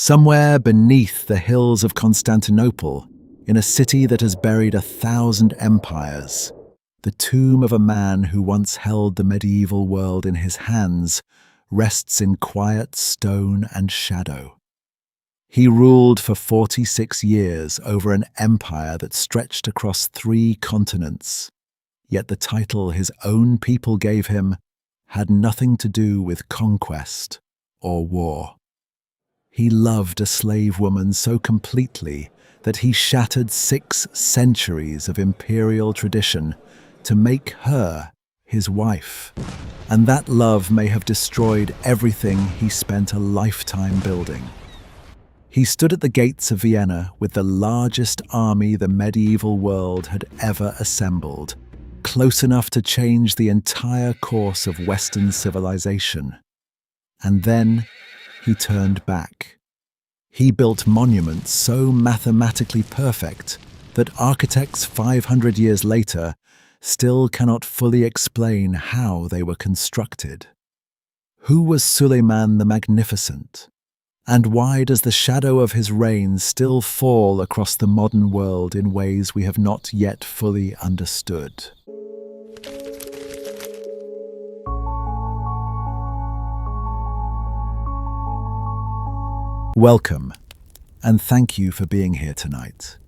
Somewhere beneath the hills of Constantinople, in a city that has buried 1,000 empires, the tomb of a man who once held the medieval world in his hands rests in quiet stone and shadow. He ruled for 46 years over an empire that stretched across 3 continents, yet the title his own people gave him had nothing to do with conquest or war. He loved a slave woman so completely that he shattered 6 centuries of imperial tradition to make her his wife. And that love may have destroyed everything he spent a lifetime building. He stood at the gates of Vienna with the largest army the medieval world had ever assembled, close enough to change the entire course of Western civilization. And then he turned back. He built monuments so mathematically perfect that architects 500 years later still cannot fully explain how they were constructed. Who was Suleiman the Magnificent? And why does the shadow of his reign still fall across the modern world in ways we have not yet fully understood? Welcome, and thank you for being here tonight.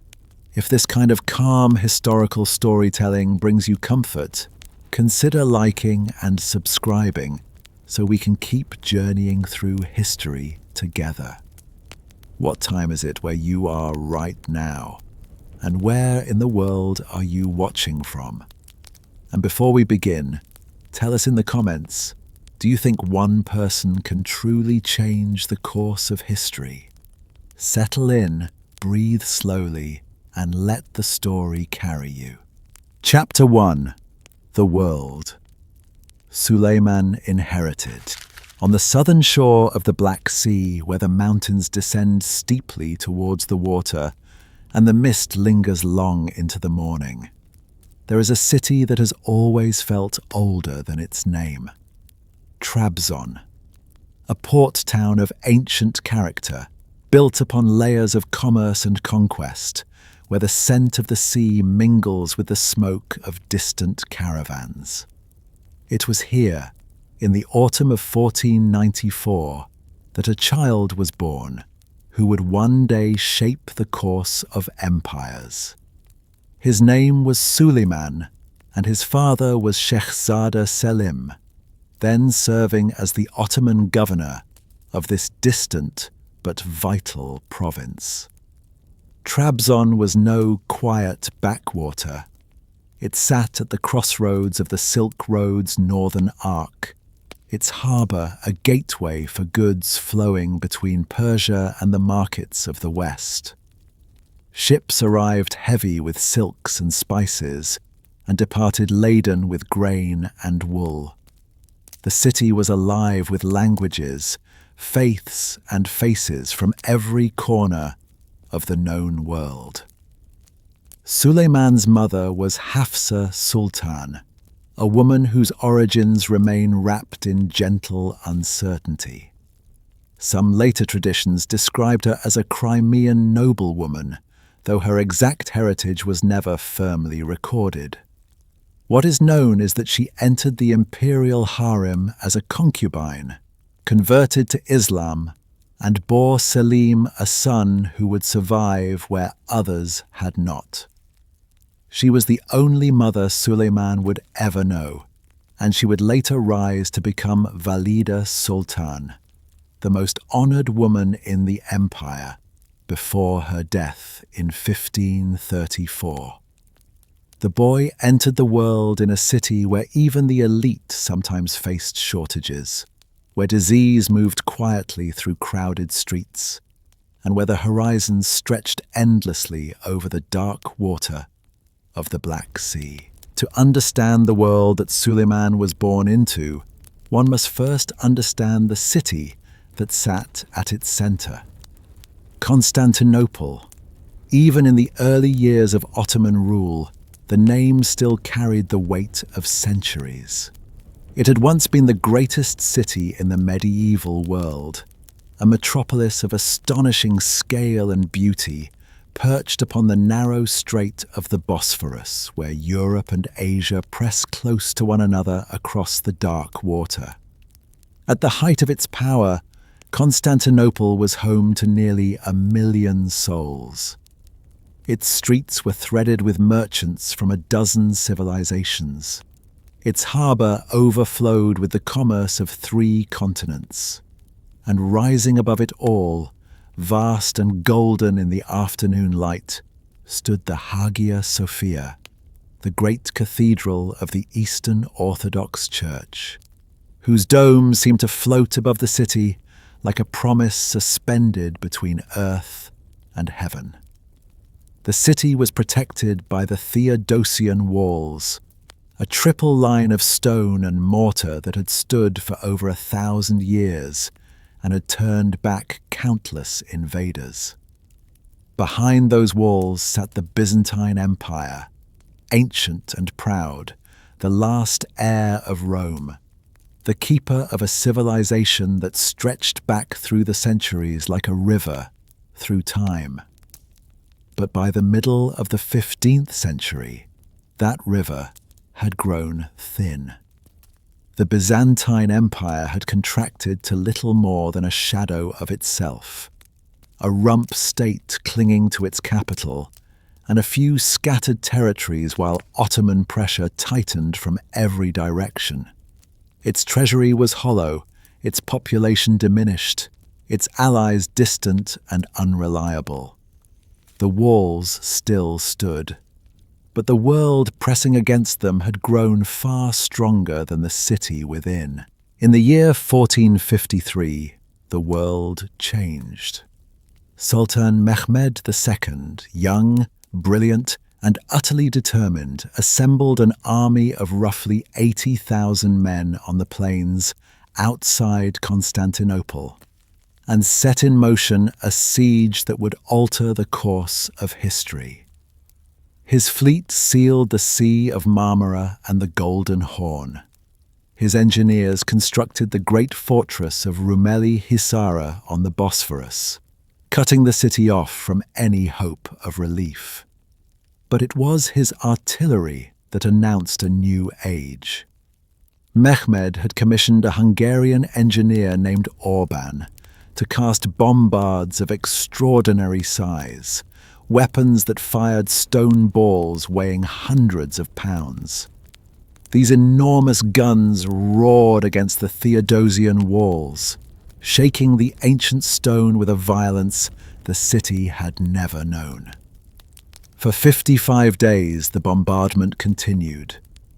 If this kind of calm historical storytelling brings you comfort, consider liking and subscribing so we can keep journeying through history together. What time is it where you are right now? And where in the world are you watching from? And before we begin, tell us in the comments, do you think one person can truly change the course of history? Settle in, breathe slowly, and let the story carry you. Chapter 1. The World. Suleiman inherited. On the southern shore of the Black Sea, where the mountains descend steeply towards the water and the mist lingers long into the morning, there is a city that has always felt older than its name. Trabzon, a port town of ancient character, built upon layers of commerce and conquest, where the scent of the sea mingles with the smoke of distant caravans. It was here, in the autumn of 1494, that a child was born who would one day shape the course of empires. His name was Suleiman, and his father was Shehzada Selim, then serving as the Ottoman governor of this distant but vital province. Trabzon was no quiet backwater. It sat at the crossroads of the Silk Road's northern arc, its harbour a gateway for goods flowing between Persia and the markets of the West. Ships arrived heavy with silks and spices, and departed laden with grain and wool. The city was alive with languages, faiths and faces from every corner of the known world. Suleiman's mother was Hafsa Sultan, a woman whose origins remain wrapped in gentle uncertainty. Some later traditions described her as a Crimean noblewoman, though her exact heritage was never firmly recorded. What is known is that she entered the imperial harem as a concubine, converted to Islam, and bore Selim a son who would survive where others had not. She was the only mother Suleiman would ever know, and she would later rise to become Valida Sultan, the most honored woman in the empire, before her death in 1534. The boy entered the world in a city where even the elite sometimes faced shortages, where disease moved quietly through crowded streets, and where the horizons stretched endlessly over the dark water of the Black Sea. To understand the world that Suleiman was born into, one must first understand the city that sat at its center. Constantinople. Even in the early years of Ottoman rule, the name still carried the weight of centuries. It had once been the greatest city in the medieval world, a metropolis of astonishing scale and beauty, perched upon the narrow strait of the Bosphorus, where Europe and Asia press close to one another across the dark water. At the height of its power, Constantinople was home to nearly 1 million souls. Its streets were threaded with merchants from a dozen civilizations. Its harbour overflowed with the commerce of 3 continents. And rising above it all, vast and golden in the afternoon light, stood the Hagia Sophia, the great cathedral of the Eastern Orthodox Church, whose dome seemed to float above the city like a promise suspended between earth and heaven. The city was protected by the Theodosian walls, a triple line of stone and mortar that had stood for over 1,000 years and had turned back countless invaders. Behind those walls sat the Byzantine Empire, ancient and proud, the last heir of Rome, the keeper of a civilization that stretched back through the centuries like a river through time. But by the middle of the 15th century, that river had grown thin. The Byzantine Empire had contracted to little more than a shadow of itself, a rump state clinging to its capital, and a few scattered territories while Ottoman pressure tightened from every direction. Its treasury was hollow, its population diminished, its allies distant and unreliable. The walls still stood, but the world pressing against them had grown far stronger than the city within. In the year 1453, the world changed. Sultan Mehmed II, young, brilliant, and utterly determined, assembled an army of roughly 80,000 men on the plains outside Constantinople, and set in motion a siege that would alter the course of history. His fleet sealed the Sea of Marmara and the Golden Horn. His engineers constructed the great fortress of Rumeli Hisara on the Bosphorus, cutting the city off from any hope of relief. But it was his artillery that announced a new age. Mehmed had commissioned a Hungarian engineer named Orban to cast bombards of extraordinary size, weapons that fired stone balls weighing hundreds of pounds. These enormous guns roared against the Theodosian walls, shaking the ancient stone with a violence the city had never known. For 55 days the bombardment continued,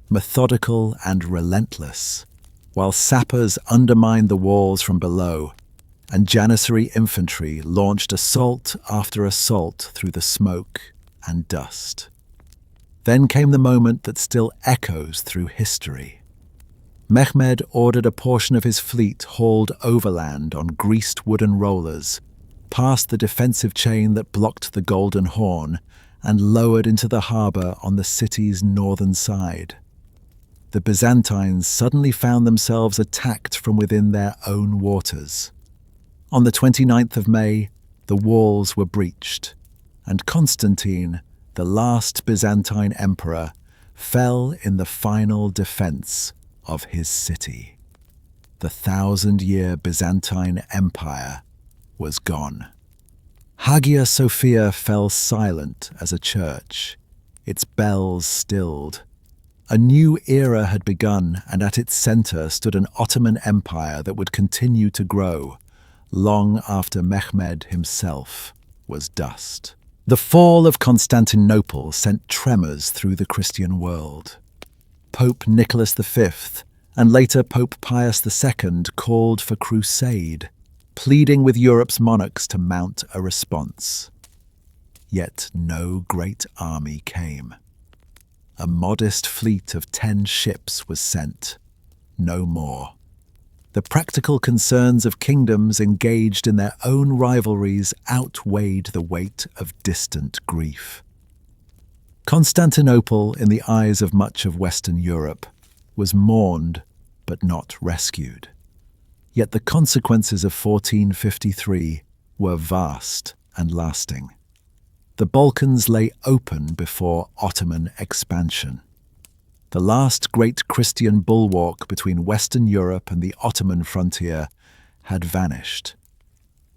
methodical and relentless, while sappers undermined the walls from below, and Janissary infantry launched assault after assault through the smoke and dust. Then came the moment that still echoes through history. Mehmed ordered a portion of his fleet hauled overland on greased wooden rollers, past the defensive chain that blocked the Golden Horn, and lowered into the harbour on the city's northern side. The Byzantines suddenly found themselves attacked from within their own waters. On the 29th of May, the walls were breached, and Constantine, the last Byzantine emperor, fell in the final defense of his city. The 1,000-year Byzantine Empire was gone. Hagia Sophia fell silent as a church, its bells stilled. A new era had begun, and at its center stood an Ottoman Empire that would continue to grow, long after Mehmed himself was dust. The fall of Constantinople sent tremors through the Christian world. Pope Nicholas V and later Pope Pius II called for crusade, pleading with Europe's monarchs to mount a response. Yet no great army came. A modest fleet of 10 ships was sent, no more. The practical concerns of kingdoms engaged in their own rivalries outweighed the weight of distant grief. Constantinople, in the eyes of much of Western Europe, was mourned but not rescued. Yet the consequences of 1453 were vast and lasting. The Balkans lay open before Ottoman expansion. The last great Christian bulwark between Western Europe and the Ottoman frontier had vanished.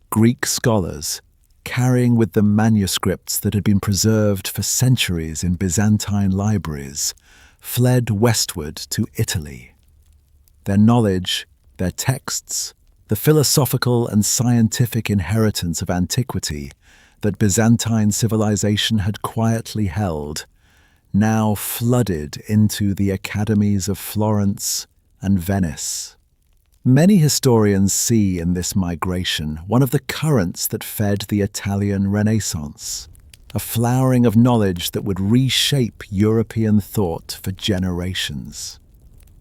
Greek scholars, carrying with them manuscripts that had been preserved for centuries in Byzantine libraries, fled westward to Italy. Their knowledge, their texts, the philosophical and scientific inheritance of antiquity that Byzantine civilization had quietly held, now flooded into the academies of Florence and Venice. Many historians see in this migration one of the currents that fed the Italian Renaissance, a flowering of knowledge that would reshape European thought for generations.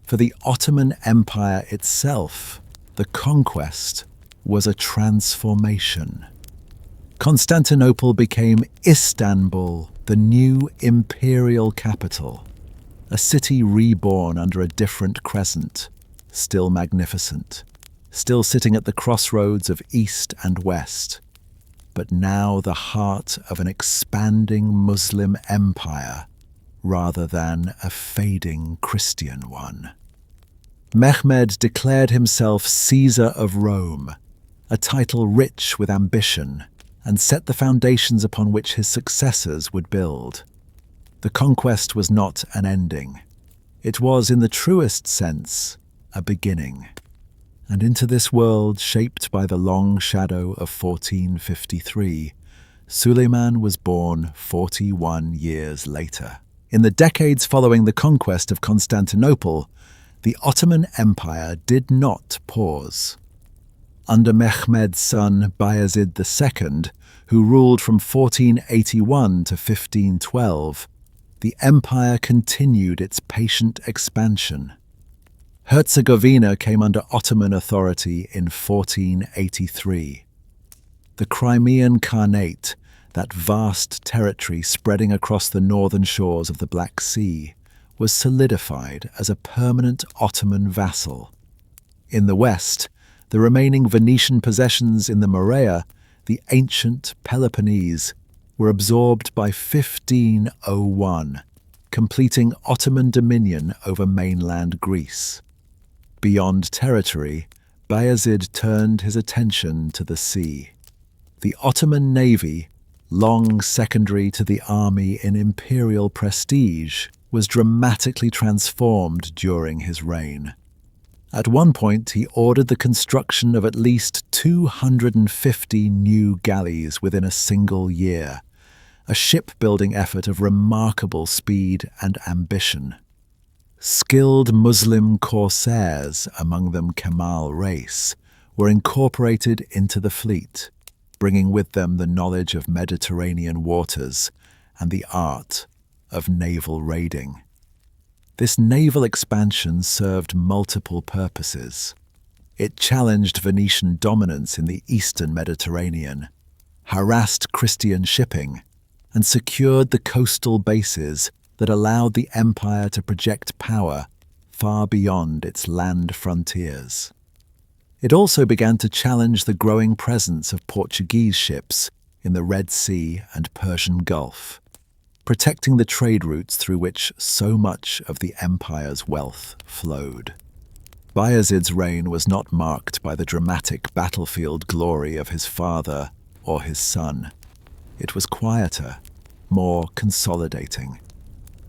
For the Ottoman Empire itself, the conquest was a transformation. Constantinople became Istanbul, the new imperial capital, a city reborn under a different crescent, still magnificent, still sitting at the crossroads of East and West, but now the heart of an expanding Muslim empire rather than a fading Christian one. Mehmed declared himself Caesar of Rome, a title rich with ambition, and set the foundations upon which his successors would build. The conquest was not an ending. It was, in the truest sense, a beginning. And into this world, shaped by the long shadow of 1453, Suleiman was born 41 years later. In the decades following the conquest of Constantinople, the Ottoman Empire did not pause. Under Mehmed's son Bayezid II, who ruled from 1481 to 1512, the empire continued its patient expansion. Herzegovina came under Ottoman authority in 1483. The Crimean Khanate, that vast territory spreading across the northern shores of the Black Sea, was solidified as a permanent Ottoman vassal. In the west, the remaining Venetian possessions in the Morea, the ancient Peloponnese, were absorbed by 1501, completing Ottoman dominion over mainland Greece. Beyond territory, Bayezid turned his attention to the sea. The Ottoman navy, long secondary to the army in imperial prestige, was dramatically transformed during his reign. At one point, he ordered the construction of at least 250 new galleys within a single year, a shipbuilding effort of remarkable speed and ambition. Skilled Muslim corsairs, among them Kemal Reis, were incorporated into the fleet, bringing with them the knowledge of Mediterranean waters and the art of naval raiding. This naval expansion served multiple purposes. It challenged Venetian dominance in the eastern Mediterranean, harassed Christian shipping, and secured the coastal bases that allowed the empire to project power far beyond its land frontiers. It also began to challenge the growing presence of Portuguese ships in the Red Sea and Persian Gulf, protecting the trade routes through which so much of the empire's wealth flowed. Bayezid's reign was not marked by the dramatic battlefield glory of his father or his son. It was quieter, more consolidating.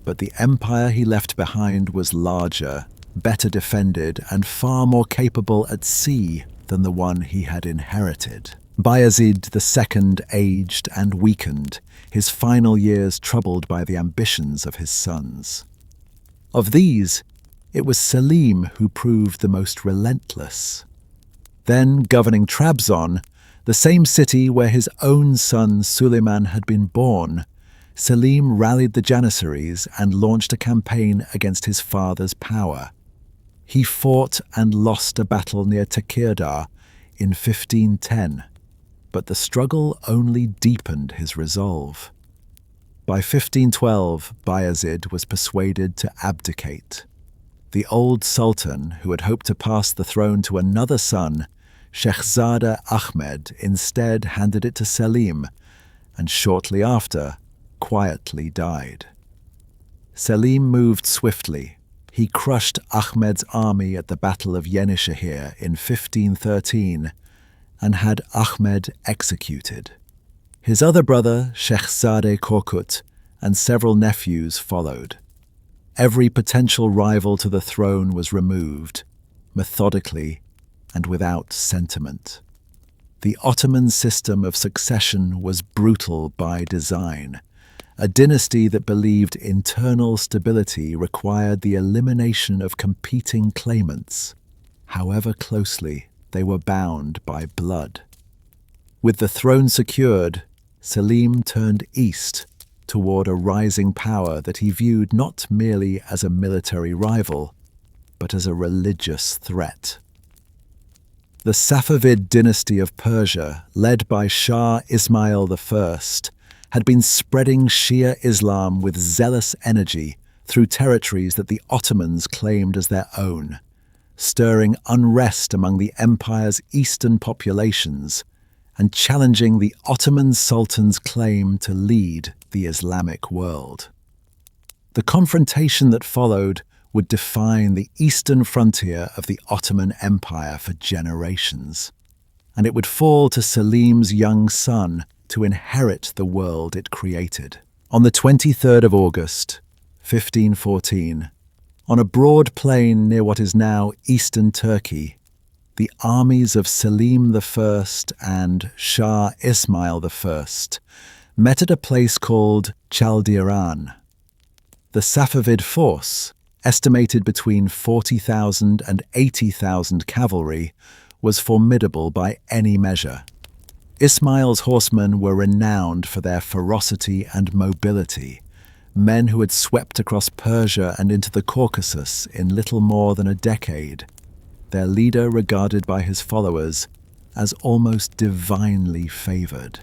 But the empire he left behind was larger, better defended, and far more capable at sea than the one he had inherited. Bayezid II aged and weakened, his final years troubled by the ambitions of his sons. Of these, it was Selim who proved the most relentless. Then, governing Trabzon, the same city where his own son Suleiman had been born, Selim rallied the Janissaries and launched a campaign against his father's power. He fought and lost a battle near Tekirdağ in 1510, but the struggle only deepened his resolve. By 1512, Bayezid was persuaded to abdicate. The old sultan, who had hoped to pass the throne to another son, Shehzada Ahmed, instead handed it to Selim, and shortly after, quietly died. Selim moved swiftly. He crushed Ahmed's army at the Battle of Yenişehir in 1513 and had Ahmed executed. His other brother, Shehzade Korkut, and several nephews followed. Every potential rival to the throne was removed, methodically and without sentiment. The Ottoman system of succession was brutal by design. A dynasty that believed internal stability required the elimination of competing claimants, however closely they were bound by blood. With the throne secured, Selim turned east toward a rising power that he viewed not merely as a military rival, but as a religious threat. The Safavid dynasty of Persia, led by Shah Ismail I, had been spreading Shia Islam with zealous energy through territories that the Ottomans claimed as their own, stirring unrest among the empire's eastern populations and challenging the Ottoman Sultan's claim to lead the Islamic world. The confrontation that followed would define the eastern frontier of the Ottoman Empire for generations, and it would fall to Selim's young son to inherit the world it created. On the 23rd of August, 1514, on a broad plain near what is now eastern Turkey, the armies of Selim I and Shah Ismail I met at a place called Chaldiran. The Safavid force, estimated between 40,000 and 80,000 cavalry, was formidable by any measure. Ismail's horsemen were renowned for their ferocity and mobility, men who had swept across Persia and into the Caucasus in little more than a decade, their leader regarded by his followers as almost divinely favored.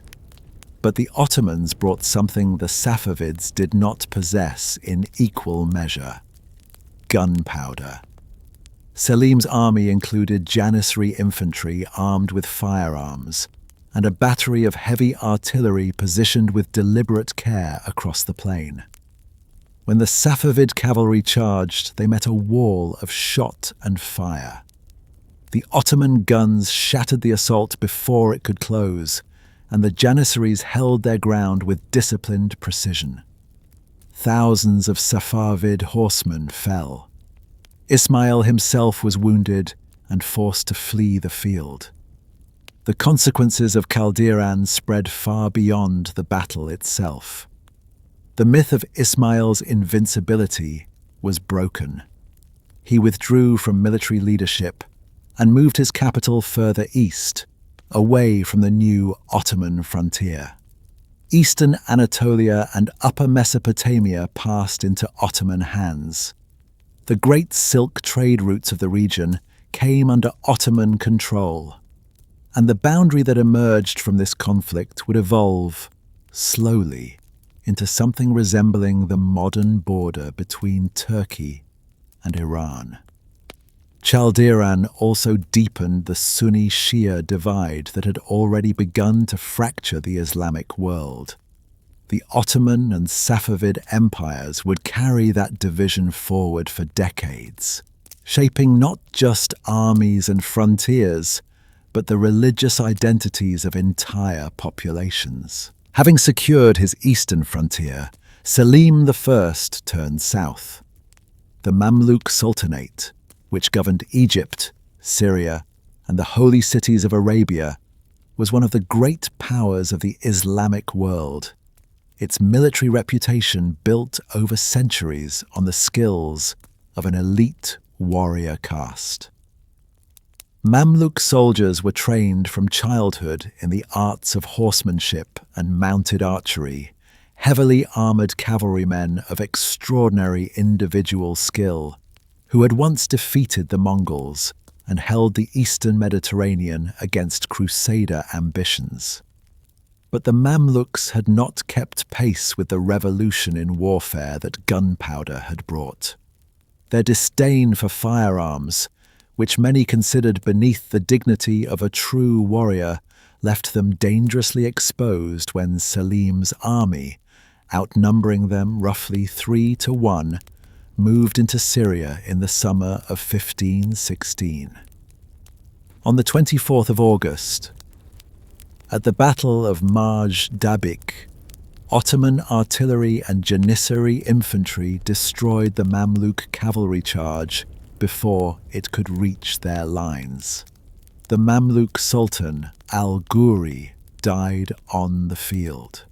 But the Ottomans brought something the Safavids did not possess in equal measure: gunpowder. Selim's army included Janissary infantry armed with firearms, and a battery of heavy artillery positioned with deliberate care across the plain. When the Safavid cavalry charged, they met a wall of shot and fire. The Ottoman guns shattered the assault before it could close, and the Janissaries held their ground with disciplined precision. Thousands of Safavid horsemen fell. Ismail himself was wounded and forced to flee the field. The consequences of Chaldiran spread far beyond the battle itself. The myth of Ismail's invincibility was broken. He withdrew from military leadership and moved his capital further east, away from the new Ottoman frontier. Eastern Anatolia and Upper Mesopotamia passed into Ottoman hands. The great silk trade routes of the region came under Ottoman control, and the boundary that emerged from this conflict would evolve, slowly, into something resembling the modern border between Turkey and Iran. Chaldiran also deepened the Sunni-Shia divide that had already begun to fracture the Islamic world. The Ottoman and Safavid empires would carry that division forward for decades, shaping not just armies and frontiers, but the religious identities of entire populations. Having secured his eastern frontier, Selim I turned south. The Mamluk Sultanate, which governed Egypt, Syria, and the holy cities of Arabia, was one of the great powers of the Islamic world. Its military reputation built over centuries on the skills of an elite warrior caste. Mamluk soldiers were trained from childhood in the arts of horsemanship and mounted archery, heavily armored cavalrymen of extraordinary individual skill, who had once defeated the Mongols and held the eastern Mediterranean against crusader ambitions. But the Mamluks had not kept pace with the revolution in warfare that gunpowder had brought. Their disdain for firearms, which many considered beneath the dignity of a true warrior, left them dangerously exposed when Selim's army, outnumbering them roughly 3-1, moved into Syria in the summer of 1516. On the 24th of August, at the Battle of Marj Dabik, Ottoman artillery and Janissary infantry destroyed the Mamluk cavalry charge before it could reach their lines. The Mamluk Sultan al-Ghuri died on the field.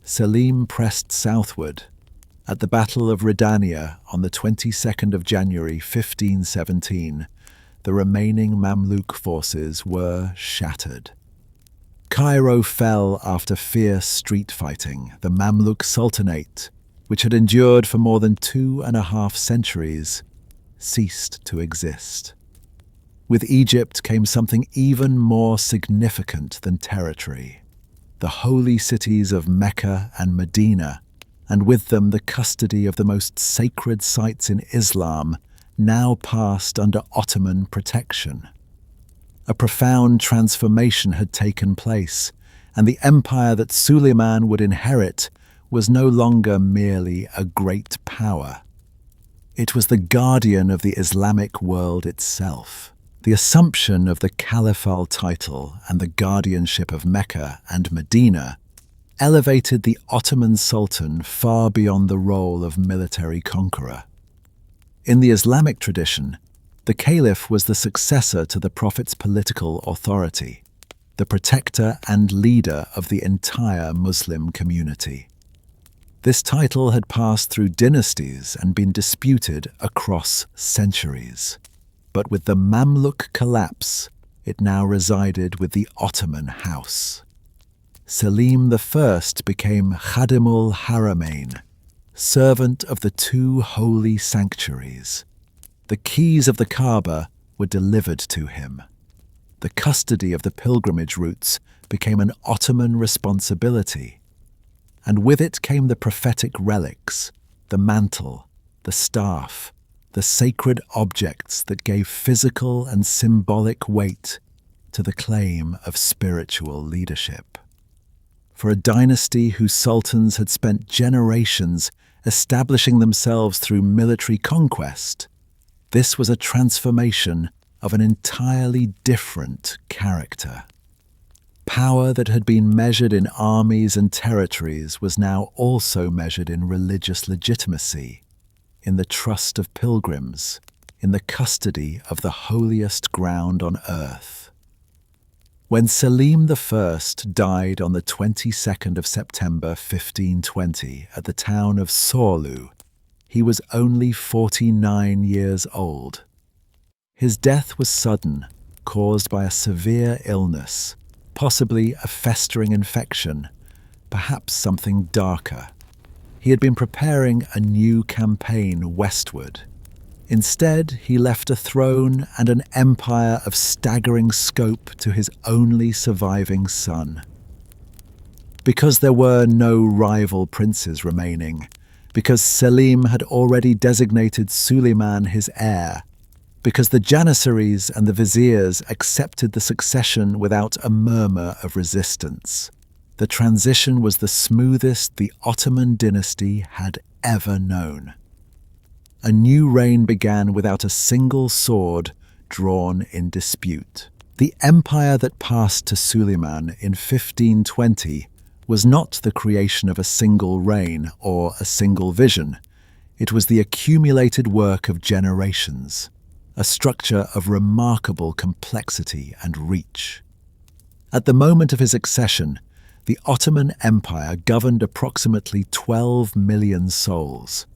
Selim pressed southward. At the Battle of Ridania on the 22nd of January 1517, the remaining Mamluk forces were shattered. Cairo fell after fierce street fighting. The Mamluk Sultanate, which had endured for more than 2.5 centuries, ceased to exist. With Egypt came something even more significant than territory: the holy cities of Mecca and Medina, and with them the custody of the most sacred sites in Islam, now passed under Ottoman protection. A profound transformation had taken place, and the empire that Suleiman would inherit was no longer merely a great power. It was the guardian of the Islamic world itself. The assumption of the caliphal title and the guardianship of Mecca and Medina elevated the Ottoman Sultan far beyond the role of military conqueror. In the Islamic tradition, the caliph was the successor to the Prophet's political authority, the protector and leader of the entire Muslim community. This title had passed through dynasties and been disputed across centuries. But with the Mamluk collapse, it now resided with the Ottoman house. Selim I became Khadimul Haramain, servant of the two holy sanctuaries. The keys of the Kaaba were delivered to him. The custody of the pilgrimage routes became an Ottoman responsibility. And with it came the prophetic relics, the mantle, the staff, the sacred objects that gave physical and symbolic weight to the claim of spiritual leadership. For a dynasty whose sultans had spent generations establishing themselves through military conquest, this was a transformation of an entirely different character. Power that had been measured in armies and territories was now also measured in religious legitimacy, in the trust of pilgrims, in the custody of the holiest ground on earth. When Selim I died on the 22nd of September 1520 at the town of Sorlu, he was only 49 years old. His death was sudden, caused by a severe illness, possibly a festering infection, perhaps something darker. He had been preparing a new campaign westward. Instead, he left a throne and an empire of staggering scope to his only surviving son. Because there were no rival princes remaining, because Selim had already designated Suleiman his heir, because the Janissaries and the viziers accepted the succession without a murmur of resistance, the transition was the smoothest the Ottoman dynasty had ever known. A new reign began without a single sword drawn in dispute. The empire that passed to Suleiman in 1520 was not the creation of a single reign or a single vision. It was the accumulated work of generations, a structure of remarkable complexity and reach. At the moment of his accession, the Ottoman Empire governed approximately 12 million souls,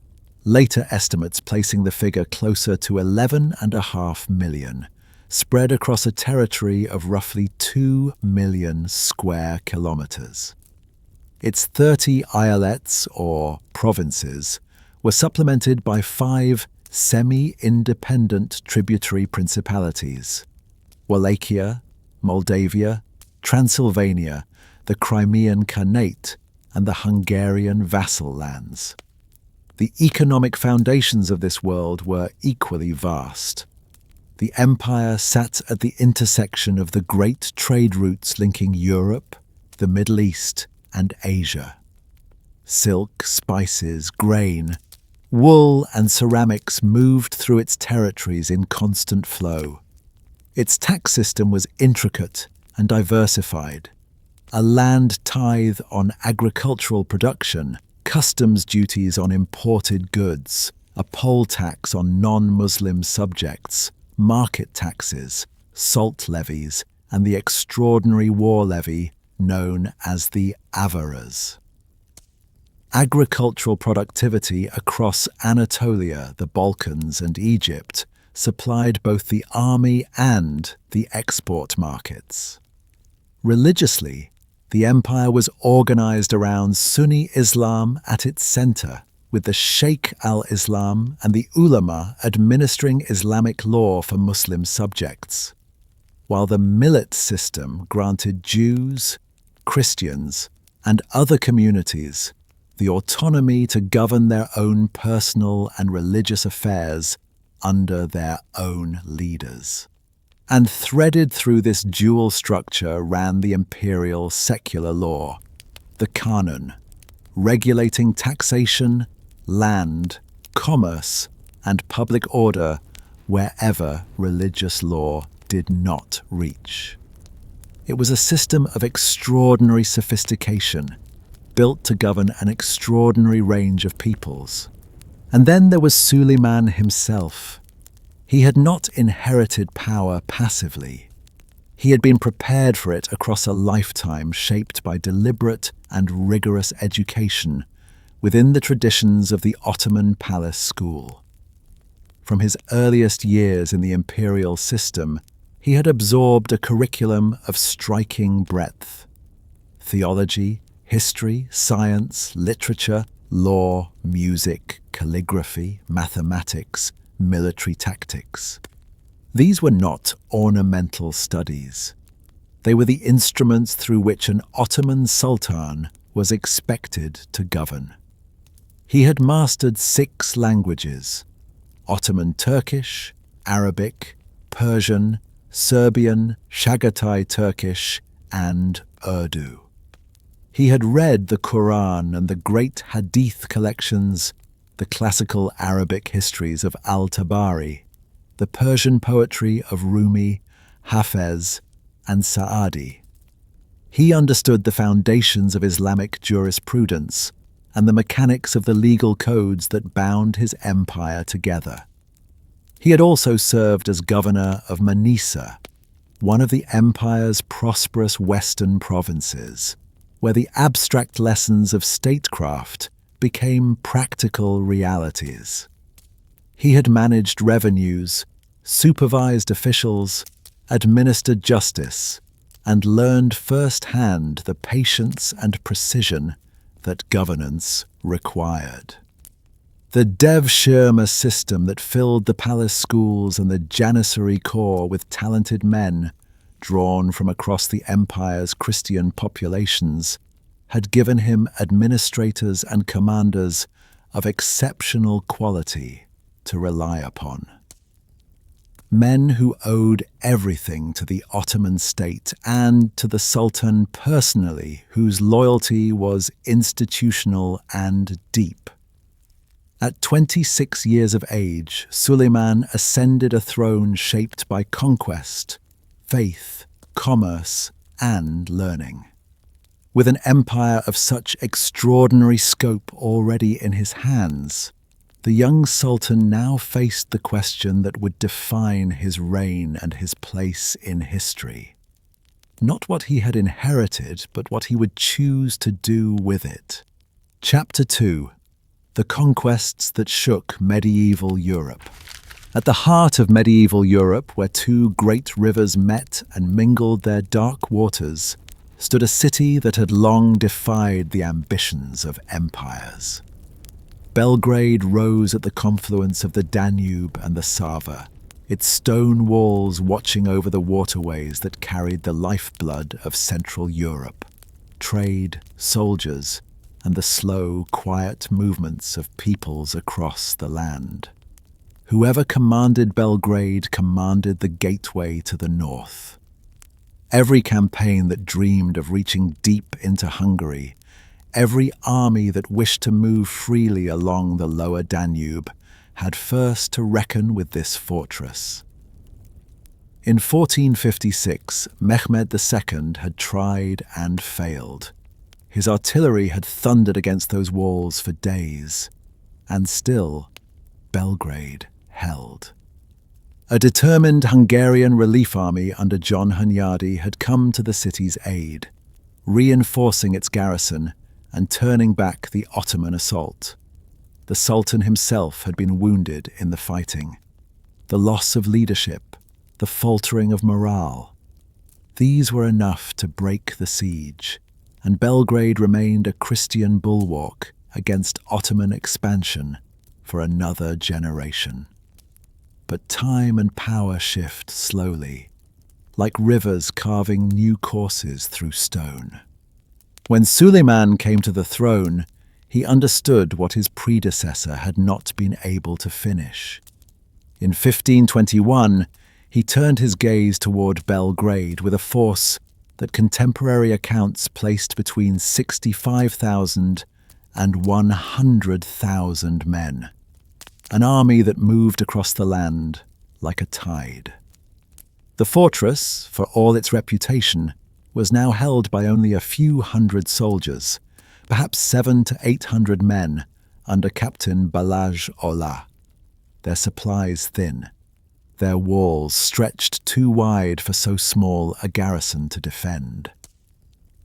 later estimates placing the figure closer to 11.5 million, spread across a territory of roughly 2 million square kilometers. Its 30 eyalets, or provinces, were supplemented by 5 semi-independent tributary principalities: Wallachia, Moldavia, Transylvania, the Crimean Khanate, and the Hungarian vassal lands. The economic foundations of this world were equally vast. The empire sat at the intersection of the great trade routes linking Europe, the Middle East, and Asia. Silk, spices, grain, wool, and ceramics moved through its territories in constant flow. Its tax system was intricate and diversified. A land tithe on agricultural production, customs duties on imported goods, a poll tax on non-Muslim subjects, market taxes, salt levies, and the extraordinary war levy known as the avaras. Agricultural productivity across Anatolia, the Balkans, and Egypt supplied both the army and the export markets. Religiously, the empire was organized around Sunni Islam at its center, with the Sheikh al-Islam and the ulama administering Islamic law for Muslim subjects, while the millet system granted Jews, Christians, and other communities the autonomy to govern their own personal and religious affairs under their own leaders. And threaded through this dual structure ran the imperial secular law, the Kanun, regulating taxation, land, commerce, and public order wherever religious law did not reach. It was a system of extraordinary sophistication, built to govern an extraordinary range of peoples. And then there was Suleiman himself. He had not inherited power passively. He had been prepared for it across a lifetime shaped by deliberate and rigorous education within the traditions of the Ottoman palace school. From his earliest years in the imperial system, he had absorbed a curriculum of striking breadth. Theology, history, science, literature, law, music, calligraphy, mathematics, military tactics. These were not ornamental studies. They were the instruments through which an Ottoman sultan was expected to govern. He had mastered 6 languages: Ottoman Turkish, Arabic, Persian, Serbian, Chagatai Turkish, and Urdu. He had read the Quran and the great Hadith collections, the classical Arabic histories of al-Tabari, the Persian poetry of Rumi, Hafez, and Sa'adi. He understood the foundations of Islamic jurisprudence and the mechanics of the legal codes that bound his empire together. He had also served as governor of Manisa, one of the empire's prosperous western provinces, where the abstract lessons of statecraft became practical realities. He had managed revenues, supervised officials, administered justice, and learned firsthand the patience and precision that governance required. The Devshirme system that filled the palace schools and the Janissary corps with talented men, drawn from across the empire's Christian populations, had given him administrators and commanders of exceptional quality to rely upon. Men who owed everything to the Ottoman state and to the Sultan personally, whose loyalty was institutional and deep. At 26 years of age, Suleiman ascended a throne shaped by conquest, faith, commerce, and learning. With an empire of such extraordinary scope already in his hands, the young sultan now faced the question that would define his reign and his place in history. Not what he had inherited, but what he would choose to do with it. Chapter 2: The Conquests that shook medieval Europe. At the heart of medieval Europe, where 2 great rivers met and mingled their dark waters, stood a city that had long defied the ambitions of empires. Belgrade rose at the confluence of the Danube and the Sava, its stone walls watching over the waterways that carried the lifeblood of Central Europe: trade, soldiers, and the slow, quiet movements of peoples across the land. Whoever commanded Belgrade commanded the gateway to the north. Every campaign that dreamed of reaching deep into Hungary, every army that wished to move freely along the lower Danube, had first to reckon with this fortress. In 1456, Mehmed II had tried and failed. His artillery had thundered against those walls for days, and still, Belgrade held. A determined Hungarian relief army under John Hunyadi had come to the city's aid, reinforcing its garrison and turning back the Ottoman assault. The Sultan himself had been wounded in the fighting. The loss of leadership, the faltering of morale, these were enough to break the siege, and Belgrade remained a Christian bulwark against Ottoman expansion for another generation. But time and power shift slowly, like rivers carving new courses through stone. When Suleiman came to the throne, he understood what his predecessor had not been able to finish. In 1521, he turned his gaze toward Belgrade with a force that contemporary accounts placed between 65,000 and 100,000 men. An army that moved across the land like a tide. The fortress, for all its reputation, was now held by only a few hundred soldiers, perhaps 700 to 800 men under Captain Balazs Olah. Their supplies thin, their walls stretched too wide for so small a garrison to defend.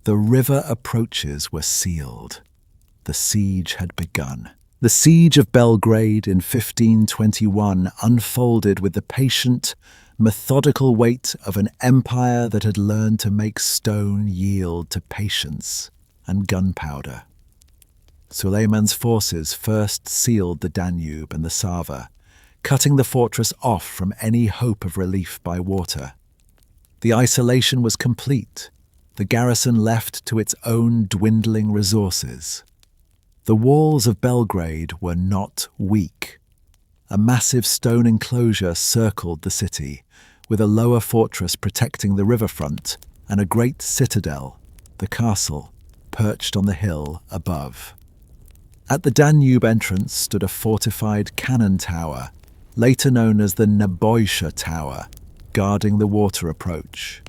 The river approaches were sealed. The siege had begun. The siege of Belgrade in 1521 unfolded with the patient, methodical weight of an empire that had learned to make stone yield to patience and gunpowder. Suleiman's forces first sealed the Danube and the Sava, cutting the fortress off from any hope of relief by water. The isolation was complete, the garrison left to its own dwindling resources. The walls of Belgrade were not weak. A massive stone enclosure circled the city, with a lower fortress protecting the riverfront and a great citadel, the castle, perched on the hill above. At the Danube entrance stood a fortified cannon tower, later known as the Nebojsa Tower, guarding the water approach.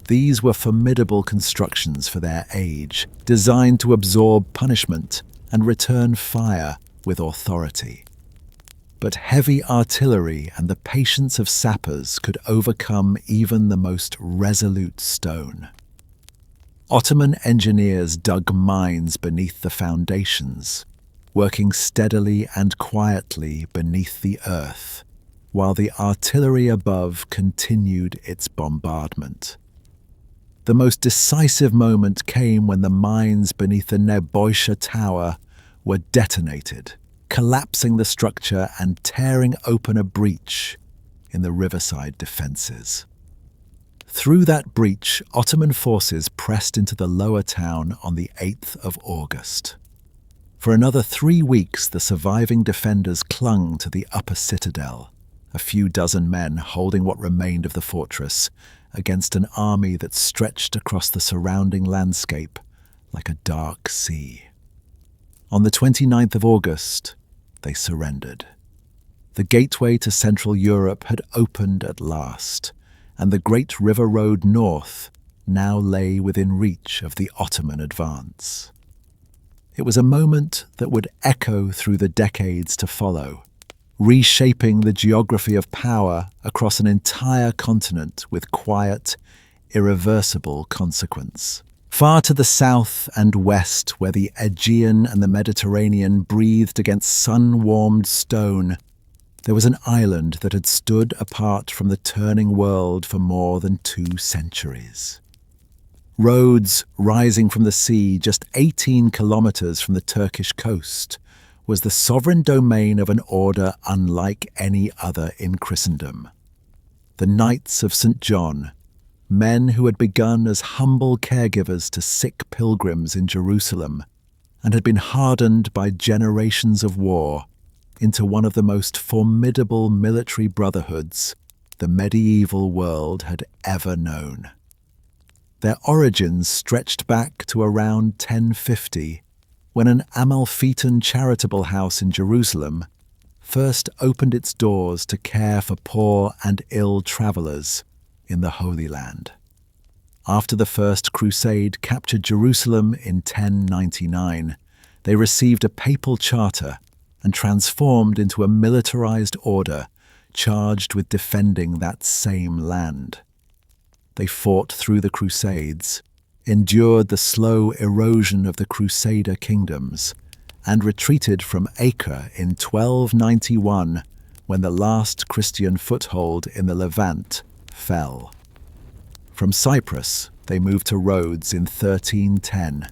These were formidable constructions for their age, designed to absorb punishment and return fire with authority. But heavy artillery and the patience of sappers could overcome even the most resolute stone. Ottoman engineers dug mines beneath the foundations, working steadily and quietly beneath the earth, while the artillery above continued its bombardment. The most decisive moment came when the mines beneath the Nebojsa Tower were detonated, collapsing the structure and tearing open a breach in the riverside defences. Through that breach, Ottoman forces pressed into the lower town on the 8th of August. For another 3 weeks, the surviving defenders clung to the upper citadel, a few dozen men holding what remained of the fortress against an army that stretched across the surrounding landscape like a dark sea. On the 29th of August, they surrendered. The gateway to Central Europe had opened at last, and the great river road north now lay within reach of the Ottoman advance. It was a moment that would echo through the decades to follow, reshaping the geography of power across an entire continent with quiet, irreversible consequence. Far to the south and west, where the Aegean and the Mediterranean breathed against sun-warmed stone, there was an island that had stood apart from the turning world for more than 2 centuries. Rhodes, rising from the sea just 18 kilometers from the Turkish coast, was the sovereign domain of an order unlike any other in Christendom. The Knights of St. John, men who had begun as humble caregivers to sick pilgrims in Jerusalem, and had been hardened by generations of war into one of the most formidable military brotherhoods the medieval world had ever known. Their origins stretched back to around 1050, when an Amalfitan charitable house in Jerusalem first opened its doors to care for poor and ill travelers in the Holy Land. After the First Crusade captured Jerusalem in 1099, they received a papal charter and transformed into a militarized order charged with defending that same land. They fought through the Crusades, endured the slow erosion of the Crusader kingdoms, and retreated from Acre in 1291 when the last Christian foothold in the Levant fell. From Cyprus, they moved to Rhodes in 1310,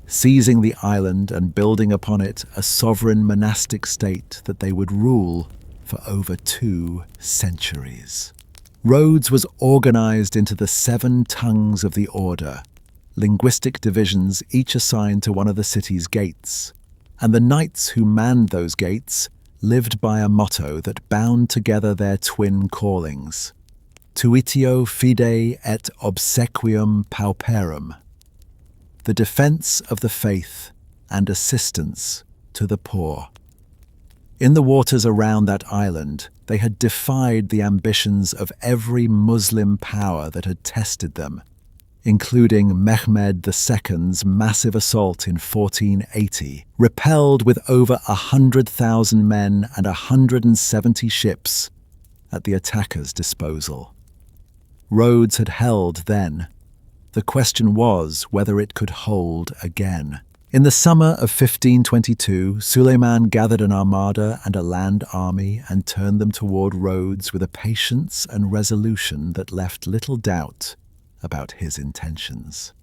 seizing the island and building upon it a sovereign monastic state that they would rule for over 2 centuries. Rhodes was organized into the 7 tongues of the order, linguistic divisions each assigned to one of the city's gates, and the knights who manned those gates lived by a motto that bound together their twin callings: Tuitio fide et obsequium pauperum, the defense of the faith and assistance to the poor. In the waters around that island, they had defied the ambitions of every Muslim power that had tested them, including Mehmed II's massive assault in 1480, repelled with over 100,000 men and 170 ships at the attackers' disposal. Rhodes had held then. The question was whether it could hold again. In the summer of 1522, Suleiman gathered an armada and a land army and turned them toward Rhodes with a patience and resolution that left little doubt about his intentions.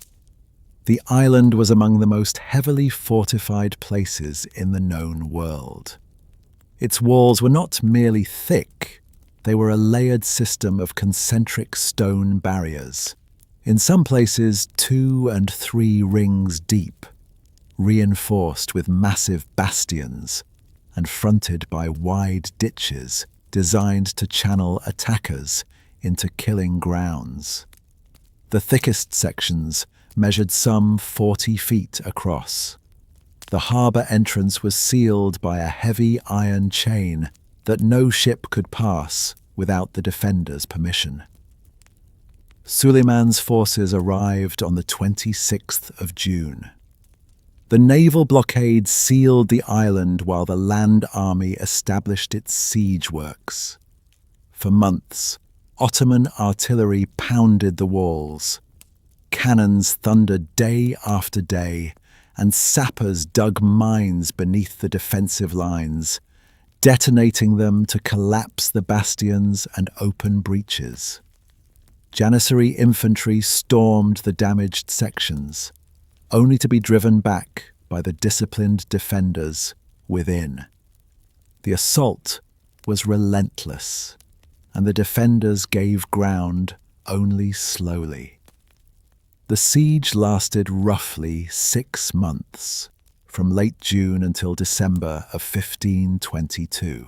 The island was among the most heavily fortified places in the known world. Its walls were not merely thick, they were a layered system of concentric stone barriers, in some places 2 and 3 rings deep, reinforced with massive bastions and fronted by wide ditches designed to channel attackers into killing grounds. The thickest sections measured some 40 feet across. The harbour entrance was sealed by a heavy iron chain that no ship could pass without the defenders' permission. Suleiman's forces arrived on the 26th of June. The naval blockade sealed the island while the land army established its siege works. For months, Ottoman artillery pounded the walls. Cannons thundered day after day, and sappers dug mines beneath the defensive lines, detonating them to collapse the bastions and open breaches. Janissary infantry stormed the damaged sections, only to be driven back by the disciplined defenders within. The assault was relentless, and the defenders gave ground only slowly. The siege lasted roughly 6 months, from late June until December of 1522.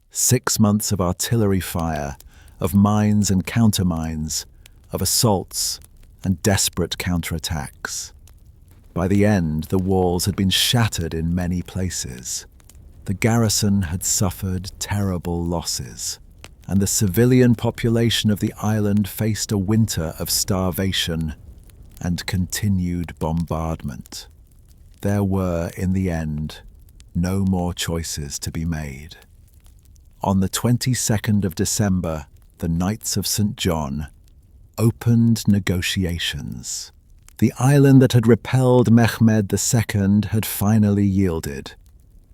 6 months of artillery fire, of mines and countermines, of assaults and desperate counterattacks. By the end, the walls had been shattered in many places. The garrison had suffered terrible losses, and the civilian population of the island faced a winter of starvation and continued bombardment. There were, in the end, no more choices to be made. On the 22nd of December, the Knights of St. John opened negotiations. The island that had repelled Mehmed II had finally yielded,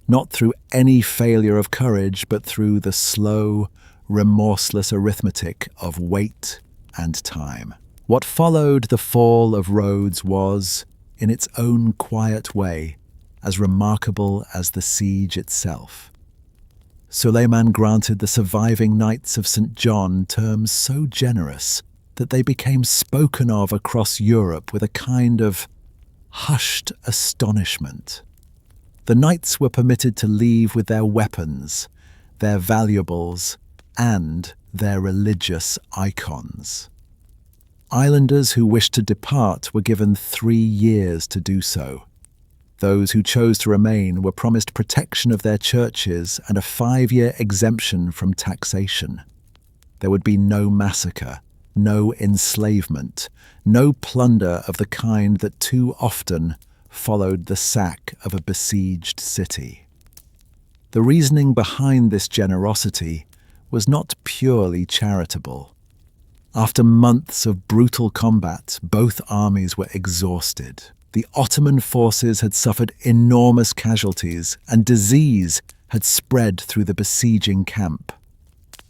not through any failure of courage, but through the slow, remorseless arithmetic of weight and time. What followed the fall of Rhodes was, in its own quiet way, as remarkable as the siege itself. Suleiman granted the surviving Knights of St. John terms so generous that they became spoken of across Europe with a kind of hushed astonishment. The knights were permitted to leave with their weapons, their valuables, and their religious icons. Islanders who wished to depart were given 3 years to do so. Those who chose to remain were promised protection of their churches and a 5-year exemption from taxation. There would be no massacre, no enslavement, no plunder of the kind that too often followed the sack of a besieged city. The reasoning behind this generosity was not purely charitable. After months of brutal combat, both armies were exhausted. The Ottoman forces had suffered enormous casualties, and disease had spread through the besieging camp.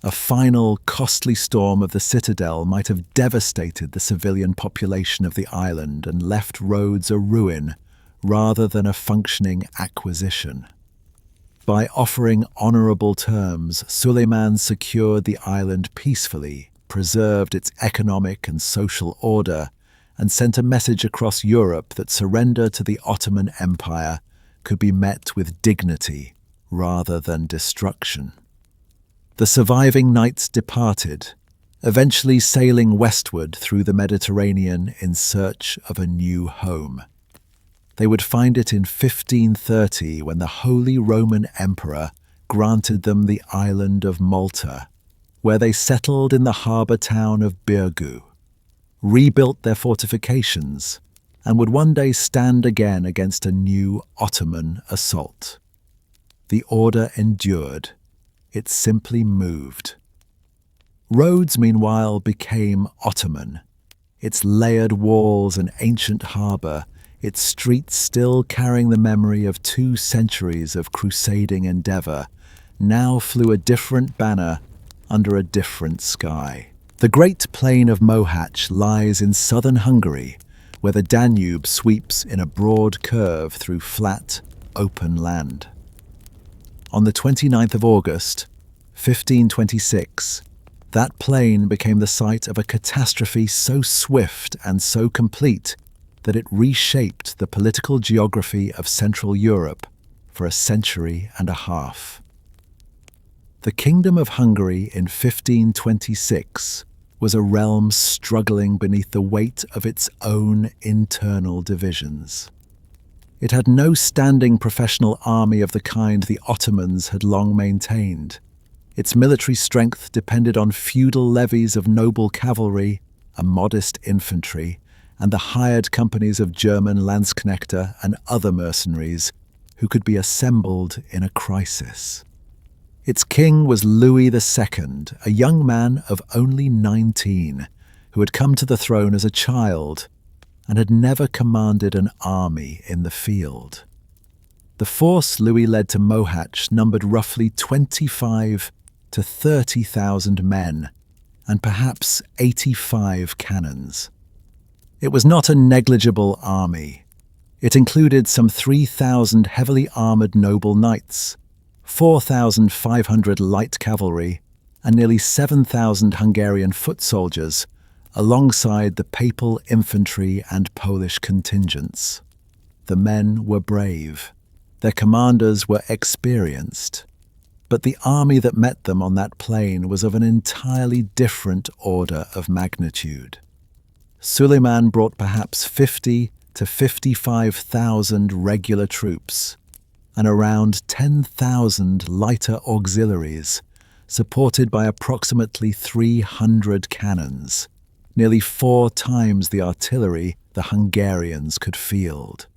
A final, costly storm of the citadel might have devastated the civilian population of the island and left Rhodes a ruin rather than a functioning acquisition. By offering honourable terms, Suleiman secured the island peacefully, preserved its economic and social order, and sent a message across Europe that surrender to the Ottoman Empire could be met with dignity rather than destruction. The surviving knights departed, eventually sailing westward through the Mediterranean in search of a new home. They would find it in 1530 when the Holy Roman Emperor granted them the island of Malta, where they settled in the harbour town of Birgu, rebuilt their fortifications, and would one day stand again against a new Ottoman assault. The order endured. It simply moved. Rhodes, meanwhile, became Ottoman. Its layered walls and ancient harbour, its streets still carrying the memory of 2 centuries of crusading endeavour, now flew a different banner under a different sky. The great plain of Mohacs lies in southern Hungary, where the Danube sweeps in a broad curve through flat, open land. On the 29th of August, 1526, that plain became the site of a catastrophe so swift and so complete that it reshaped the political geography of Central Europe for a century and a half. The Kingdom of Hungary in 1526 was a realm struggling beneath the weight of its own internal divisions. It had no standing professional army of the kind the Ottomans had long maintained. Its military strength depended on feudal levies of noble cavalry, a modest infantry, and the hired companies of German Landsknechte and other mercenaries who could be assembled in a crisis. Its king was Louis II, a young man of only 19, who had come to the throne as a child and had never commanded an army in the field. The force Louis led to Mohacs numbered roughly 25 to 30,000 men and perhaps 85 cannons. It was not a negligible army. It included some 3,000 heavily armoured noble knights, 4,500 light cavalry, and nearly 7,000 Hungarian foot soldiers, alongside the papal infantry and Polish contingents. The men were brave. Their commanders were experienced. But the army that met them on that plain was of an entirely different order of magnitude. Suleiman brought perhaps 50 to 55,000 regular troops and around 10,000 lighter auxiliaries, supported by approximately 300 cannons, nearly 4 times the artillery the Hungarians could field.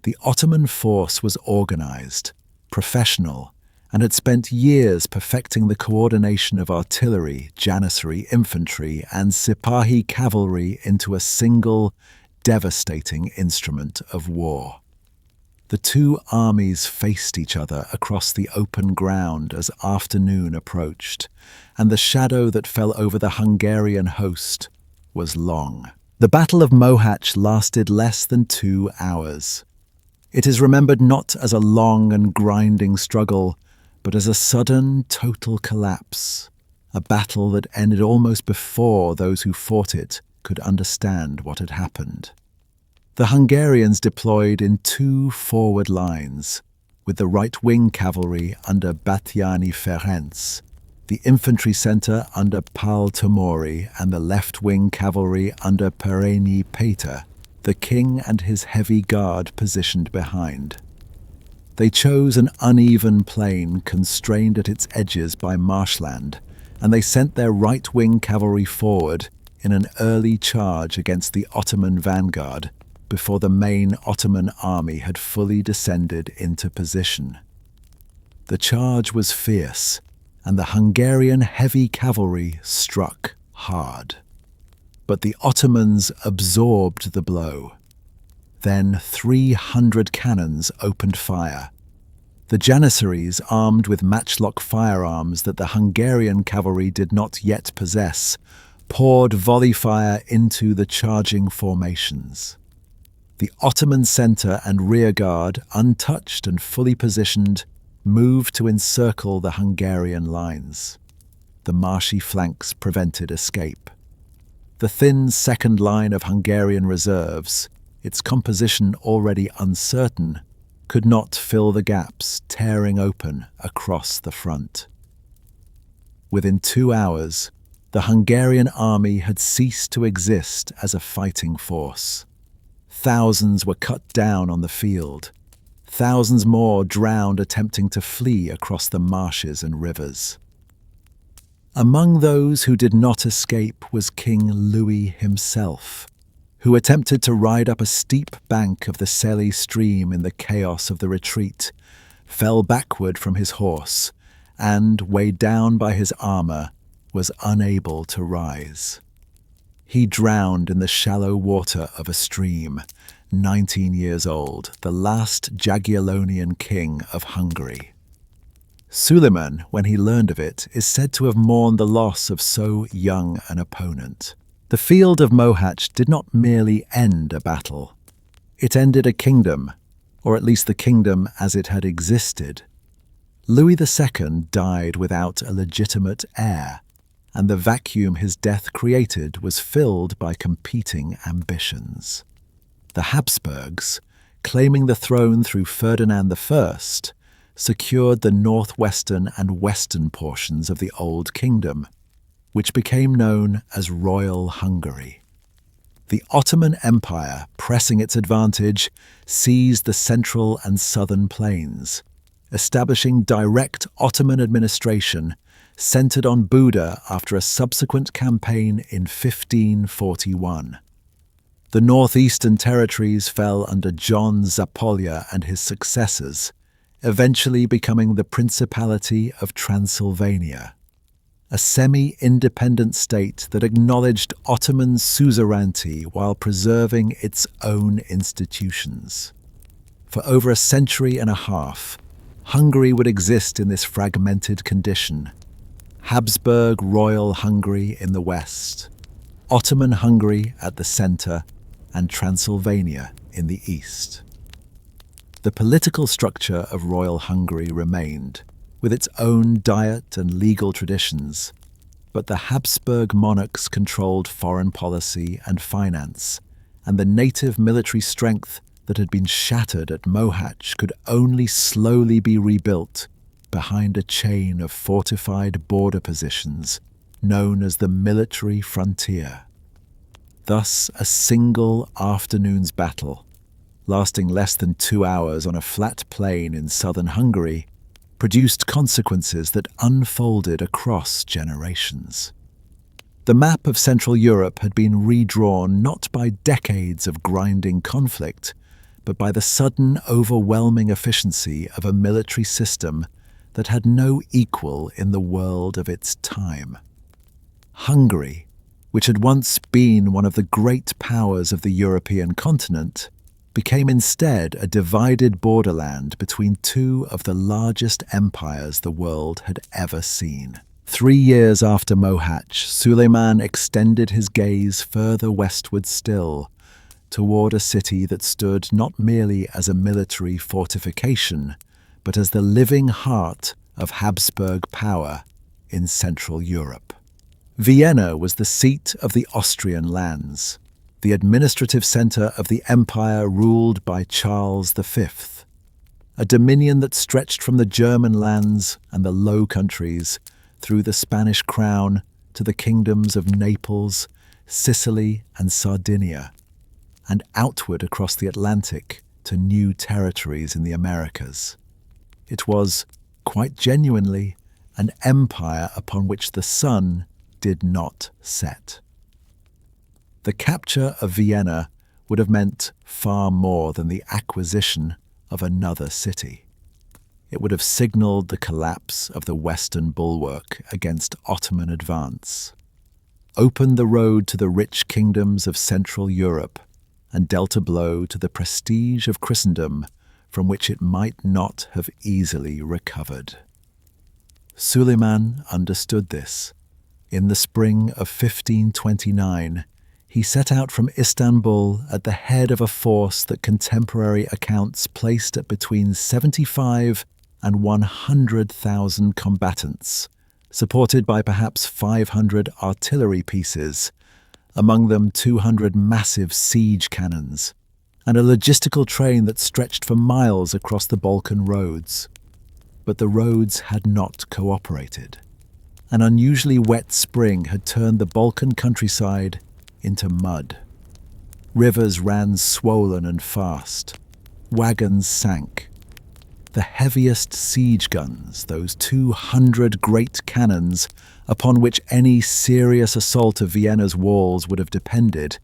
The Ottoman force was organized, professional, and had spent years perfecting the coordination of artillery, janissary infantry, and Sipahi cavalry into a single, devastating instrument of war. The 2 armies faced each other across the open ground as afternoon approached, and the shadow that fell over the Hungarian host was long. The Battle of Mohacs lasted less than 2 hours. It is remembered not as a long and grinding struggle, but as a sudden, total collapse, a battle that ended almost before those who fought it could understand what had happened. The Hungarians deployed in two forward lines, with the right-wing cavalry under Batthyány Ferenc, the infantry centre under Pál Tomori, and the left-wing cavalry under Perényi Péter, the king and his heavy guard positioned behind. They chose an uneven plain constrained at its edges by marshland, and they sent their right-wing cavalry forward in an early charge against the Ottoman vanguard before the main Ottoman army had fully descended into position. The charge was fierce, and the Hungarian heavy cavalry struck hard. But the Ottomans absorbed the blow. Then 300 cannons opened fire. The Janissaries, armed with matchlock firearms that the Hungarian cavalry did not yet possess, poured volley fire into the charging formations. The Ottoman centre and rearguard, untouched and fully positioned, moved to encircle the Hungarian lines. The marshy flanks prevented escape. The thin second line of Hungarian reserves, its composition already uncertain, could not fill the gaps tearing open across the front. Within 2 hours, the Hungarian army had ceased to exist as a fighting force. Thousands were cut down on the field. Thousands more drowned attempting to flee across the marshes and rivers. Among those who did not escape was King Louis himself, who attempted to ride up a steep bank of the Seli stream in the chaos of the retreat, fell backward from his horse, and, weighed down by his armour, was unable to rise. He drowned in the shallow water of a stream, 19 years old, the last Jagiellonian king of Hungary. Suleiman, when he learned of it, is said to have mourned the loss of so young an opponent. The field of Mohacs did not merely end a battle. It ended a kingdom, or at least the kingdom as it had existed. Louis II died without a legitimate heir, and the vacuum his death created was filled by competing ambitions. The Habsburgs, claiming the throne through Ferdinand I, secured the northwestern and western portions of the Old Kingdom, which became known as Royal Hungary. The Ottoman Empire, pressing its advantage, seized the central and southern plains, establishing direct Ottoman administration centered on Buda after a subsequent campaign in 1541. The northeastern territories fell under John Zapolya and his successors, eventually becoming the Principality of Transylvania, a semi-independent state that acknowledged Ottoman suzerainty while preserving its own institutions. For over a century and a half, Hungary would exist in this fragmented condition: Habsburg Royal Hungary in the west, Ottoman Hungary at the center, and Transylvania in the east. The political structure of Royal Hungary remained, with its own diet and legal traditions, but the Habsburg monarchs controlled foreign policy and finance, and the native military strength that had been shattered at Mohacs could only slowly be rebuilt behind a chain of fortified border positions known as the military frontier. Thus, a single afternoon's battle, lasting less than 2 hours on a flat plain in southern Hungary, produced consequences that unfolded across generations. The map of Central Europe had been redrawn not by decades of grinding conflict, but by the sudden, overwhelming efficiency of a military system that had no equal in the world of its time. Hungary, which had once been one of the great powers of the European continent, became instead a divided borderland between two of the largest empires the world had ever seen. 3 years after Mohacs, Suleiman extended his gaze further westward still, toward a city that stood not merely as a military fortification, but as the living heart of Habsburg power in Central Europe. Vienna was the seat of the Austrian lands. the administrative center of the empire ruled by Charles V, a dominion that stretched from the German lands and the Low Countries through the Spanish crown to the kingdoms of Naples, Sicily, and Sardinia, and outward across the Atlantic to new territories in the Americas. It was, quite genuinely, an empire upon which the sun did not set. The capture of Vienna would have meant far more than the acquisition of another city. It would have signaled the collapse of the Western bulwark against Ottoman advance, opened the road to the rich kingdoms of Central Europe, and dealt a blow to the prestige of Christendom from which it might not have easily recovered. Suleiman understood this. In the spring of 1529, he set out from Istanbul at the head of a force that contemporary accounts placed at between 75 and 100,000 combatants, supported by perhaps 500 artillery pieces, among them 200 massive siege cannons, and a logistical train that stretched for miles across the Balkan roads. But the roads had not cooperated. An unusually wet spring had turned the Balkan countryside into mud. Rivers ran swollen and fast. Wagons sank. The heaviest siege guns, those 200 great cannons upon which any serious assault of Vienna's walls would have depended,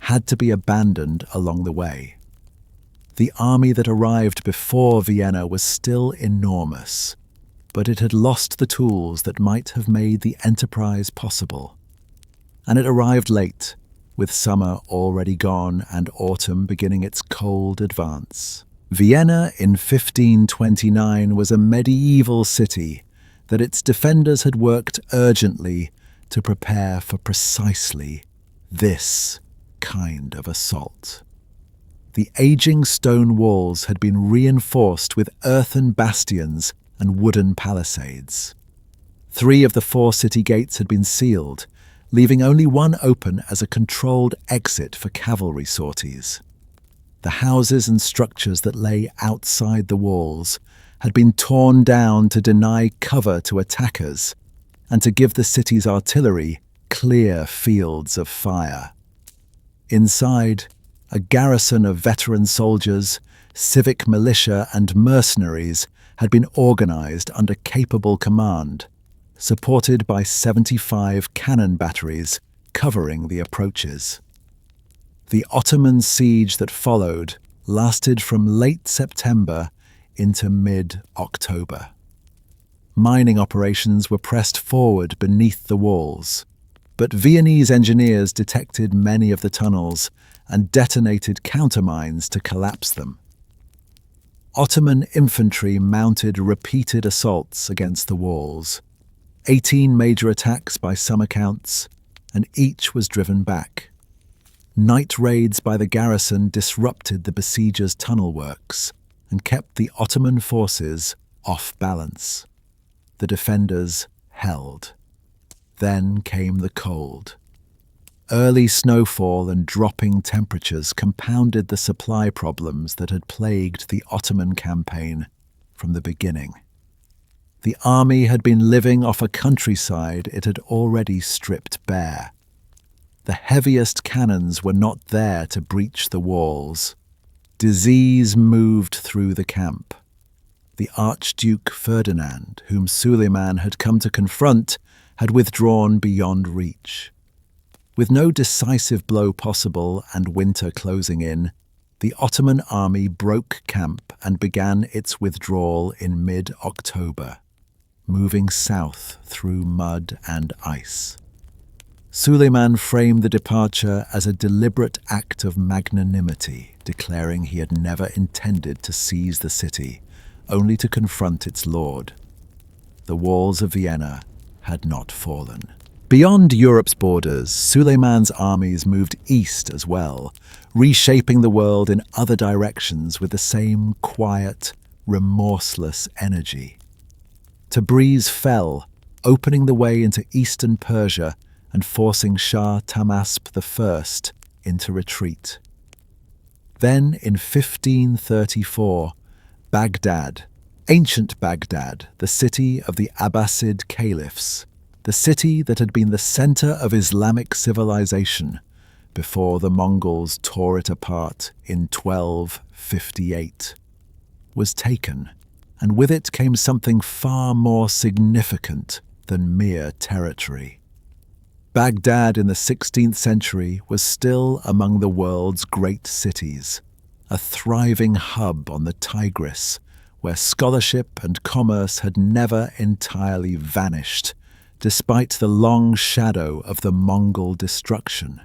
had to be abandoned along the way. The army that arrived before Vienna was still enormous, but it had lost the tools that might have made the enterprise possible. And it arrived late, with summer already gone and autumn beginning its cold advance. Vienna in 1529 was a medieval city that its defenders had worked urgently to prepare for precisely this kind of assault. The aging stone walls had been reinforced with earthen bastions and wooden palisades. 3 of the 4 city gates had been sealed, leaving only one open as a controlled exit for cavalry sorties. The houses and structures that lay outside the walls had been torn down to deny cover to attackers and to give the city's artillery clear fields of fire. Inside, a garrison of veteran soldiers, civic militia and mercenaries had been organized under capable command, supported by 75 cannon batteries covering the approaches. The Ottoman siege that followed lasted from late September into mid-October. Mining operations were pressed forward beneath the walls, but Viennese engineers detected many of the tunnels and detonated countermines to collapse them. Ottoman infantry mounted repeated assaults against the walls, 18 major attacks by some accounts, and each was driven back. Night raids by the garrison disrupted the besiegers' tunnel works and kept the Ottoman forces off balance. The defenders held. Then came the cold. Early snowfall and dropping temperatures compounded the supply problems that had plagued the Ottoman campaign from the beginning. The army had been living off a countryside it had already stripped bare. The heaviest cannons were not there to breach the walls. Disease moved through the camp. The Archduke Ferdinand, whom Suleiman had come to confront, had withdrawn beyond reach. With no decisive blow possible and winter closing in, the Ottoman army broke camp and began its withdrawal in mid-October, moving south through mud and ice. Suleiman framed the departure as a deliberate act of magnanimity, declaring he had never intended to seize the city, only to confront its lord. The walls of Vienna had not fallen. Beyond Europe's borders, Suleiman's armies moved east as well, reshaping the world in other directions with the same quiet, remorseless energy. Tabriz fell, opening the way into eastern Persia and forcing Shah Tahmasp I into retreat. Then, in 1534, Baghdad, ancient Baghdad, the city of the Abbasid caliphs, the city that had been the center of Islamic civilization before the Mongols tore it apart in 1258, was taken, and with it came something far more significant than mere territory. Baghdad in the 16th century was still among the world's great cities, a thriving hub on the Tigris, where scholarship and commerce had never entirely vanished, despite the long shadow of the Mongol destruction.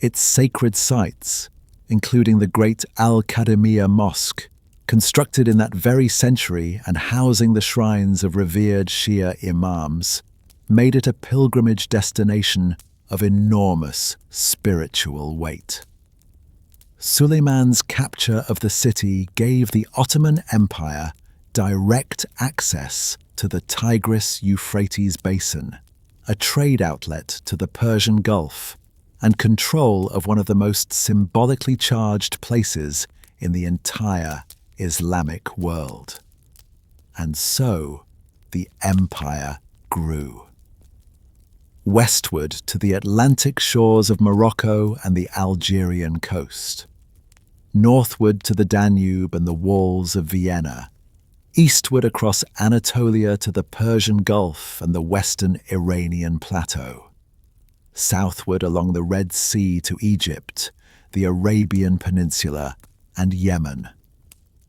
Its sacred sites, including the great Al-Qadimiyya Mosque, constructed in that very century and housing the shrines of revered Shia imams, made it a pilgrimage destination of enormous spiritual weight. Suleiman's capture of the city gave the Ottoman Empire direct access to the Tigris-Euphrates basin, a trade outlet to the Persian Gulf, and control of one of the most symbolically charged places in the entire Islamic world. And so, the empire grew. Westward to the Atlantic shores of Morocco and the Algerian coast. Northward to the Danube and the walls of Vienna. Eastward across Anatolia to the Persian Gulf and the western Iranian plateau. Southward along the Red Sea to Egypt, the Arabian Peninsula, and Yemen.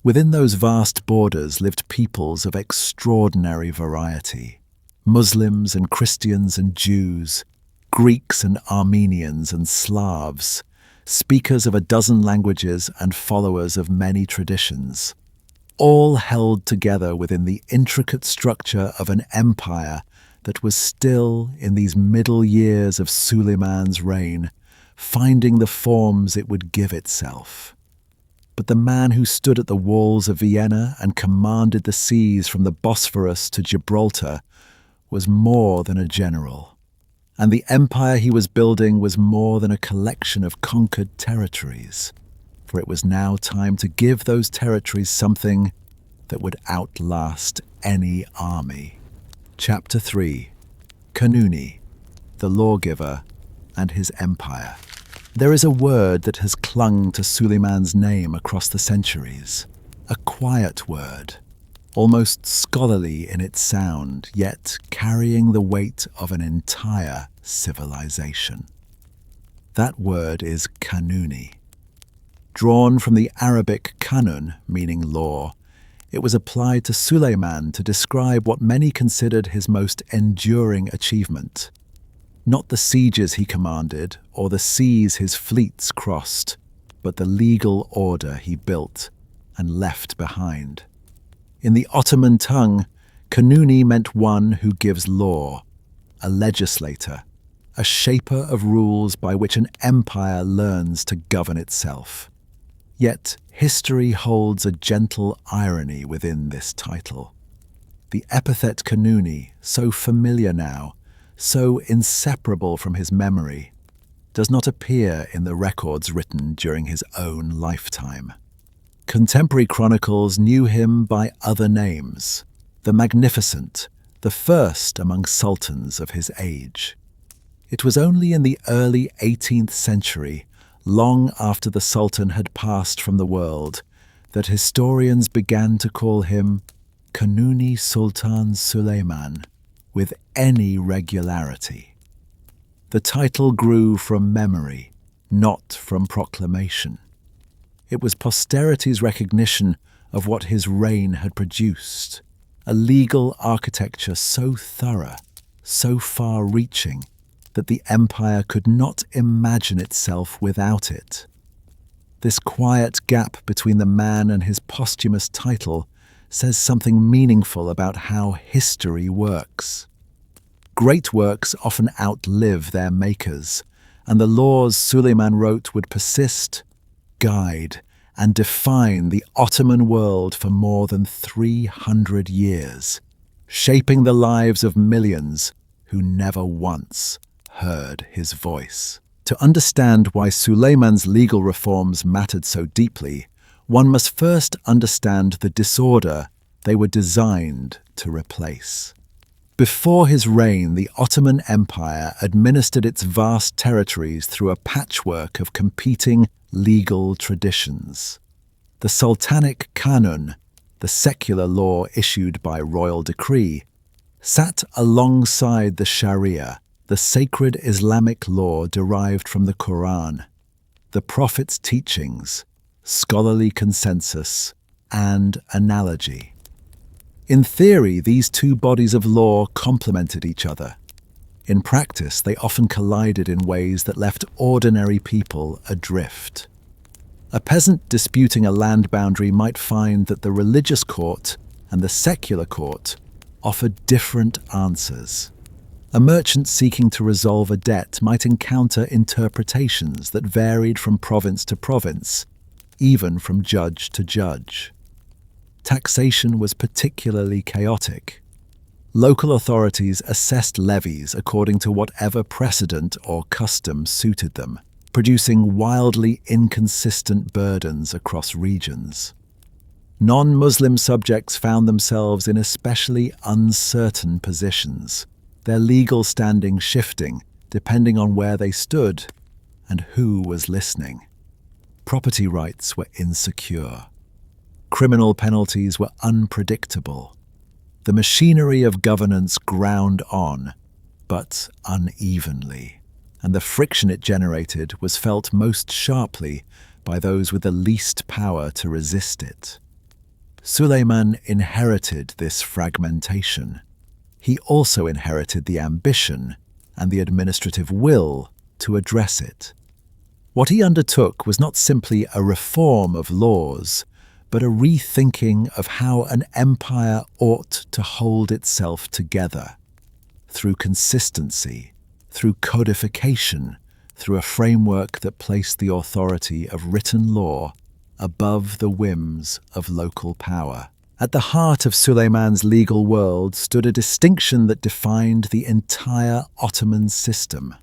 Within those vast borders lived peoples of extraordinary variety. Muslims and Christians and Jews, Greeks and Armenians and Slavs, speakers of a dozen languages and followers of many traditions, all held together within the intricate structure of an empire that was still, in these middle years of Suleiman's reign, finding the forms it would give itself. But the man who stood at the walls of Vienna and commanded the seas from the Bosphorus to Gibraltar was more than a general, and the empire he was building was more than a collection of conquered territories, for it was now time to give those territories something that would outlast any army. Chapter 3. Kanuni, the Lawgiver, and his empire. There is a word that has clung to Suleiman's name across the centuries, a quiet word, almost scholarly in its sound, yet carrying the weight of an entire civilization. That word is Kanuni. Drawn from the Arabic kanun, meaning law, it was applied to Suleiman to describe what many considered his most enduring achievement. Not the sieges he commanded or the seas his fleets crossed, but the legal order he built and left behind. In the Ottoman tongue, Kanuni meant one who gives law, a legislator, a shaper of rules by which an empire learns to govern itself. Yet history holds a gentle irony within this title. The epithet Kanuni, so familiar now, so inseparable from his memory, does not appear in the records written during his own lifetime. Contemporary chronicles knew him by other names: the Magnificent, the first among sultans of his age. It was only in the early 18th century, long after the sultan had passed from the world, that historians began to call him Kanuni Sultan Suleiman with any regularity. The title grew from memory, not from proclamation. It was posterity's recognition of what his reign had produced, a legal architecture so thorough, so far-reaching, that the empire could not imagine itself without it. This quiet gap between the man and his posthumous title says something meaningful about how history works. Great works often outlive their makers, and the laws Suleiman wrote would persist, guide, and define the Ottoman world for more than 300 years, shaping the lives of millions who never once heard his voice. To understand why Suleiman's legal reforms mattered so deeply, one must first understand the disorder they were designed to replace. Before his reign, the Ottoman Empire administered its vast territories through a patchwork of competing legal traditions. The Sultanic Kanun, the secular law issued by royal decree, sat alongside the Sharia, the sacred Islamic law derived from the Quran, the Prophet's teachings, scholarly consensus, and analogy. In theory, these two bodies of law complemented each other. In practice, they often collided in ways that left ordinary people adrift. A peasant disputing a land boundary might find that the religious court and the secular court offered different answers. A merchant seeking to resolve a debt might encounter interpretations that varied from province to province, even from judge to judge. Taxation was particularly chaotic. Local authorities assessed levies according to whatever precedent or custom suited them, producing wildly inconsistent burdens across regions. Non-Muslim subjects found themselves in especially uncertain positions, their legal standing shifting depending on where they stood and who was listening. Property rights were insecure. Criminal penalties were unpredictable. The machinery of governance ground on, but unevenly, and the friction it generated was felt most sharply by those with the least power to resist it. Suleiman inherited this fragmentation. He also inherited the ambition and the administrative will to address it. What he undertook was not simply a reform of laws, but a rethinking of how an empire ought to hold itself together, through consistency, through codification, through a framework that placed the authority of written law above the whims of local power. At the heart of Suleiman's legal world stood a distinction that defined the entire Ottoman system: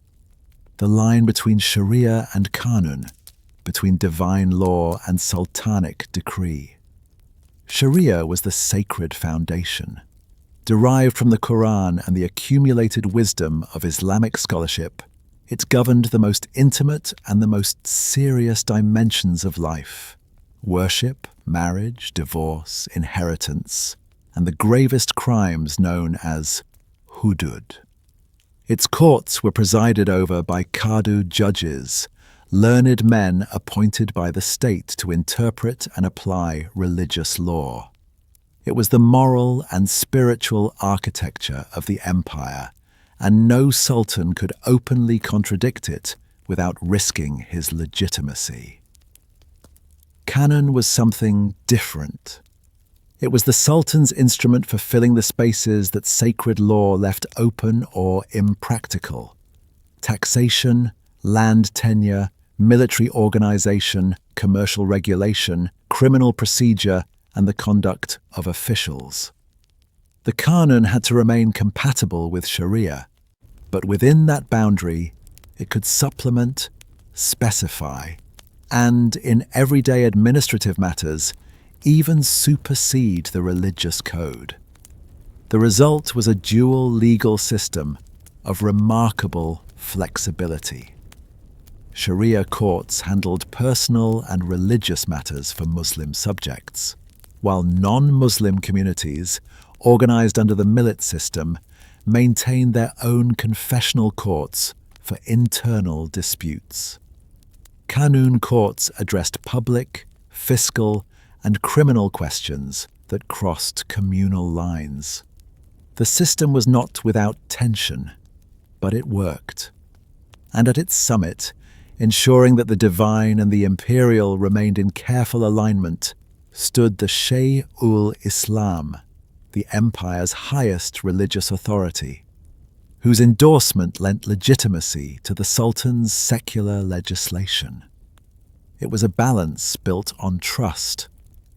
the line between Sharia and Kanun, between divine law and sultanic decree. Sharia was the sacred foundation. Derived from the Quran and the accumulated wisdom of Islamic scholarship, it governed the most intimate and the most serious dimensions of life: worship, marriage, divorce, inheritance, and the gravest crimes known as hudud. Its courts were presided over by qadu judges, learned men appointed by the state to interpret and apply religious law. It was the moral and spiritual architecture of the empire, and no sultan could openly contradict it without risking his legitimacy. Kanun was something different. It was the sultan's instrument for filling the spaces that sacred law left open or impractical. Taxation, land tenure, military organization, commercial regulation, criminal procedure, and the conduct of officials. The Kanun had to remain compatible with Sharia, but within that boundary, it could supplement, specify, and, in everyday administrative matters, even supersede the religious code. The result was a dual legal system of remarkable flexibility. Sharia courts handled personal and religious matters for Muslim subjects, while non-Muslim communities, organized under the millet system, maintained their own confessional courts for internal disputes. Kanun courts addressed public, fiscal, and criminal questions that crossed communal lines. The system was not without tension, but it worked. And at its summit, ensuring that the divine and the imperial remained in careful alignment, stood the Shaykh-ul-Islam, the empire's highest religious authority, whose endorsement lent legitimacy to the sultan's secular legislation. It was a balance built on trust,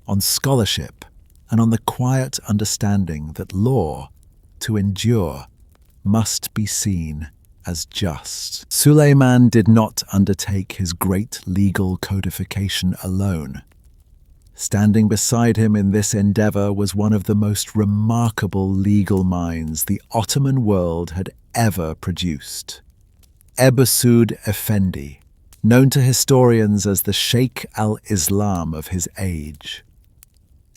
on scholarship, and on the quiet understanding that law, to endure, must be seen as just. Suleiman did not undertake his great legal codification alone. Standing beside him in this endeavor was one of the most remarkable legal minds the Ottoman world had ever produced. Ebusud Effendi, known to historians as the Sheikh al-Islam of his age.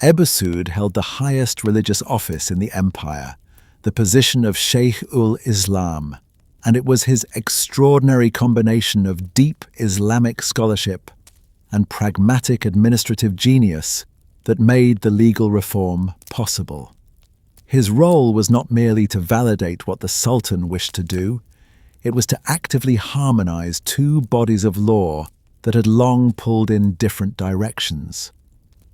Ebusud held the highest religious office in the empire, the position of Sheikh ul-Islam, and it was his extraordinary combination of deep Islamic scholarship and pragmatic administrative genius that made the legal reform possible. His role was not merely to validate what the Sultan wished to do, it was to actively harmonize two bodies of law that had long pulled in different directions,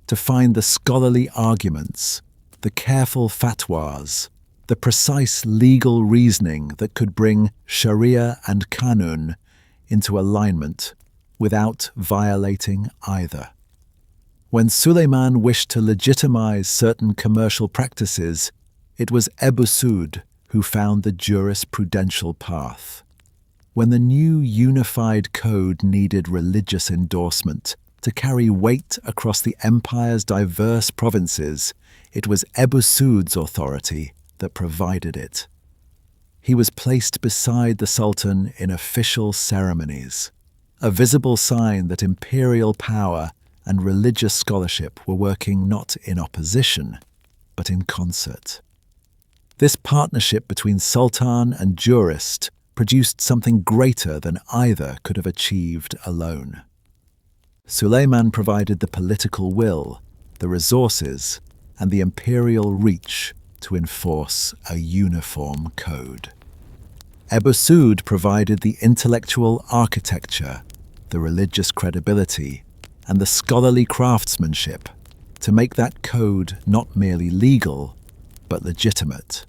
to find the scholarly arguments, the careful fatwas, the precise legal reasoning that could bring Sharia and Kanun into alignment without violating either. When Suleiman wished to legitimize certain commercial practices, it was Ebusud who found the jurisprudential path. When the new unified code needed religious endorsement to carry weight across the empire's diverse provinces, it was Ebusud's authority that provided it. He was placed beside the Sultan in official ceremonies, a visible sign that imperial power and religious scholarship were working not in opposition, but in concert. This partnership between sultan and jurist produced something greater than either could have achieved alone. Suleiman provided the political will, the resources, and the imperial reach to enforce a uniform code. Ebusud provided the intellectual architecture, the religious credibility, and the scholarly craftsmanship to make that code not merely legal, but legitimate.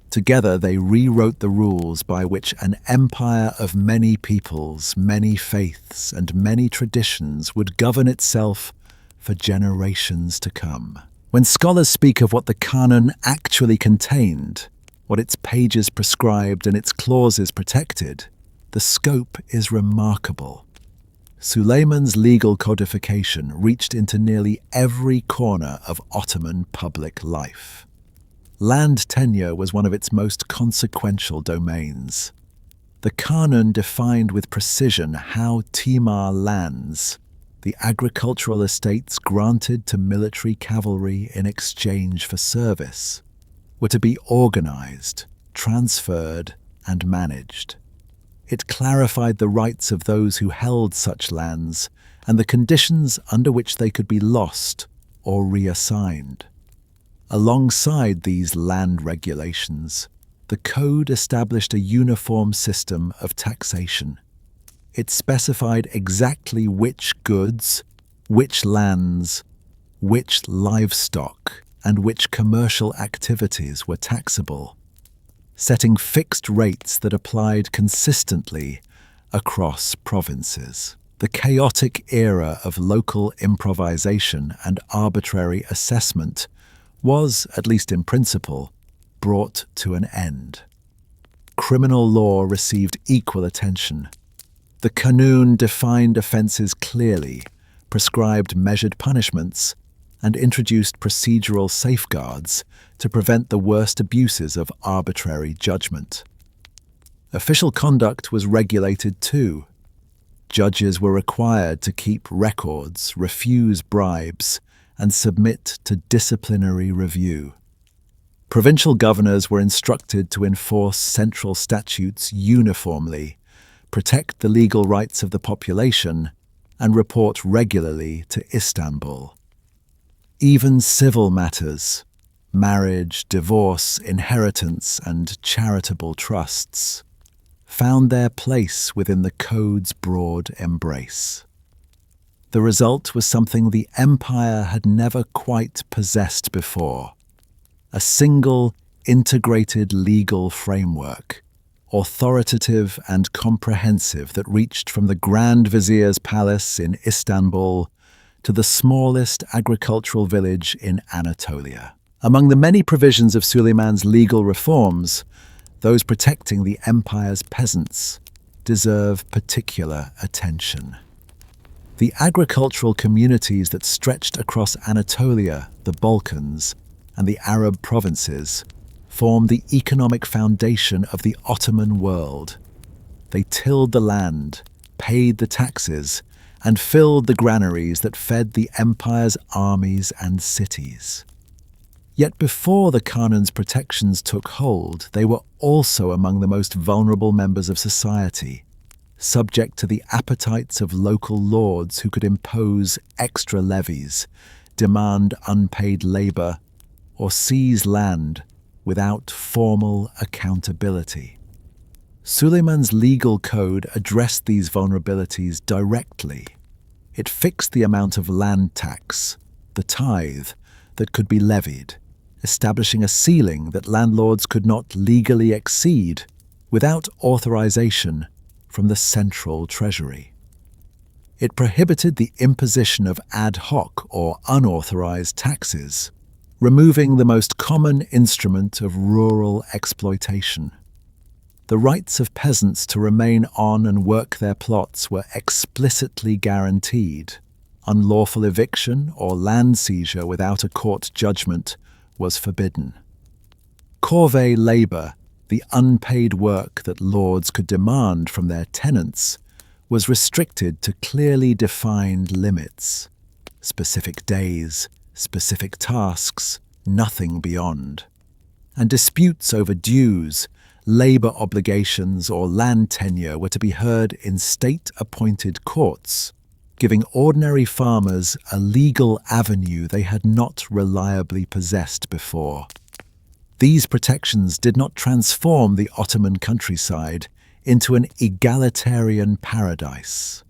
Together they rewrote the rules by which an empire of many peoples, many faiths, and many traditions would govern itself for generations to come. When scholars speak of what the Canon actually contained, what its pages prescribed and its clauses protected, the scope is remarkable. Suleiman's legal codification reached into nearly every corner of Ottoman public life. Land tenure was one of its most consequential domains. The Kanun defined with precision how Timar lands, the agricultural estates granted to military cavalry in exchange for service, were to be organized, transferred, and managed. It clarified the rights of those who held such lands and the conditions under which they could be lost or reassigned. Alongside these land regulations, the code established a uniform system of taxation. It specified exactly which goods, which lands, which livestock, and which commercial activities were taxable, setting fixed rates that applied consistently across provinces. The chaotic era of local improvisation and arbitrary assessment was, at least in principle, brought to an end. Criminal law received equal attention. The Kanun defined offences clearly, prescribed measured punishments, and introduced procedural safeguards to prevent the worst abuses of arbitrary judgment. Official conduct was regulated too. Judges were required to keep records, refuse bribes, and submit to disciplinary review. Provincial governors were instructed to enforce central statutes uniformly, protect the legal rights of the population, and report regularly to Istanbul. Even civil matters, marriage, divorce, inheritance, and charitable trusts, found their place within the code's broad embrace. The result was something the empire had never quite possessed before: a single, integrated legal framework, authoritative and comprehensive, that reached from the Grand Vizier's palace in Istanbul to the smallest agricultural village in Anatolia. Among the many provisions of Suleiman's legal reforms, those protecting the empire's peasants, deserve particular attention. The agricultural communities that stretched across Anatolia, the Balkans, and the Arab provinces formed the economic foundation of the Ottoman world. They tilled the land, paid the taxes, and filled the granaries that fed the empire's armies and cities. Yet before the Khan's protections took hold, they were also among the most vulnerable members of society, subject to the appetites of local lords who could impose extra levies, demand unpaid labor, or seize land without formal accountability. Suleiman's legal code addressed these vulnerabilities directly. It fixed the amount of land tax, the tithe, that could be levied, establishing a ceiling that landlords could not legally exceed without authorization from the central treasury. It prohibited the imposition of ad hoc or unauthorized taxes, removing the most common instrument of rural exploitation. The rights of peasants to remain on and work their plots were explicitly guaranteed. Unlawful eviction or land seizure without a court judgment was forbidden. Corvée labor, the unpaid work that lords could demand from their tenants, was restricted to clearly defined limits. Specific days, specific tasks, nothing beyond. And disputes over dues, labor obligations, or land tenure were to be heard in state-appointed courts, giving ordinary farmers a legal avenue they had not reliably possessed before. These protections did not transform the Ottoman countryside into an egalitarian paradise.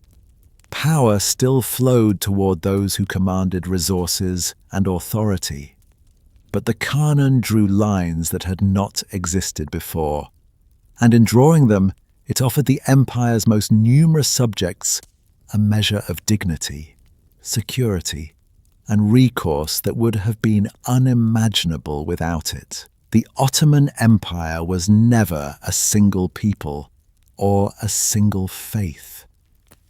Power still flowed toward those who commanded resources and authority, but the Khanun drew lines that had not existed before, and in drawing them, it offered the empire's most numerous subjects a measure of dignity, security, and recourse that would have been unimaginable without it. The Ottoman Empire was never a single people or a single faith.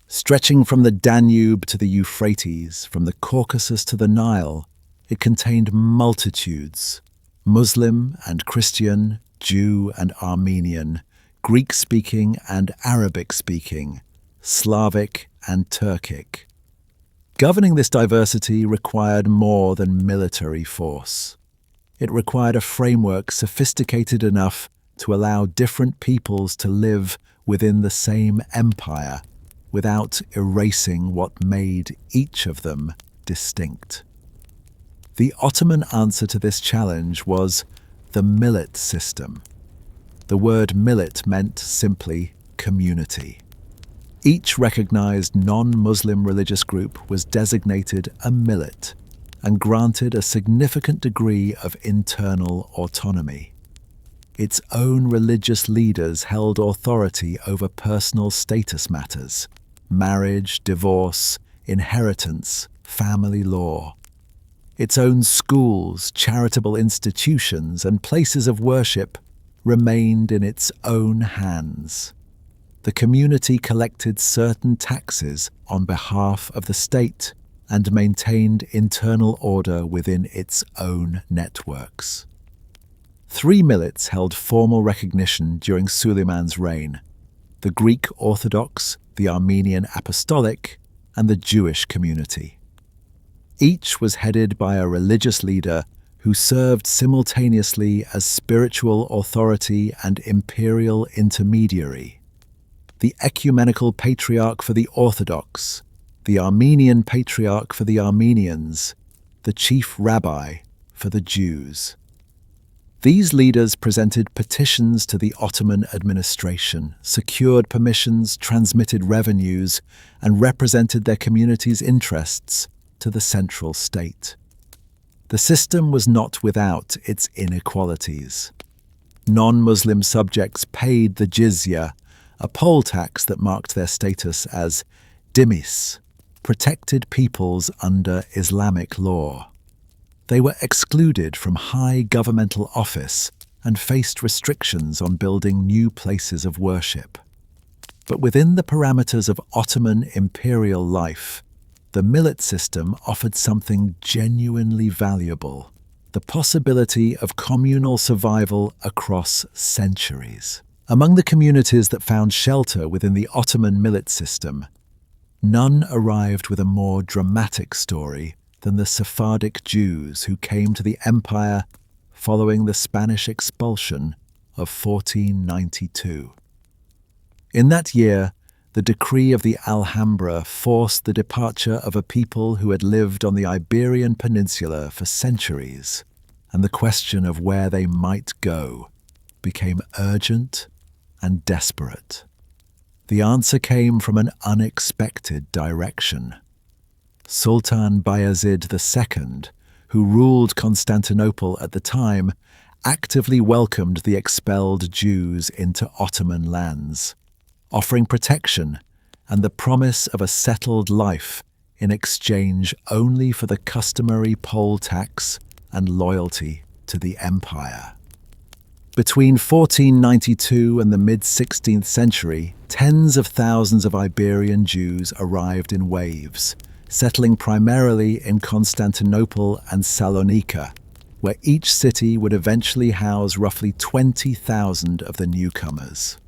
Stretching from the Danube to the Euphrates, from the Caucasus to the Nile, it contained multitudes, Muslim and Christian, Jew and Armenian, Greek-speaking and Arabic-speaking, Slavic and Turkic. Governing this diversity required more than military force. It required a framework sophisticated enough to allow different peoples to live within the same empire without erasing what made each of them distinct. The Ottoman answer to this challenge was the millet system. The word millet meant simply community. Each recognized non-Muslim religious group was designated a millet and granted a significant degree of internal autonomy. Its own religious leaders held authority over personal status matters, marriage, divorce, inheritance, family law. Its own schools, charitable institutions, and places of worship remained in its own hands. The community collected certain taxes on behalf of the state and maintained internal order within its own networks. 3 millets held formal recognition during Suleiman's reign: the Greek Orthodox, the Armenian Apostolic, and the Jewish community. Each was headed by a religious leader who served simultaneously as spiritual authority and imperial intermediary. The ecumenical patriarch for the Orthodox, the Armenian patriarch for the Armenians, the chief rabbi for the Jews. These leaders presented petitions to the Ottoman administration, secured permissions, transmitted revenues, and represented their community's interests to the central state. The system was not without its inequalities. Non-Muslim subjects paid the jizya, a poll tax that marked their status as dhimmis, protected peoples under Islamic law. They were excluded from high governmental office and faced restrictions on building new places of worship. But within the parameters of Ottoman imperial life, the millet system offered something genuinely valuable: the possibility of communal survival across centuries. Among the communities that found shelter within the Ottoman millet system, none arrived with a more dramatic story than the Sephardic Jews who came to the empire following the Spanish expulsion of 1492. In that year, the decree of the Alhambra forced the departure of a people who had lived on the Iberian Peninsula for centuries, and the question of where they might go became urgent and desperate. The answer came from an unexpected direction. Sultan Bayezid II, who ruled Constantinople at the time, actively welcomed the expelled Jews into Ottoman lands, offering protection and the promise of a settled life in exchange only for the customary poll tax and loyalty to the empire. Between 1492 and the mid-16th century, tens of thousands of Iberian Jews arrived in waves, settling primarily in Constantinople and Salonika, where each city would eventually house roughly 20,000 of the newcomers.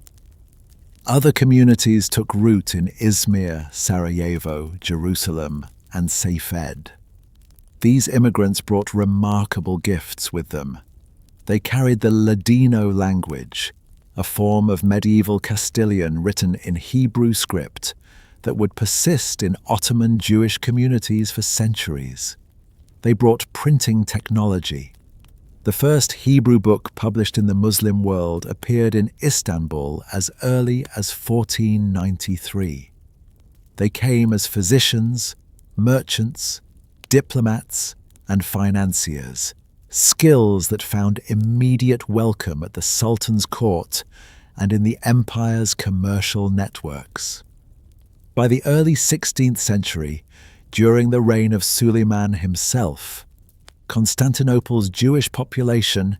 Other communities took root in Izmir, Sarajevo, Jerusalem, and Safed. These immigrants brought remarkable gifts with them. They carried the Ladino language, a form of medieval Castilian written in Hebrew script that would persist in Ottoman Jewish communities for centuries. They brought printing technology. The first Hebrew book published in the Muslim world appeared in Istanbul as early as 1493. They came as physicians, merchants, diplomats, and financiers, skills that found immediate welcome at the Sultan's court and in the empire's commercial networks. By the early 16th century, during the reign of Suleiman himself, Constantinople's Jewish population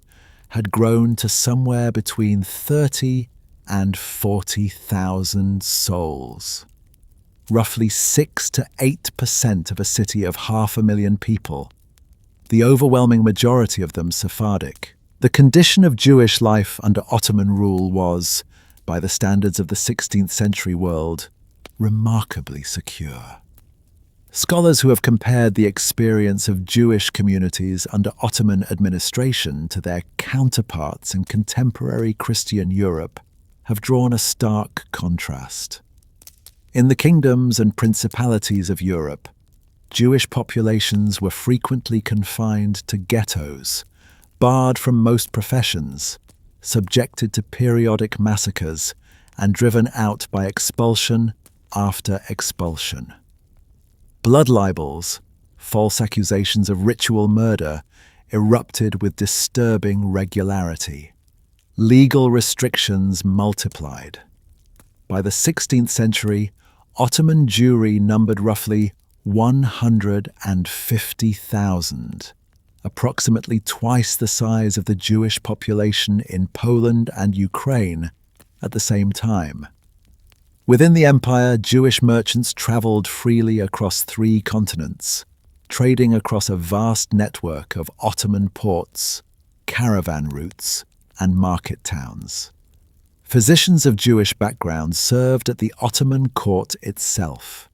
had grown to somewhere between 30 and 40,000 souls. Roughly 6 to 8% of a city of 500,000 people, the overwhelming majority of them Sephardic. The condition of Jewish life under Ottoman rule was, by the standards of the 16th century world, remarkably secure. Scholars who have compared the experience of Jewish communities under Ottoman administration to their counterparts in contemporary Christian Europe have drawn a stark contrast. In the kingdoms and principalities of Europe, Jewish populations were frequently confined to ghettos, barred from most professions, subjected to periodic massacres, and driven out by expulsion after expulsion. Blood libels, false accusations of ritual murder, erupted with disturbing regularity. Legal restrictions multiplied. By the 16th century, Ottoman Jewry numbered roughly 150,000, approximately twice the size of the Jewish population in Poland and Ukraine at the same time. Within the empire, Jewish merchants traveled freely across 3 continents, trading across a vast network of Ottoman ports, caravan routes, and market towns. Physicians of Jewish background served at the Ottoman court itself.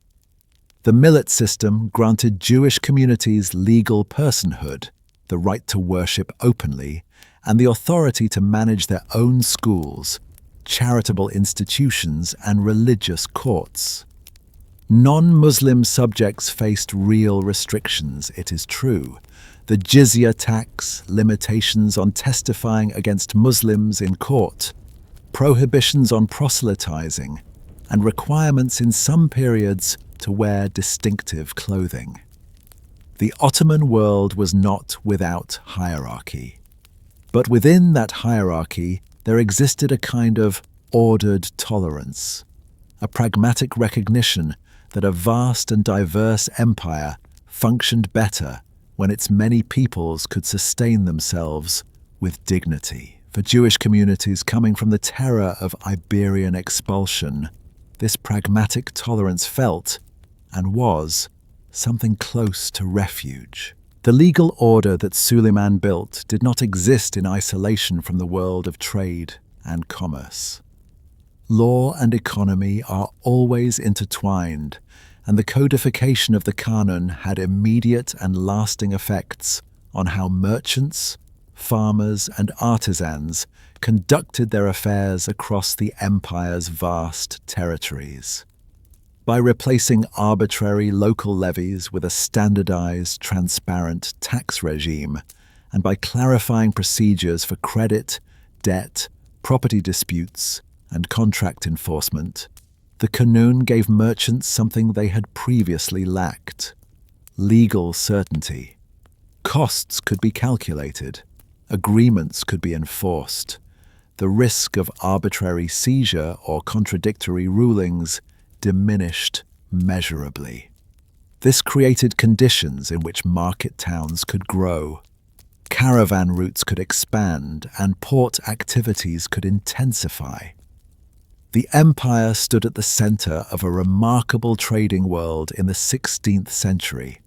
The millet system granted Jewish communities legal personhood, the right to worship openly, and the authority to manage their own schools, charitable institutions, and religious courts. Non-Muslim subjects faced real restrictions, it is true. The jizya tax, limitations on testifying against Muslims in court, prohibitions on proselytizing, and requirements in some periods to wear distinctive clothing. The Ottoman world was not without hierarchy. But within that hierarchy, there existed a kind of ordered tolerance, a pragmatic recognition that a vast and diverse empire functioned better when its many peoples could sustain themselves with dignity. For Jewish communities coming from the terror of Iberian expulsion, this pragmatic tolerance felt, and was, something close to refuge. The legal order that Suleiman built did not exist in isolation from the world of trade and commerce. Law and economy are always intertwined, and the codification of the canon had immediate and lasting effects on how merchants, farmers, and artisans conducted their affairs across the empire's vast territories. By replacing arbitrary local levies with a standardized, transparent tax regime, and by clarifying procedures for credit, debt, property disputes, and contract enforcement, the Kanun gave merchants something they had previously lacked: legal certainty. Costs could be calculated, agreements could be enforced, the risk of arbitrary seizure or contradictory rulings diminished measurably. This created conditions in which market towns could grow, caravan routes could expand, and port activities could intensify. The empire stood at the center of a remarkable trading world in the 16th century,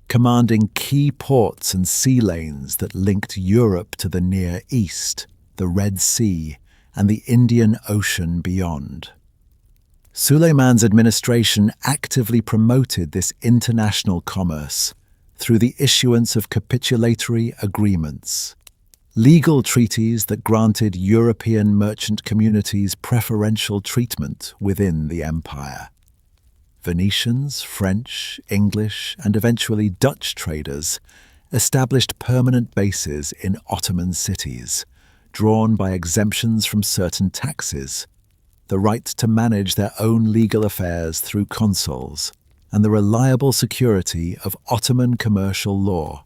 commanding key ports and sea lanes that linked Europe to the Near East, the Red Sea, and the Indian Ocean beyond. Suleiman's administration actively promoted this international commerce through the issuance of capitulatory agreements, legal treaties that granted European merchant communities preferential treatment within the empire. Venetians, French, English, and eventually Dutch traders established permanent bases in Ottoman cities, drawn by exemptions from certain taxes, the right to manage their own legal affairs through consuls, and the reliable security of Ottoman commercial law.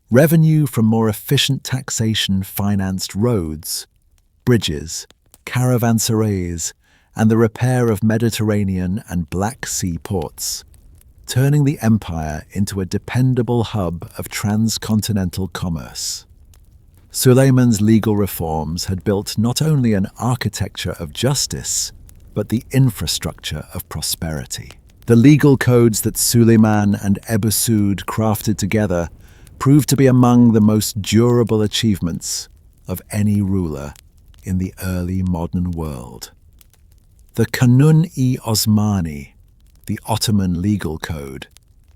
Revenue from more efficient taxation financed roads, bridges, caravanserais, and the repair of Mediterranean and Black Sea ports, turning the empire into a dependable hub of transcontinental commerce. Suleiman's legal reforms had built not only an architecture of justice, but the infrastructure of prosperity. The legal codes that Suleiman and Ebu Suud crafted together proved to be among the most durable achievements of any ruler in the early modern world. The Kanuni Osmani, the Ottoman legal code,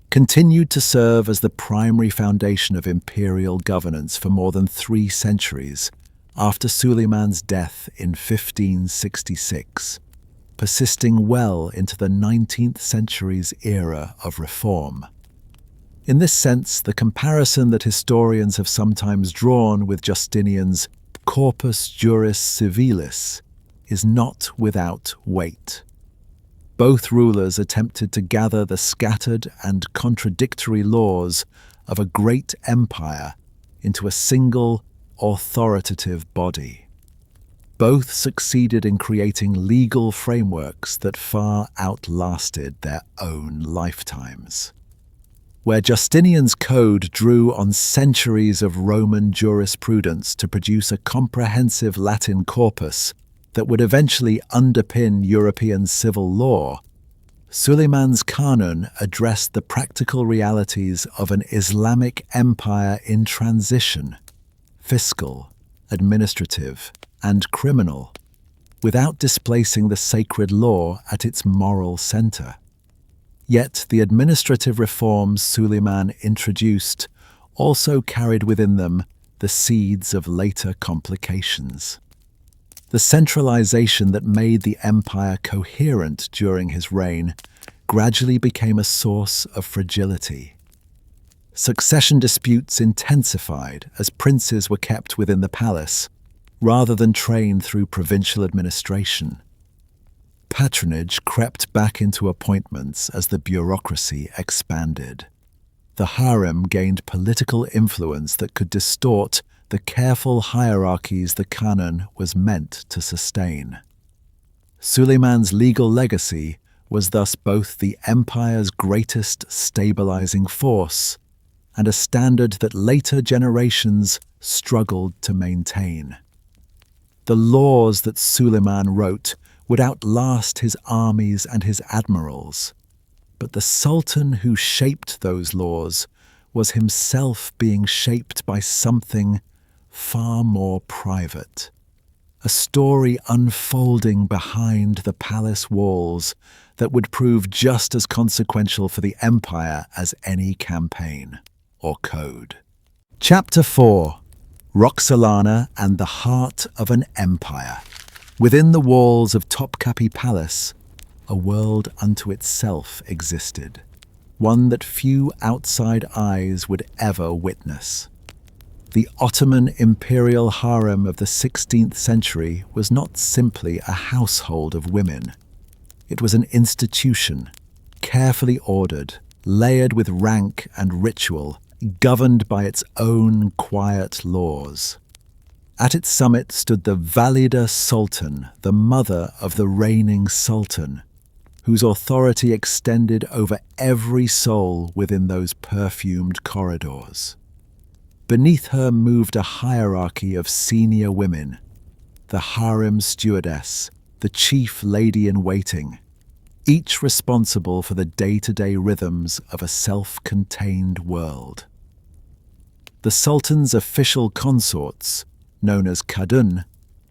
continued to serve as the primary foundation of imperial governance for more than 3 centuries after Suleiman's death in 1566, persisting well into the 19th century's era of reform. In this sense, the comparison that historians have sometimes drawn with Justinian's Corpus Juris Civilis is not without weight. Both rulers attempted to gather the scattered and contradictory laws of a great empire into a single, authoritative body. Both succeeded in creating legal frameworks that far outlasted their own lifetimes. Where Justinian's code drew on centuries of Roman jurisprudence to produce a comprehensive Latin corpus that would eventually underpin European civil law, Suleiman's canon addressed the practical realities of an Islamic empire in transition, fiscal, administrative, and criminal, without displacing the sacred law at its moral center. Yet the administrative reforms Suleiman introduced also carried within them the seeds of later complications. The centralization that made the empire coherent during his reign gradually became a source of fragility. Succession disputes intensified as princes were kept within the palace, rather than trained through provincial administration. Patronage crept back into appointments as the bureaucracy expanded. The harem gained political influence that could distort the careful hierarchies the canon was meant to sustain. Suleiman's legal legacy was thus both the empire's greatest stabilizing force and a standard that later generations struggled to maintain. The laws that Suleiman wrote would outlast his armies and his admirals. But the sultan who shaped those laws was himself being shaped by something far more private. A story unfolding behind the palace walls that would prove just as consequential for the empire as any campaign or code. Chapter 4. Roxolana and the Heart of an Empire. Within the walls of Topkapi Palace, a world unto itself existed, one that few outside eyes would ever witness. The Ottoman imperial harem of the 16th century was not simply a household of women. It was an institution, carefully ordered, layered with rank and ritual, governed by its own quiet laws. At its summit stood the Valida Sultan, the mother of the reigning sultan, whose authority extended over every soul within those perfumed corridors. Beneath her moved a hierarchy of senior women, the harem stewardess, the chief lady-in-waiting, each responsible for the day-to-day rhythms of a self-contained world. The sultan's official consorts, known as Kadun,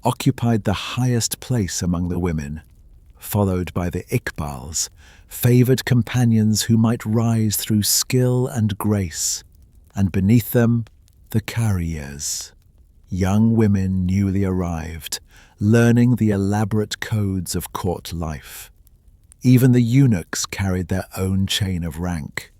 occupied the highest place among the women, followed by the Iqbals, favored companions who might rise through skill and grace, and beneath them, the Carriers, young women newly arrived, learning the elaborate codes of court life. Even the eunuchs carried their own chain of rank.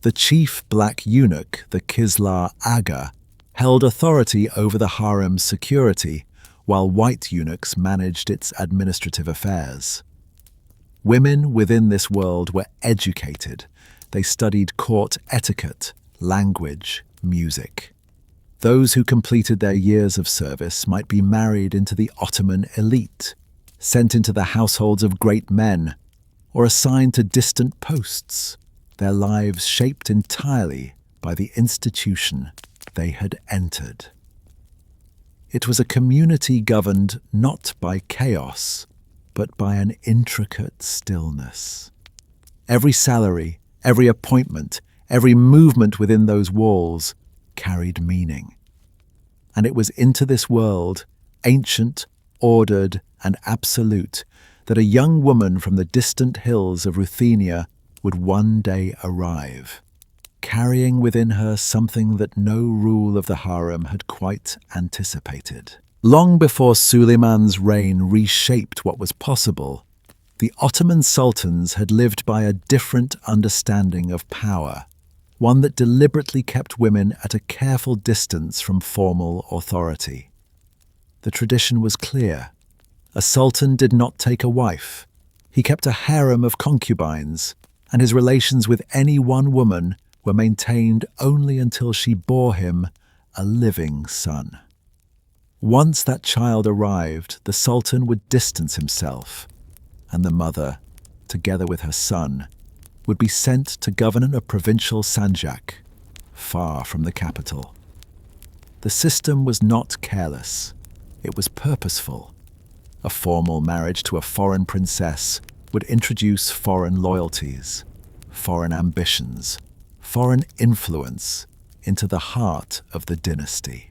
The chief black eunuch, the Kislar Aga, held authority over the harem's security, while white eunuchs managed its administrative affairs. Women within this world were educated. They studied court etiquette, language, music. Those who completed their years of service might be married into the Ottoman elite, sent into the households of great men, or assigned to distant posts, their lives shaped entirely by the institution they had entered. It was a community governed not by chaos, but by an intricate stillness. Every salary, every appointment, every movement within those walls carried meaning. And it was into this world, ancient, ordered, and absolute, that a young woman from the distant hills of Ruthenia would one day arrive, carrying within her something that no rule of the harem had quite anticipated. Long before Suleiman's reign reshaped what was possible, the Ottoman sultans had lived by a different understanding of power, one that deliberately kept women at a careful distance from formal authority. The tradition was clear. A sultan did not take a wife. He kept a harem of concubines, and his relations with any one woman were maintained only until she bore him a living son. Once that child arrived, the sultan would distance himself, and the mother, together with her son, would be sent to govern a provincial sanjak, far from the capital. The system was not careless. It was purposeful. A formal marriage to a foreign princess would introduce foreign loyalties, foreign ambitions, foreign influence into the heart of the dynasty.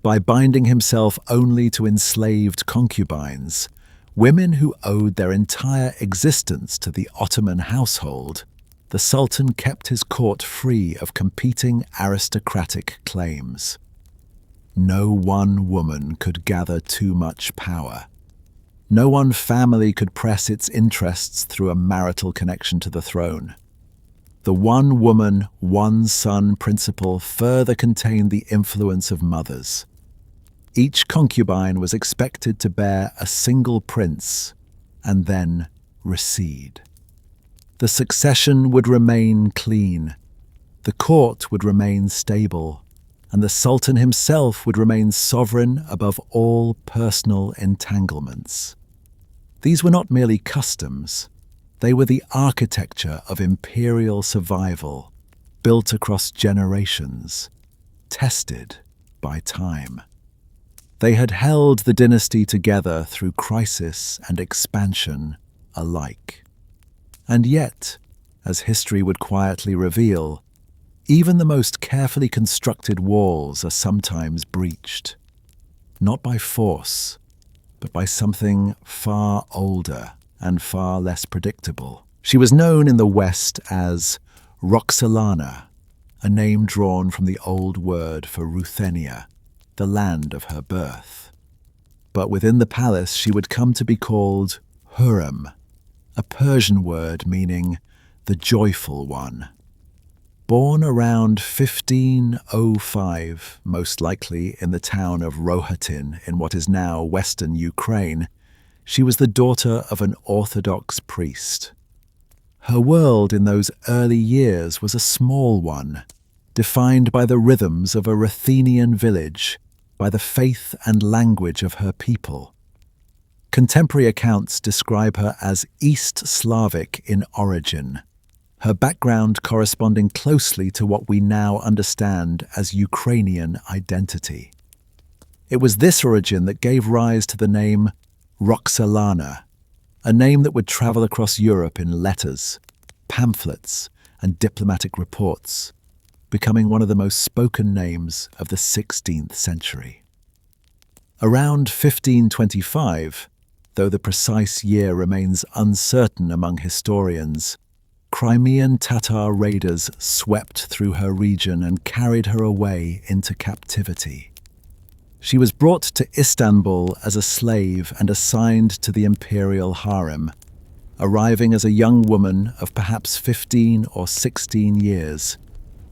By binding himself only to enslaved concubines, women who owed their entire existence to the Ottoman household, the Sultan kept his court free of competing aristocratic claims. No one woman could gather too much power. No one family could press its interests through a marital connection to the throne. The one woman, one son principle further contained the influence of mothers. Each concubine was expected to bear a single prince and then recede. The succession would remain clean, the court would remain stable, and the Sultan himself would remain sovereign above all personal entanglements. These were not merely customs, they were the architecture of imperial survival, built across generations, tested by time. They had held the dynasty together through crisis and expansion alike. And yet, as history would quietly reveal, even the most carefully constructed walls are sometimes breached, not by force, but by something far older and far less predictable. She was known in the West as Roxolana, a name drawn from the old word for Ruthenia, the land of her birth. But within the palace she would come to be called Hurrem, a Persian word meaning the joyful one. Born around 1505, most likely in the town of Rohatin in what is now western Ukraine, she was the daughter of an Orthodox priest. Her world in those early years was a small one, defined by the rhythms of a Ruthenian village, by the faith and language of her people. Contemporary accounts describe her as East Slavic in origin, her background corresponding closely to what we now understand as Ukrainian identity. It was this origin that gave rise to the name Roxolana, a name that would travel across Europe in letters, pamphlets, and diplomatic reports, becoming one of the most spoken names of the 16th century. Around 1525, though the precise year remains uncertain among historians, Crimean Tatar raiders swept through her region and carried her away into captivity. She was brought to Istanbul as a slave and assigned to the imperial harem, arriving as a young woman of perhaps 15 or 16 years,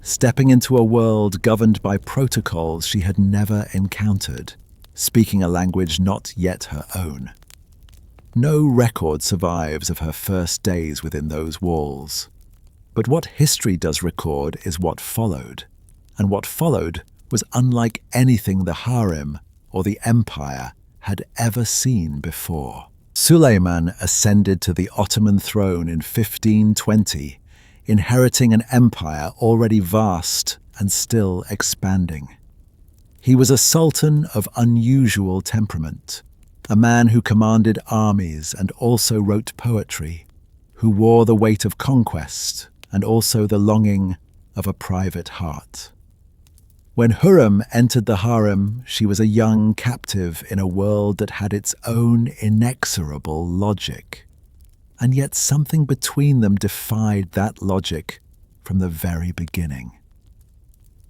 stepping into a world governed by protocols she had never encountered, speaking a language not yet her own. No record survives of her first days within those walls. But what history does record is what followed, and what followed was unlike anything the harem or the empire had ever seen before. Suleiman ascended to the Ottoman throne in 1520, inheriting an empire already vast and still expanding. He was a sultan of unusual temperament, a man who commanded armies and also wrote poetry, who wore the weight of conquest and also the longing of a private heart. When Hurrem entered the harem, she was a young captive in a world that had its own inexorable logic. And yet something between them defied that logic from the very beginning.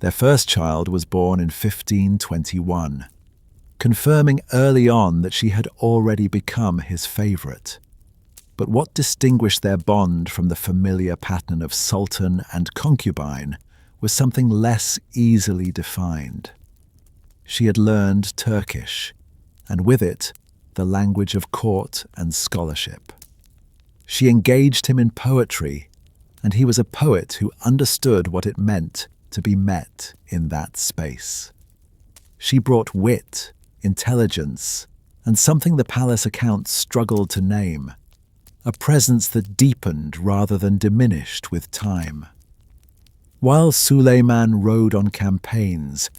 Their first child was born in 1521, confirming early on that she had already become his favorite. But what distinguished their bond from the familiar pattern of sultan and concubine was something less easily defined. She had learned Turkish, and with it, the language of court and scholarship. She engaged him in poetry, and he was a poet who understood what it meant to be met in that space. She brought wit, intelligence, and something the palace accounts struggled to name, a presence that deepened rather than diminished with time. While Suleiman rode on campaigns,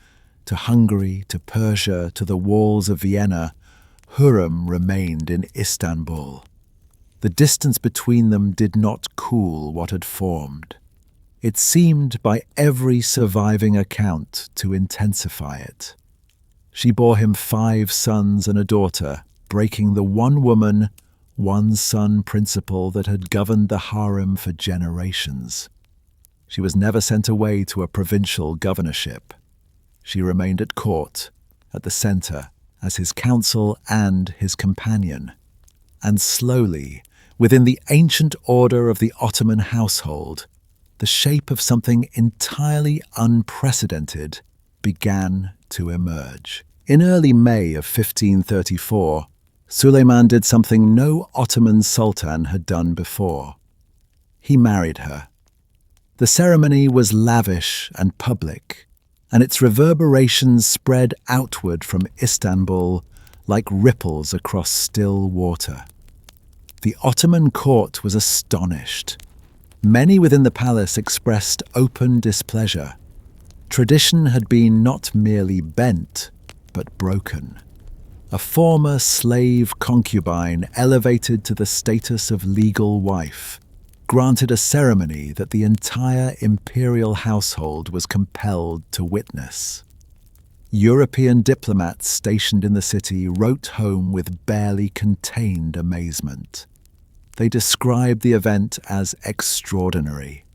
to Hungary, to Persia, to the walls of Vienna, Hurrem remained in Istanbul. The distance between them did not cool what had formed. It seemed by every surviving account to intensify it. She bore him 5 sons and a daughter, breaking the one woman, one son principle that had governed the harem for generations. She was never sent away to a provincial governorship. She remained at court, at the center, as his counsel and his companion. And slowly, within the ancient order of the Ottoman household, the shape of something entirely unprecedented began to emerge. In early May of 1534, Suleiman did something no Ottoman sultan had done before. He married her. The ceremony was lavish and public, and its reverberations spread outward from Istanbul like ripples across still water. The Ottoman court was astonished. Many within the palace expressed open displeasure. Tradition had been not merely bent, but broken. a former slave concubine elevated to the status of legal wife, granted a ceremony that the entire imperial household was compelled to witness. European diplomats stationed in the city wrote home with barely contained amazement. They described the event as extraordinary,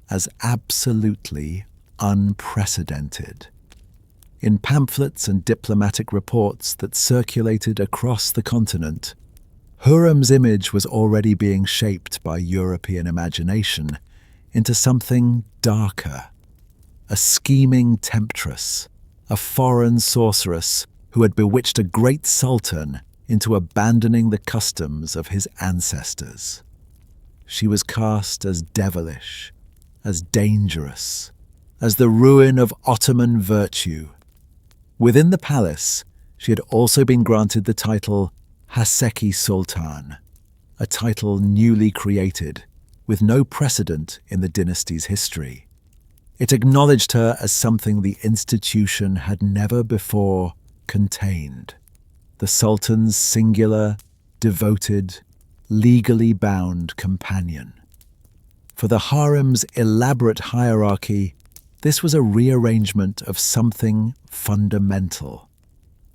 as absolutely unprecedented. In pamphlets and diplomatic reports that circulated across the continent, Hurrem's image was already being shaped by European imagination into something darker, a scheming temptress, a foreign sorceress who had bewitched a great sultan into abandoning the customs of his ancestors. She was cast as devilish, as dangerous, as the ruin of Ottoman virtue. Within the palace, she had also been granted the title Haseki Sultan, a title newly created, with no precedent in the dynasty's history. It acknowledged her as something the institution had never before contained: the Sultan's singular, devoted, legally bound companion. For the harem's elaborate hierarchy, this was a rearrangement of something fundamental.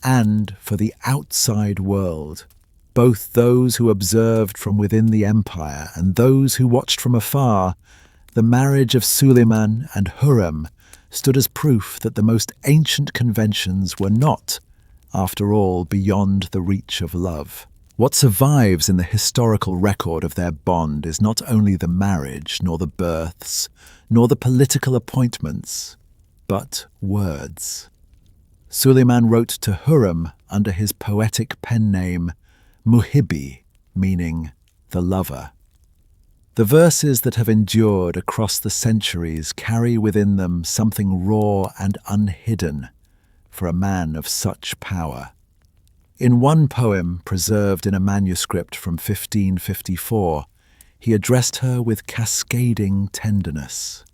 And for the outside world, both those who observed from within the empire and those who watched from afar, the marriage of Suleiman and Hurrem stood as proof that the most ancient conventions were not, after all, beyond the reach of love. What survives in the historical record of their bond is not only the marriage, nor the births, nor the political appointments, but words. Suleiman wrote to Hurrem under his poetic pen name Muhibbi, meaning the lover. The verses that have endured across the centuries carry within them something raw and unhidden for a man of such power. In one poem preserved in a manuscript from 1554, he addressed her with cascading tenderness.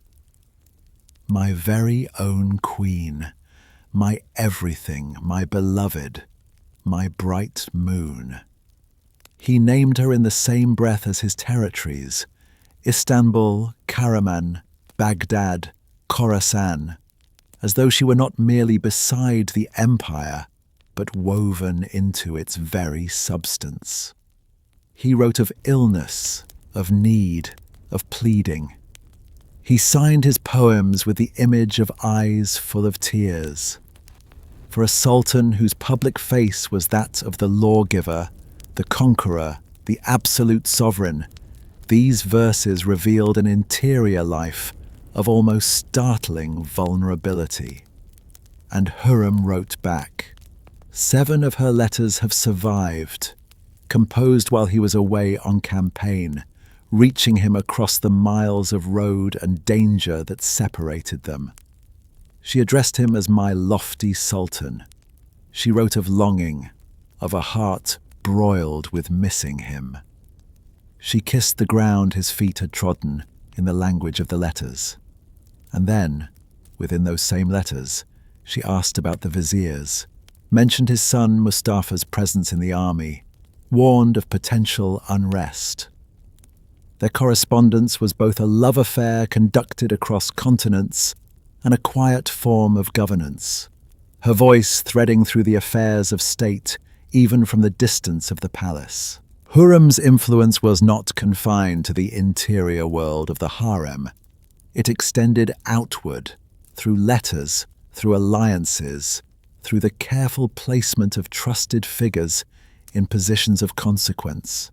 "My very own queen, my everything, my beloved, my bright moon." He named her in the same breath as his territories: Istanbul, Karaman, Baghdad, Khorasan, as though she were not merely beside the empire, but woven into its very substance. He wrote of illness, of need, of pleading. He signed his poems with the image of eyes full of tears. For a sultan whose public face was that of the lawgiver, the conqueror, the absolute sovereign, these verses revealed an interior life of almost startling vulnerability. And Hurrem wrote back. 7 of her letters have survived, composed while he was away on campaign, reaching him across the miles of road and danger that separated them. She addressed him as my lofty sultan. She wrote of longing, of a heart broiled with missing him. She kissed the ground his feet had trodden in the language of the letters. And then, within those same letters, she asked about the viziers, mentioned his son Mustafa's presence in the army, warned of potential unrest. Their correspondence was both a love affair conducted across continents and a quiet form of governance, her voice threading through the affairs of state even from the distance of the palace. Hurrem's influence was not confined to the interior world of the harem. It extended outward, through letters, through alliances, through the careful placement of trusted figures in positions of consequence.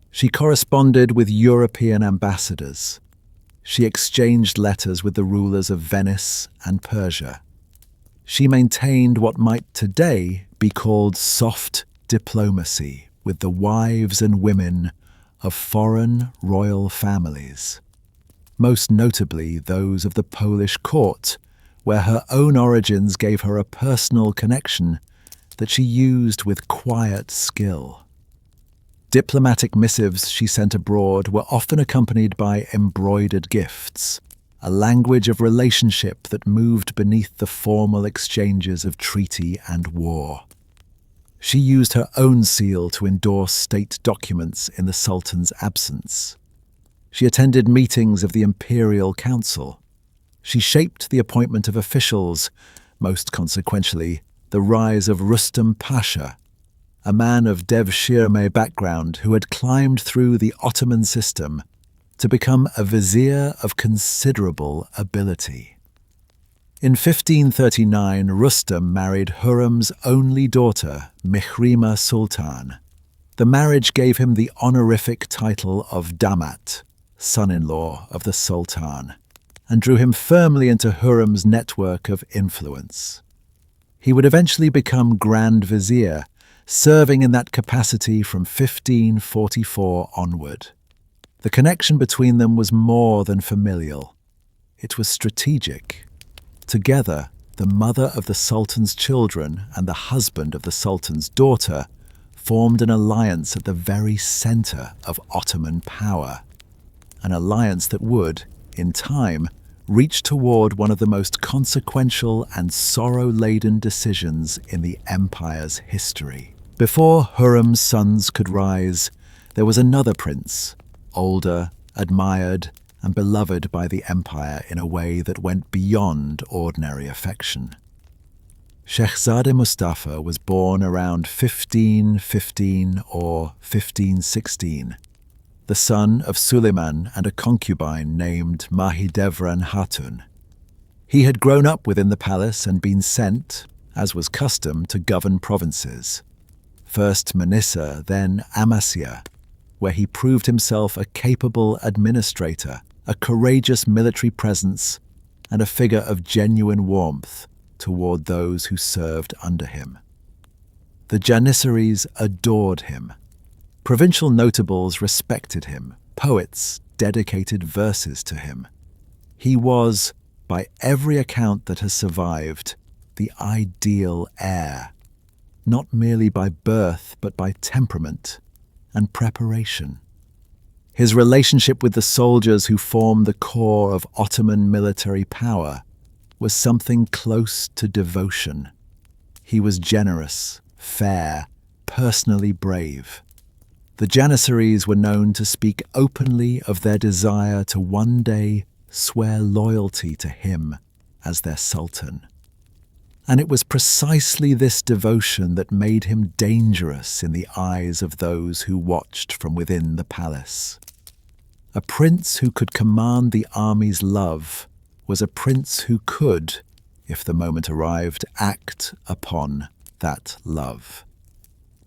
She corresponded with European ambassadors. She exchanged letters with the rulers of Venice and Persia. She maintained what might today be called soft diplomacy with the wives and women of foreign royal families, most notably those of the Polish court, where her own origins gave her a personal connection that she used with quiet skill. Diplomatic missives she sent abroad were often accompanied by embroidered gifts, a language of relationship that moved beneath the formal exchanges of treaty and war. She used her own seal to endorse state documents in the Sultan's absence. She attended meetings of the Imperial Council. She shaped the appointment of officials, most consequentially, the rise of Rustam Pasha, a man of Devshirme background who had climbed through the Ottoman system to become a vizier of considerable ability. In 1539, Rustam married Hurrem's only daughter, Mihrima Sultan. The marriage gave him the honorific title of Damat, son-in-law of the Sultan, and drew him firmly into Hurrem's network of influence. He would eventually become Grand Vizier, serving in that capacity from 1544 onward. The connection between them was more than familial. It was strategic. Together, the mother of the Sultan's children and the husband of the Sultan's daughter formed an alliance at the very center of Ottoman power. An alliance that would, in time, reach toward one of the most consequential and sorrow-laden decisions in the empire's history. Before Hurrem's sons could rise, there was another prince, older, admired, and beloved by the empire in a way that went beyond ordinary affection. Shehzade Mustafa was born around 1515 or 1516, the son of Suleiman and a concubine named Mahidevran Hatun. He had grown up within the palace and been sent, as was custom, to govern provinces. First Manisa, then Amasya, where he proved himself a capable administrator, a courageous military presence, and a figure of genuine warmth toward those who served under him. The Janissaries adored him. Provincial notables respected him. Poets dedicated verses to him. He was, by every account that has survived, the ideal heir, not merely by birth but by temperament and preparation. His relationship with the soldiers who formed the core of Ottoman military power was something close to devotion. He was generous, fair, personally brave. The Janissaries were known to speak openly of their desire to one day swear loyalty to him as their sultan. And it was precisely this devotion that made him dangerous in the eyes of those who watched from within the palace. A prince who could command the army's love was a prince who could, if the moment arrived, act upon that love.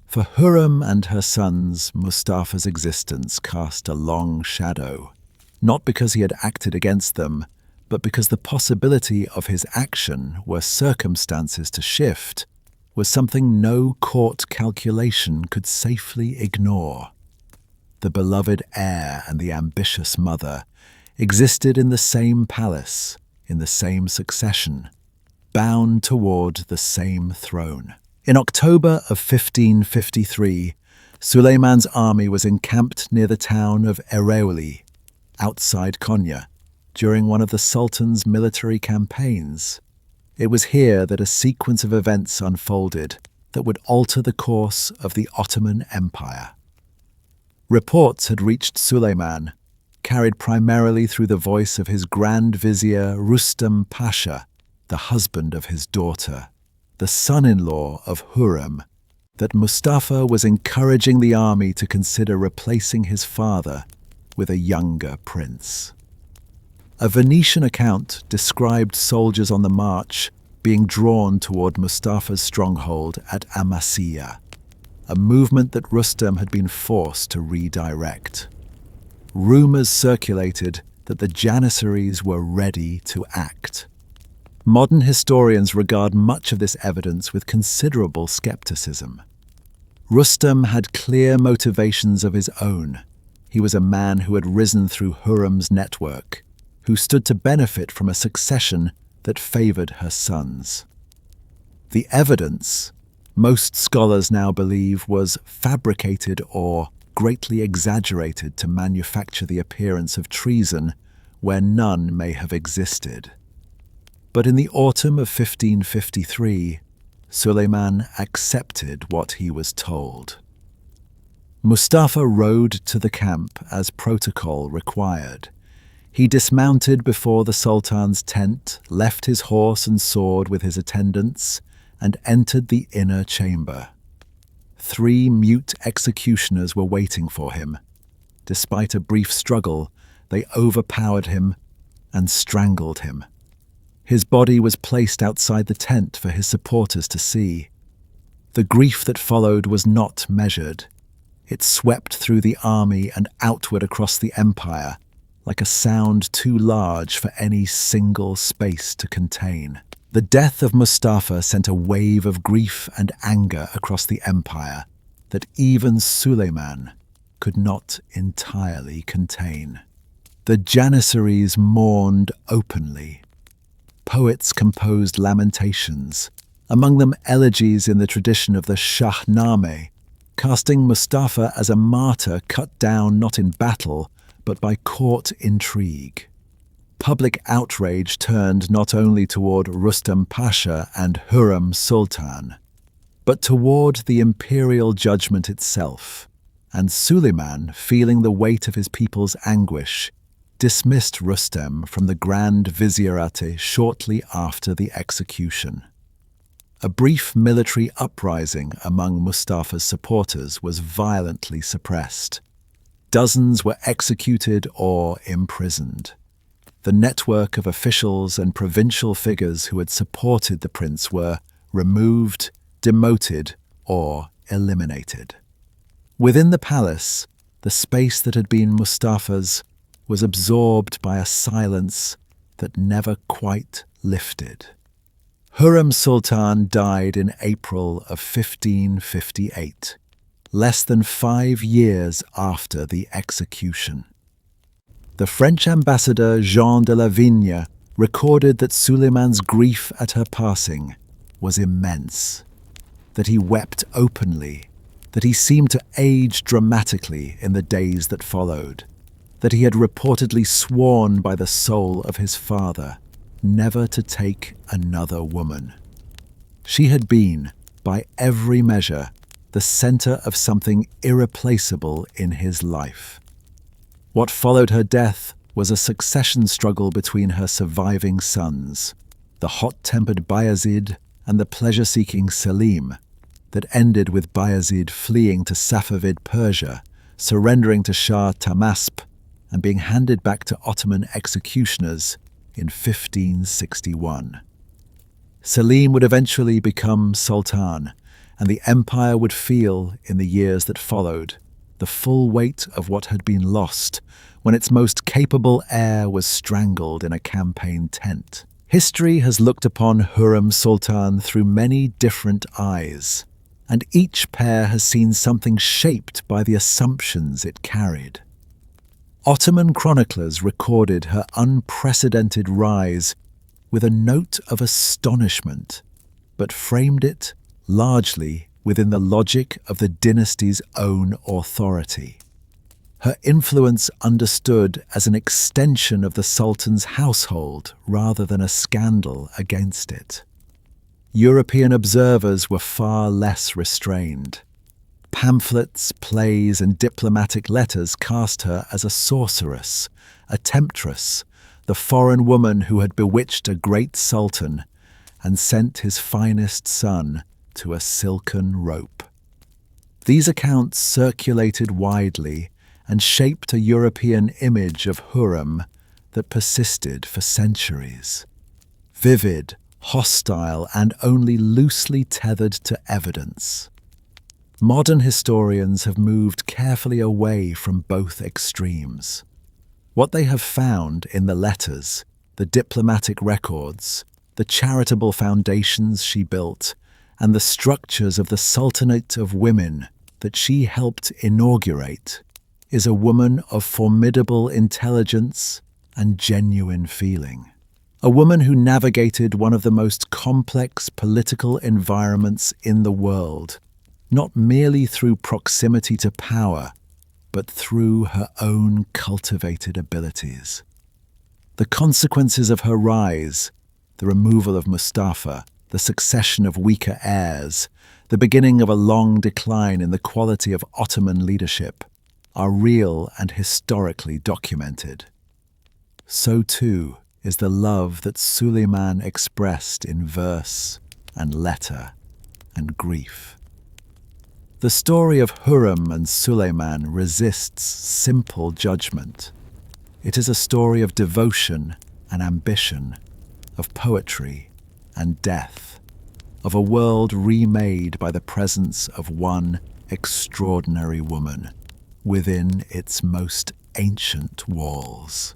For Hurrem and her sons, Mustafa's existence cast a long shadow, not because he had acted against them, but because the possibility of his action, were circumstances to shift, was something no court calculation could safely ignore. The beloved heir and the ambitious mother existed in the same palace, in the same succession, bound toward the same throne. In October of 1553, Suleiman's army was encamped near the town of Ereğli, outside Konya, during one of the Sultan's military campaigns. It was here that a sequence of events unfolded that would alter the course of the Ottoman Empire. Reports had reached Suleiman, carried primarily through the voice of his Grand Vizier Rustam Pasha, the husband of his daughter, the son-in-law of Hurrem, that Mustafa was encouraging the army to consider replacing his father with a younger prince. A Venetian account described soldiers on the march being drawn toward Mustafa's stronghold at Amasya, a movement that Rustam had been forced to redirect. Rumors circulated that the Janissaries were ready to act. Modern historians regard much of this evidence with considerable skepticism. Rustam had clear motivations of his own. He was a man who had risen through Hurrem's network, who stood to benefit from a succession that favored her sons. The evidence, most scholars now believe, was fabricated or greatly exaggerated to manufacture the appearance of treason where none may have existed. But in the autumn of 1553, Suleiman accepted what he was told. Mustafa rode to the camp as protocol required. He dismounted before the Sultan's tent, left his horse and sword with his attendants, and entered the inner chamber. 3 mute executioners were waiting for him. Despite a brief struggle, they overpowered him and strangled him. His body was placed outside the tent for his supporters to see. The grief that followed was not measured. It swept through the army and outward across the empire, like a sound too large for any single space to contain. The death of Mustafa sent a wave of grief and anger across the empire that even Suleiman could not entirely contain. The Janissaries mourned openly. Poets composed lamentations, among them elegies in the tradition of the Shahnameh, casting Mustafa as a martyr cut down not in battle, but by court intrigue. Public outrage turned not only toward Rustam Pasha and Hurrem Sultan, but toward the imperial judgment itself, and Suleiman, feeling the weight of his people's anguish, dismissed Rustam from the Grand Vizierate shortly after the execution. A brief military uprising among Mustafa's supporters was violently suppressed. Dozens were executed or imprisoned. The network of officials and provincial figures who had supported the prince were removed, demoted, or eliminated. Within the palace, the space that had been Mustafa's was absorbed by a silence that never quite lifted. Hurrem Sultan died in April of 1558, less than 5 years after the execution. The French ambassador Jean de la Vigne recorded that Suleiman's grief at her passing was immense, that he wept openly, that he seemed to age dramatically in the days that followed, that he had reportedly sworn by the soul of his father never to take another woman. She had been, by every measure, the center of something irreplaceable in his life. What followed her death was a succession struggle between her surviving sons, the hot-tempered Bayezid and the pleasure-seeking Selim, that ended with Bayezid fleeing to Safavid Persia, surrendering to Shah Tahmasp, and being handed back to Ottoman executioners in 1561. Selim would eventually become sultan, and the empire would feel, in the years that followed, the full weight of what had been lost when its most capable heir was strangled in a campaign tent. History has looked upon Hurrem Sultan through many different eyes, and each pair has seen something shaped by the assumptions it carried. Ottoman chroniclers recorded her unprecedented rise with a note of astonishment, but framed it largely within the logic of the dynasty's own authority. Her influence understood as an extension of the Sultan's household rather than a scandal against it. European observers were far less restrained. Pamphlets, plays, and diplomatic letters cast her as a sorceress, a temptress, the foreign woman who had bewitched a great sultan and sent his finest son to a silken rope. These accounts circulated widely and shaped a European image of Hurrem that persisted for centuries. Vivid, hostile, and only loosely tethered to evidence. Modern historians have moved carefully away from both extremes. What they have found in the letters, the diplomatic records, the charitable foundations she built, and the structures of the Sultanate of Women that she helped inaugurate, is a woman of formidable intelligence and genuine feeling. A woman who navigated one of the most complex political environments in the world, not merely through proximity to power, but through her own cultivated abilities. The consequences of her rise, the removal of Mustafa, the succession of weaker heirs, the beginning of a long decline in the quality of Ottoman leadership, are real and historically documented. So too is the love that Suleiman expressed in verse and letter and grief. The story of Hurrem and Suleiman resists simple judgment. It is a story of devotion and ambition, of poetry and death, of a world remade by the presence of one extraordinary woman within its most ancient walls.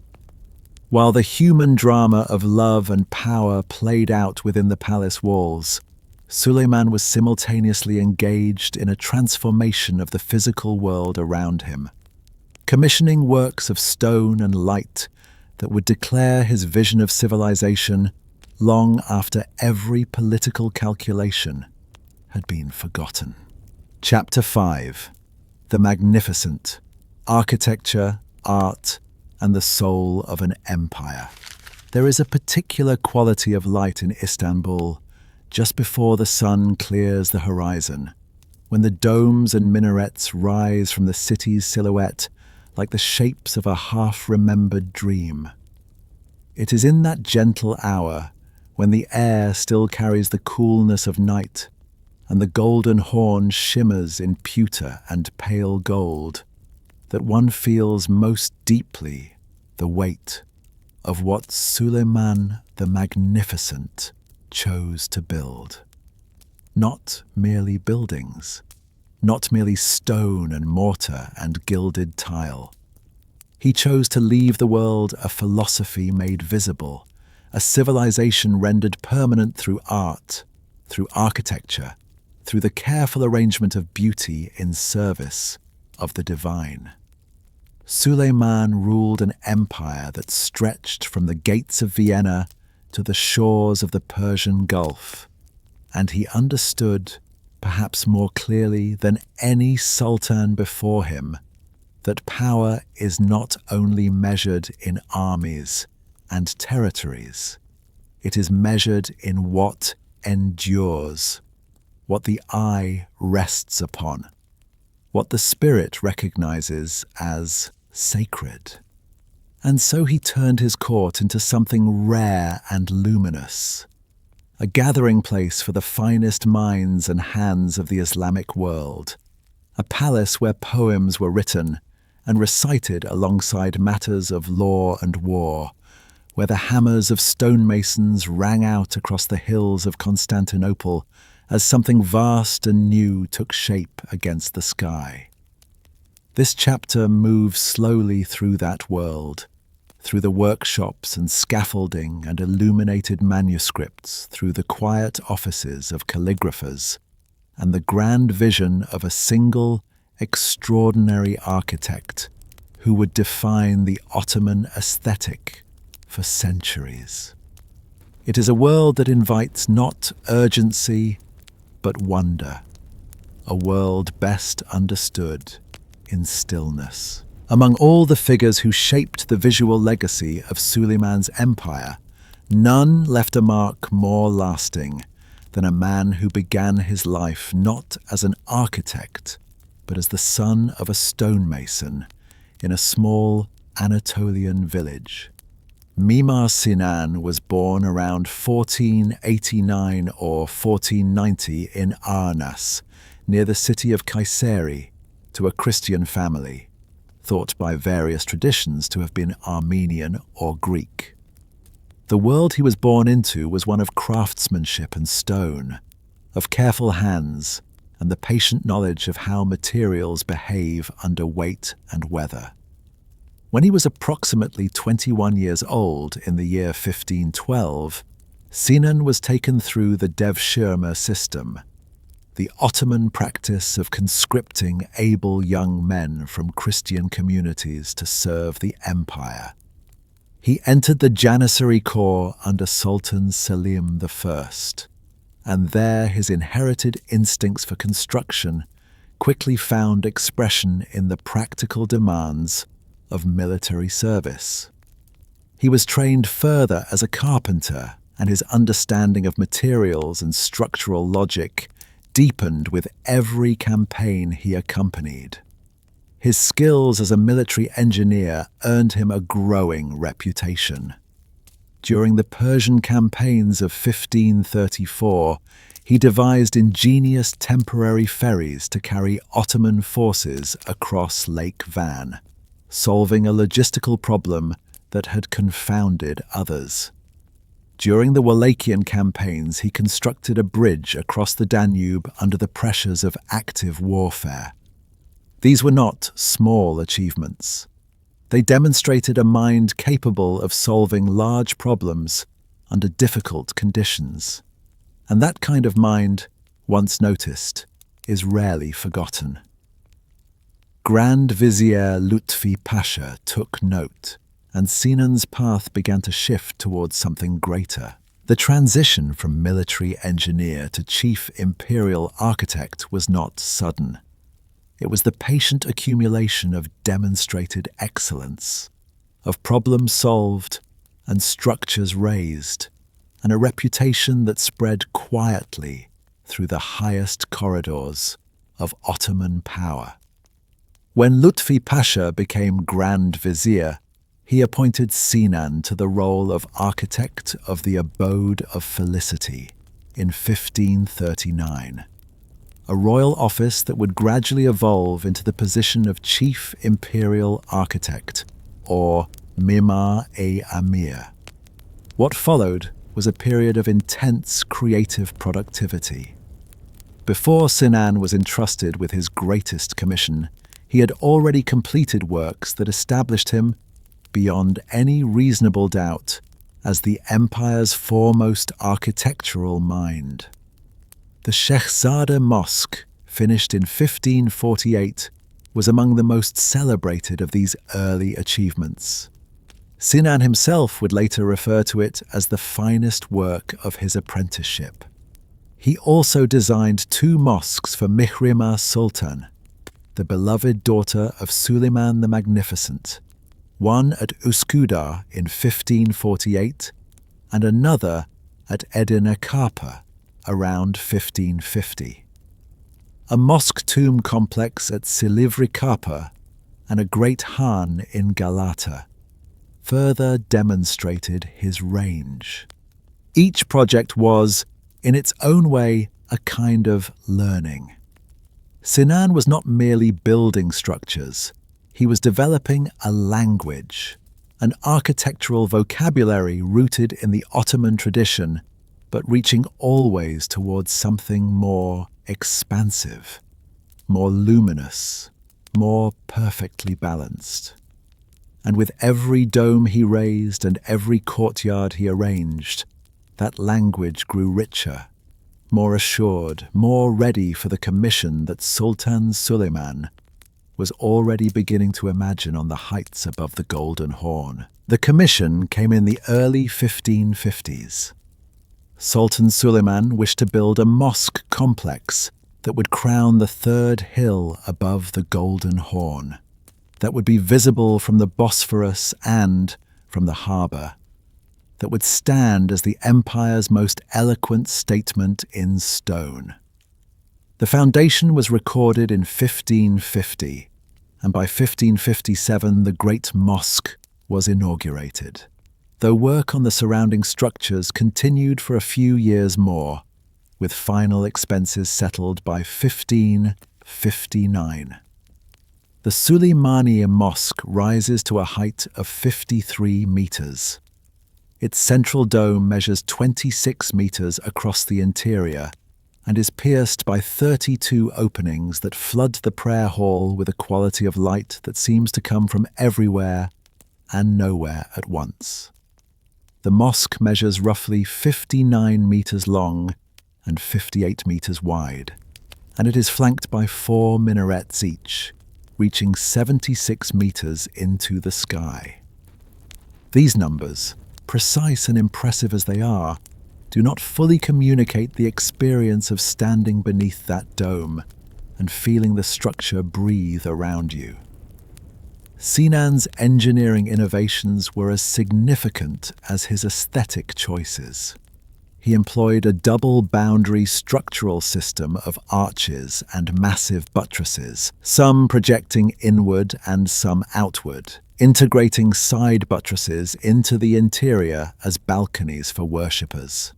While the human drama of love and power played out within the palace walls, Suleiman was simultaneously engaged in a transformation of the physical world around him, commissioning works of stone and light that would declare his vision of civilization long after every political calculation had been forgotten. Chapter 5: The Magnificent: Architecture, Art, and the Soul of an Empire. There is a particular quality of light in Istanbul just before the sun clears the horizon, when the domes and minarets rise from the city's silhouette like the shapes of a half-remembered dream. It is in that gentle hour, when the air still carries the coolness of night, and the golden horn shimmers in pewter and pale gold, that one feels most deeply the weight of what Suleiman the Magnificent chose to build. Not merely buildings, not merely stone and mortar and gilded tile. He chose to leave the world a philosophy made visible, a civilization rendered permanent through art, through architecture, through the careful arrangement of beauty in service of the divine. Suleiman ruled an empire that stretched from the gates of Vienna to the shores of the Persian Gulf, and he understood, perhaps more clearly than any sultan before him, that power is not only measured in armies and territories, it is measured in what endures, what the eye rests upon, what the spirit recognizes as sacred. And so he turned his court into something rare and luminous, a gathering place for the finest minds and hands of the Islamic world, a palace where poems were written and recited alongside matters of law and war, where the hammers of stonemasons rang out across the hills of Constantinople as something vast and new took shape against the sky. This chapter moves slowly through that world, through the workshops and scaffolding and illuminated manuscripts, through the quiet offices of calligraphers, and the grand vision of a single, extraordinary architect who would define the Ottoman aesthetic for centuries. It is a world that invites not urgency, but wonder, a world best understood in stillness. Among all the figures who shaped the visual legacy of Suleiman's empire, none left a mark more lasting than a man who began his life not as an architect, but as the son of a stonemason in a small Anatolian village. Mimar Sinan was born around 1489 or 1490 in Arnas, near the city of Kayseri, to a Christian family, thought by various traditions to have been Armenian or Greek. The world he was born into was one of craftsmanship and stone, of careful hands, and the patient knowledge of how materials behave under weight and weather. When he was approximately 21 years old in the year 1512, Sinan was taken through the devshirme system, the Ottoman practice of conscripting able young men from Christian communities to serve the empire. He entered the Janissary Corps under Sultan Selim I, and there his inherited instincts for construction quickly found expression in the practical demands of military service. He was trained further as a carpenter and his understanding of materials and structural logic deepened with every campaign he accompanied. His skills as a military engineer earned him a growing reputation. During the Persian campaigns of 1534, he devised ingenious temporary ferries to carry Ottoman forces across Lake Van, solving a logistical problem that had confounded others. During the Wallachian campaigns, he constructed a bridge across the Danube under the pressures of active warfare. These were not small achievements. They demonstrated a mind capable of solving large problems under difficult conditions. And that kind of mind, once noticed, is rarely forgotten. Grand Vizier Lutfi Pasha took note, and Sinan's path began to shift towards something greater. The transition from military engineer to chief imperial architect was not sudden. It was the patient accumulation of demonstrated excellence, of problems solved and structures raised, and a reputation that spread quietly through the highest corridors of Ottoman power. When Lutfi Pasha became Grand Vizier, he appointed Sinan to the role of architect of the Abode of Felicity in 1539. A royal office that would gradually evolve into the position of Chief Imperial Architect, or Mimar-e-Amir. What followed was a period of intense creative productivity. Before Sinan was entrusted with his greatest commission, he had already completed works that established him, beyond any reasonable doubt, as the empire's foremost architectural mind. The Shehzade Mosque, finished in 1548, was among the most celebrated of these early achievements. Sinan himself would later refer to it as the finest work of his apprenticeship. He also designed 2 mosques for Mihrimah Sultan, the beloved daughter of Suleiman the Magnificent, one at Üsküdar in 1548 and another at Edirne Kapı around 1550. A mosque tomb complex at Silivri Kapı and a great Khan in Galata further demonstrated his range. Each project was, in its own way, a kind of learning. Sinan was not merely building structures, he was developing a language, an architectural vocabulary rooted in the Ottoman tradition, but reaching always towards something more expansive, more luminous, more perfectly balanced. And with every dome he raised and every courtyard he arranged, that language grew richer, more assured, more ready for the commission that Sultan Suleiman was already beginning to imagine on the heights above the Golden Horn. The commission came in the early 1550s. Sultan Suleiman wished to build a mosque complex that would crown the 3rd hill above the Golden Horn, that would be visible from the Bosphorus and from the harbour, that would stand as the empire's most eloquent statement in stone. The foundation was recorded in 1550, and by 1557 the great mosque was inaugurated, though work on the surrounding structures continued for a few years more, with final expenses settled by 1559. The Süleymaniye Mosque rises to a height of 53 meters. Its central dome measures 26 meters across the interior and is pierced by 32 openings that flood the prayer hall with a quality of light that seems to come from everywhere and nowhere at once. The mosque measures roughly 59 meters long and 58 meters wide, and it is flanked by 4 minarets each, reaching 76 meters into the sky. These numbers, precise and impressive as they are, do not fully communicate the experience of standing beneath that dome and feeling the structure breathe around you. Sinan's engineering innovations were as significant as his aesthetic choices. He employed a double-boundary structural system of arches and massive buttresses, some projecting inward and some outward, integrating side buttresses into the interior as balconies for worshippers.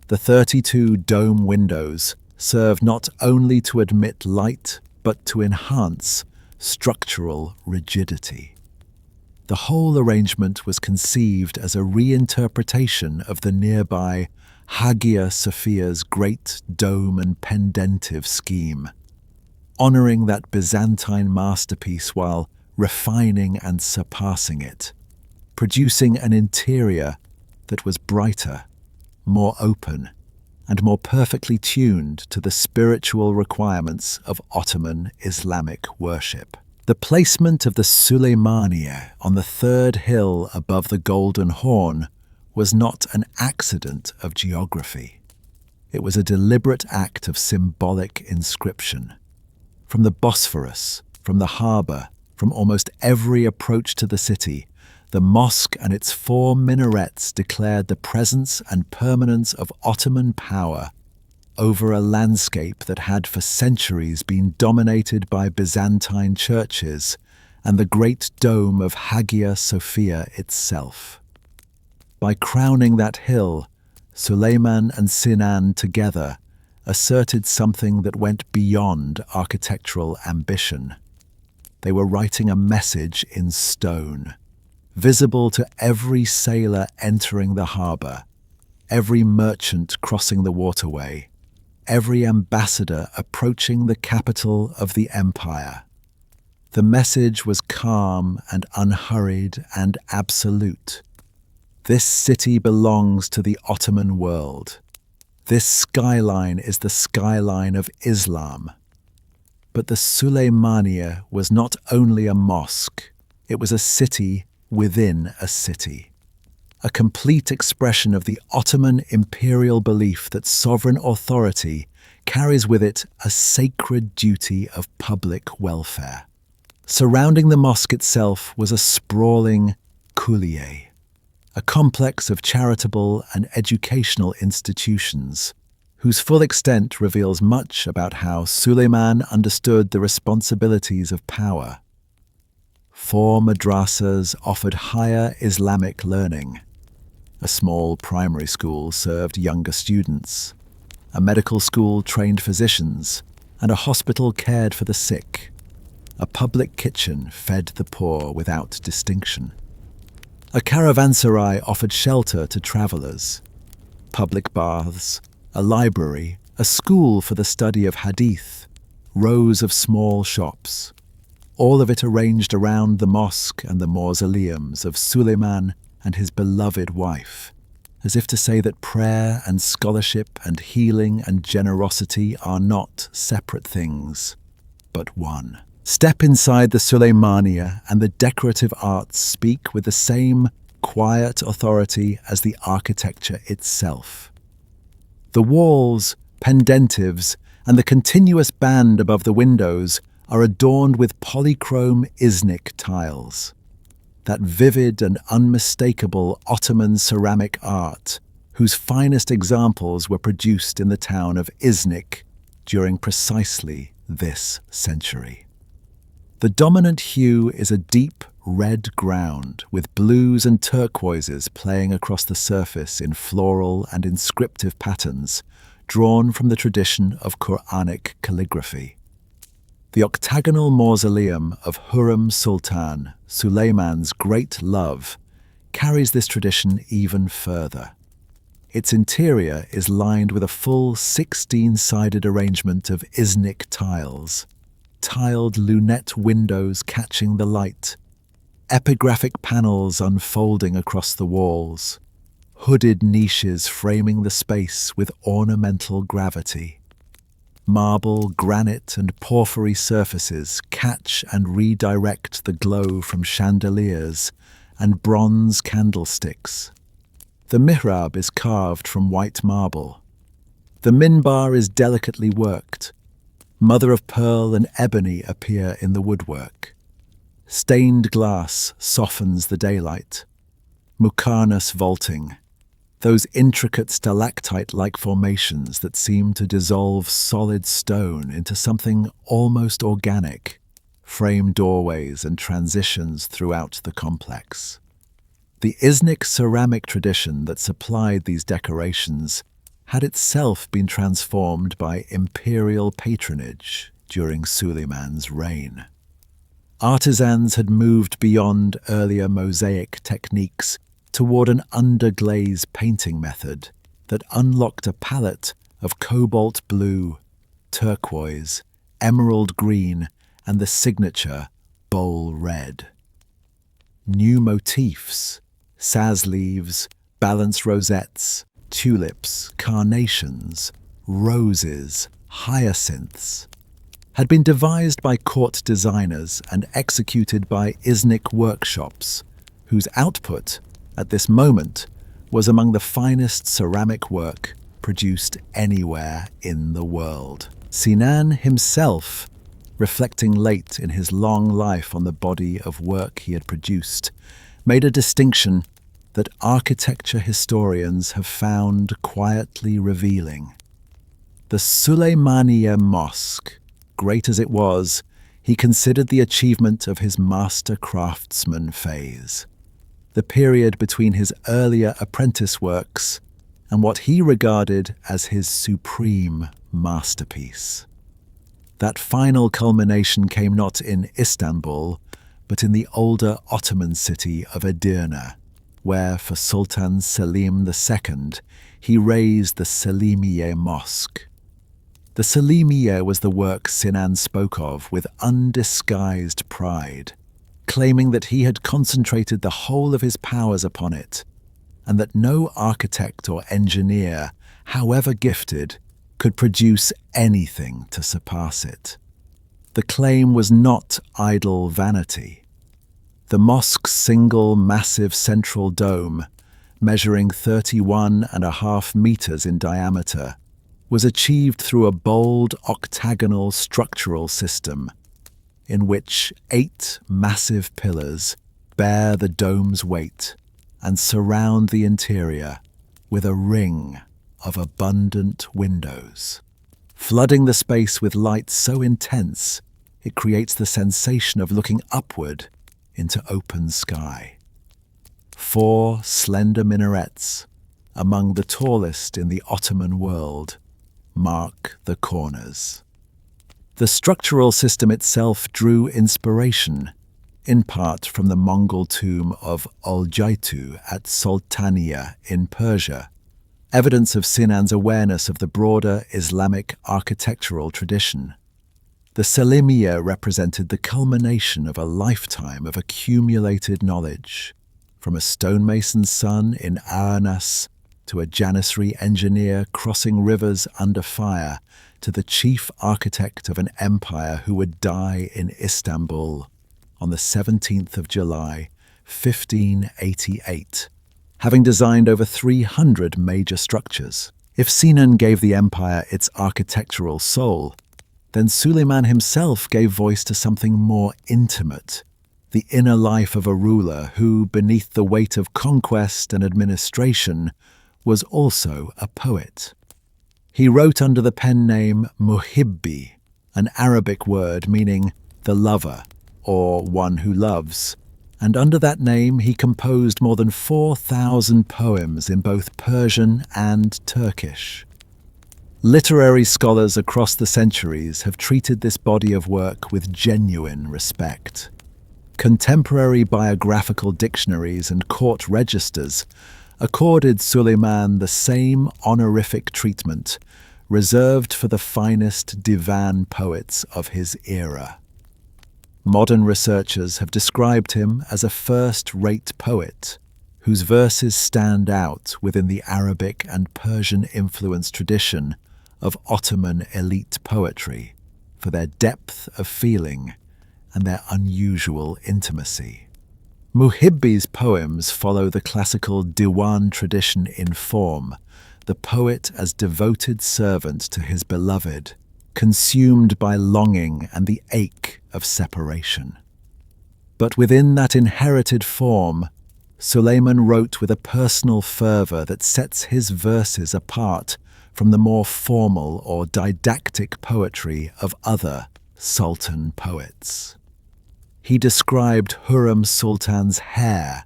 The 32 dome windows serve not only to admit light, but to enhance structural rigidity. The whole arrangement was conceived as a reinterpretation of the nearby Hagia Sophia's great dome and pendentive scheme, honoring that Byzantine masterpiece while refining and surpassing it, producing an interior that was brighter, more open, and more perfectly tuned to the spiritual requirements of Ottoman Islamic worship. The placement of the Suleymaniye on the third hill above the Golden Horn was not an accident of geography. It was a deliberate act of symbolic inscription. From the Bosphorus, from the harbour, from almost every approach to the city, the mosque and its 4 minarets declared the presence and permanence of Ottoman power over a landscape that had for centuries been dominated by Byzantine churches and the great dome of Hagia Sophia itself. By crowning that hill, Suleiman and Sinan together asserted something that went beyond architectural ambition. They were writing a message in stone, visible to every sailor entering the harbour, every merchant crossing the waterway, every ambassador approaching the capital of the empire. The message was calm and unhurried and absolute. This city belongs to the Ottoman world. This skyline is the skyline of Islam. But the Suleymaniye was not only a mosque, it was a city within a city. A complete expression of the Ottoman imperial belief that sovereign authority carries with it a sacred duty of public welfare. Surrounding the mosque itself was a sprawling kuliye, a complex of charitable and educational institutions, whose full extent reveals much about how Suleiman understood the responsibilities of power. 4 madrasas offered higher Islamic learning. A small primary school served younger students. A medical school trained physicians, and a hospital cared for the sick. A public kitchen fed the poor without distinction. A caravanserai offered shelter to travellers. Public baths, a library, a school for the study of hadith, rows of small shops, all of it arranged around the mosque and the mausoleums of Suleiman and his beloved wife, as if to say that prayer and scholarship and healing and generosity are not separate things, but one. Step inside the Suleymaniye and the decorative arts speak with the same quiet authority as the architecture itself. The walls, pendentives, and the continuous band above the windows are adorned with polychrome Iznik tiles. That vivid and unmistakable Ottoman ceramic art, whose finest examples were produced in the town of Iznik during precisely this century. The dominant hue is a deep red ground with blues and turquoises playing across the surface in floral and inscriptive patterns drawn from the tradition of Quranic calligraphy. The octagonal mausoleum of Hurrem Sultan, Suleiman's great love, carries this tradition even further. Its interior is lined with a full 16-sided arrangement of Iznik tiles, tiled lunette windows catching the light, epigraphic panels unfolding across the walls, hooded niches framing the space with ornamental gravity. Marble, granite, and porphyry surfaces catch and redirect the glow from chandeliers and bronze candlesticks. The mihrab is carved from white marble. The minbar is delicately worked. Mother of pearl and ebony appear in the woodwork. Stained glass softens the daylight. Muqarnas vaulting. those intricate stalactite-like formations that seem to dissolve solid stone into something almost organic, frame doorways and transitions throughout the complex. The Iznik ceramic tradition that supplied these decorations had itself been transformed by imperial patronage during Suleiman's reign. Artisans had moved beyond earlier mosaic techniques toward an underglaze painting method that unlocked a palette of cobalt blue, turquoise, emerald green, and the signature bowl red. New motifs, saz leaves, balanced rosettes, tulips, carnations, roses, hyacinths, had been devised by court designers and executed by Iznik workshops, whose output, at this moment, was among the finest ceramic work produced anywhere in the world. Sinan himself, reflecting late in his long life on the body of work he had produced, made a distinction that architecture historians have found quietly revealing. The Suleymaniye Mosque, great as it was, he considered the achievement of his master craftsman phase, the period between his earlier apprentice works and what he regarded as his supreme masterpiece. That final culmination came not in Istanbul, but in the older Ottoman city of Edirne, where for Sultan Selim II he raised the Selimiye Mosque. The Selimiye was the work Sinan spoke of with undisguised pride, claiming that he had concentrated the whole of his powers upon it, and that no architect or engineer, however gifted, could produce anything to surpass it. The claim was not idle vanity. The mosque's single massive central dome, measuring 31.5 meters in diameter, was achieved through a bold octagonal structural system in which 8 massive pillars bear the dome's weight and surround the interior with a ring of abundant windows. Flooding the space with light so intense, it creates the sensation of looking upward into open sky. 4 slender minarets, among the tallest in the Ottoman world, mark the corners. The structural system itself drew inspiration, in part from the Mongol tomb of Oljaitu at Sultaniya in Persia, evidence of Sinan's awareness of the broader Islamic architectural tradition. The Selimiye represented the culmination of a lifetime of accumulated knowledge, from a stonemason's son in Aranas to a janissary engineer crossing rivers under fire to the chief architect of an empire who would die in Istanbul on the 17th of July, 1588, having designed over 300 major structures. If Sinan gave the empire its architectural soul, then Suleiman himself gave voice to something more intimate, the inner life of a ruler who, beneath the weight of conquest and administration, was also a poet. He wrote under the pen name Muhibbi, an Arabic word meaning the lover, or one who loves, and under that name he composed more than 4,000 poems in both Persian and Turkish. Literary scholars across the centuries have treated this body of work with genuine respect. Contemporary biographical dictionaries and court registers accorded Suleiman the same honorific treatment reserved for the finest divan poets of his era. Modern researchers have described him as a first-rate poet whose verses stand out within the Arabic and Persian-influenced tradition of Ottoman elite poetry for their depth of feeling and their unusual intimacy. Muhibbi's poems follow the classical diwan tradition in form, the poet as devoted servant to his beloved, consumed by longing and the ache of separation. But within that inherited form, Suleiman wrote with a personal fervor that sets his verses apart from the more formal or didactic poetry of other sultan poets. He described Hürrem Sultan's hair,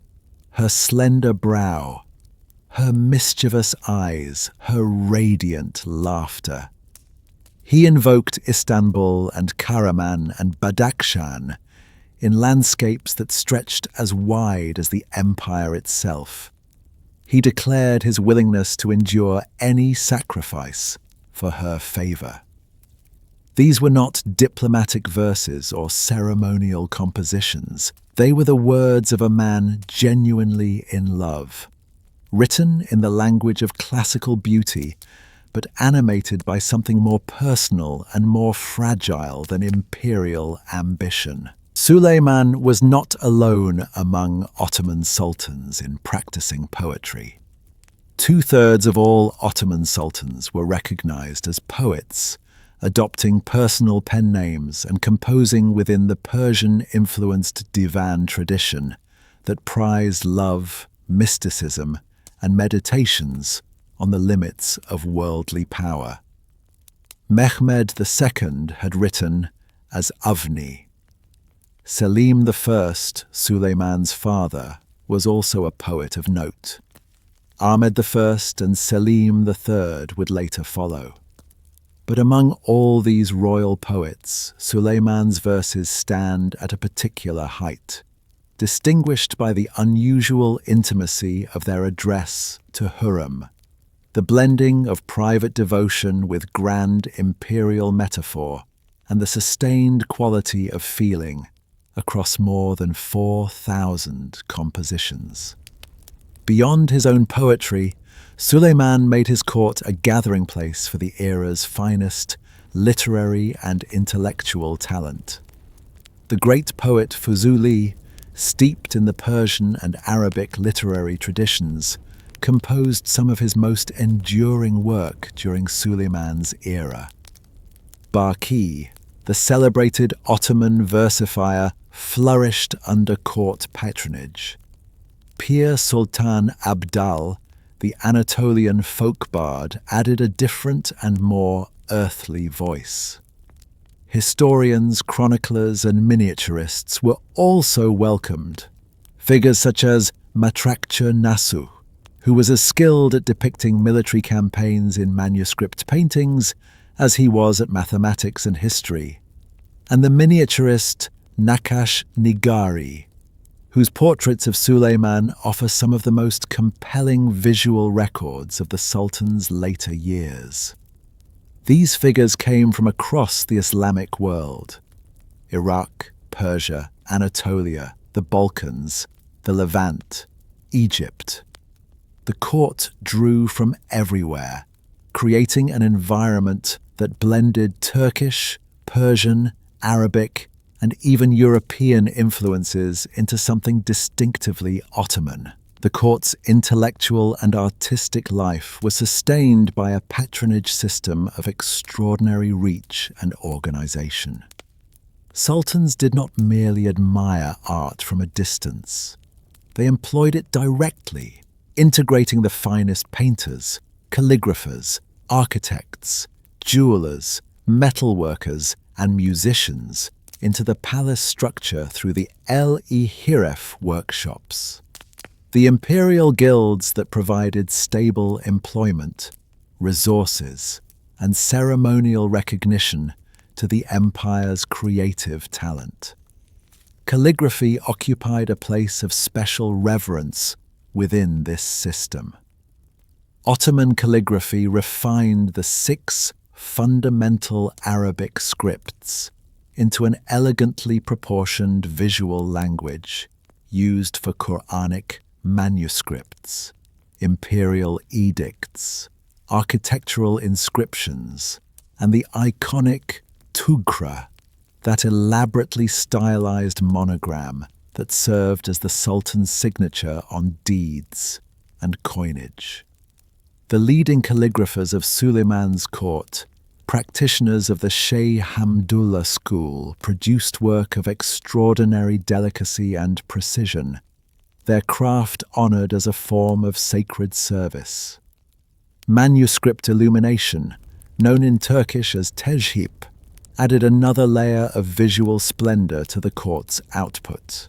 her slender brow, her mischievous eyes, her radiant laughter. He invoked Istanbul and Karaman and Badakhshan in landscapes that stretched as wide as the empire itself. He declared his willingness to endure any sacrifice for her favor. These were not diplomatic verses or ceremonial compositions. They were the words of a man genuinely in love, written in the language of classical beauty, but animated by something more personal and more fragile than imperial ambition. Suleiman was not alone among Ottoman sultans in practicing poetry. 2/3 of all Ottoman sultans were recognized as poets, adopting personal pen names and composing within the Persian-influenced divan tradition that prized love, mysticism, and meditations on the limits of worldly power. Mehmed II had written as Avni. Selim I, Suleiman's father, was also a poet of note. Ahmed I and Selim III would later follow. But among all these royal poets, Suleiman's verses stand at a particular height, distinguished by the unusual intimacy of their address to Hürrem, the blending of private devotion with grand imperial metaphor, and the sustained quality of feeling across more than 4,000 compositions. Beyond his own poetry, Suleiman made his court a gathering place for the era's finest literary and intellectual talent. The great poet Fuzuli, steeped in the Persian and Arabic literary traditions, composed some of his most enduring work during Suleiman's era. Baki, the celebrated Ottoman versifier, flourished under court patronage. Pir Sultan Abdal, the Anatolian folk bard, added a different and more earthly voice. Historians, chroniclers, and miniaturists were also welcomed. Figures such as Matrakçı Nasu, who was as skilled at depicting military campaigns in manuscript paintings as he was at mathematics and history, and the miniaturist Nakash Nigari, whose portraits of Suleiman offer some of the most compelling visual records of the Sultan's later years. These figures came from across the Islamic world: Iraq, Persia, Anatolia, the Balkans, the Levant, Egypt. The court drew from everywhere, creating an environment that blended Turkish, Persian, Arabic, and even European influences into something distinctively Ottoman. The court's intellectual and artistic life was sustained by a patronage system of extraordinary reach and organization. Sultans did not merely admire art from a distance. They employed it directly, integrating the finest painters, calligraphers, architects, jewelers, metalworkers, and musicians into the palace structure through the El-i-Hiref workshops. The imperial guilds that provided stable employment, resources, and ceremonial recognition to the empire's creative talent. Calligraphy occupied a place of special reverence within this system. Ottoman calligraphy refined the 6 fundamental Arabic scripts into an elegantly proportioned visual language used for Quranic manuscripts, imperial edicts, architectural inscriptions, and the iconic tughra, that elaborately stylized monogram that served as the Sultan's signature on deeds and coinage. The leading calligraphers of Suleiman's court, practitioners of the Sheh Hamdullah school, produced work of extraordinary delicacy and precision, their craft honored as a form of sacred service. Manuscript illumination, known in Turkish as tejhip, added another layer of visual splendor to the court's output.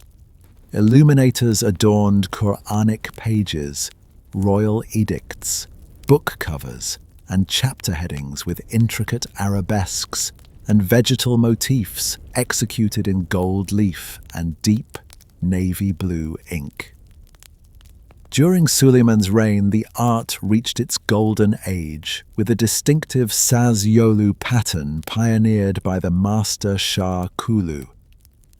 Illuminators adorned Quranic pages, royal edicts, book covers, and chapter headings with intricate arabesques and vegetal motifs executed in gold leaf and deep navy blue ink. During Suleiman's reign, the art reached its golden age with a distinctive Saz Yolu pattern pioneered by the master Shah Kulu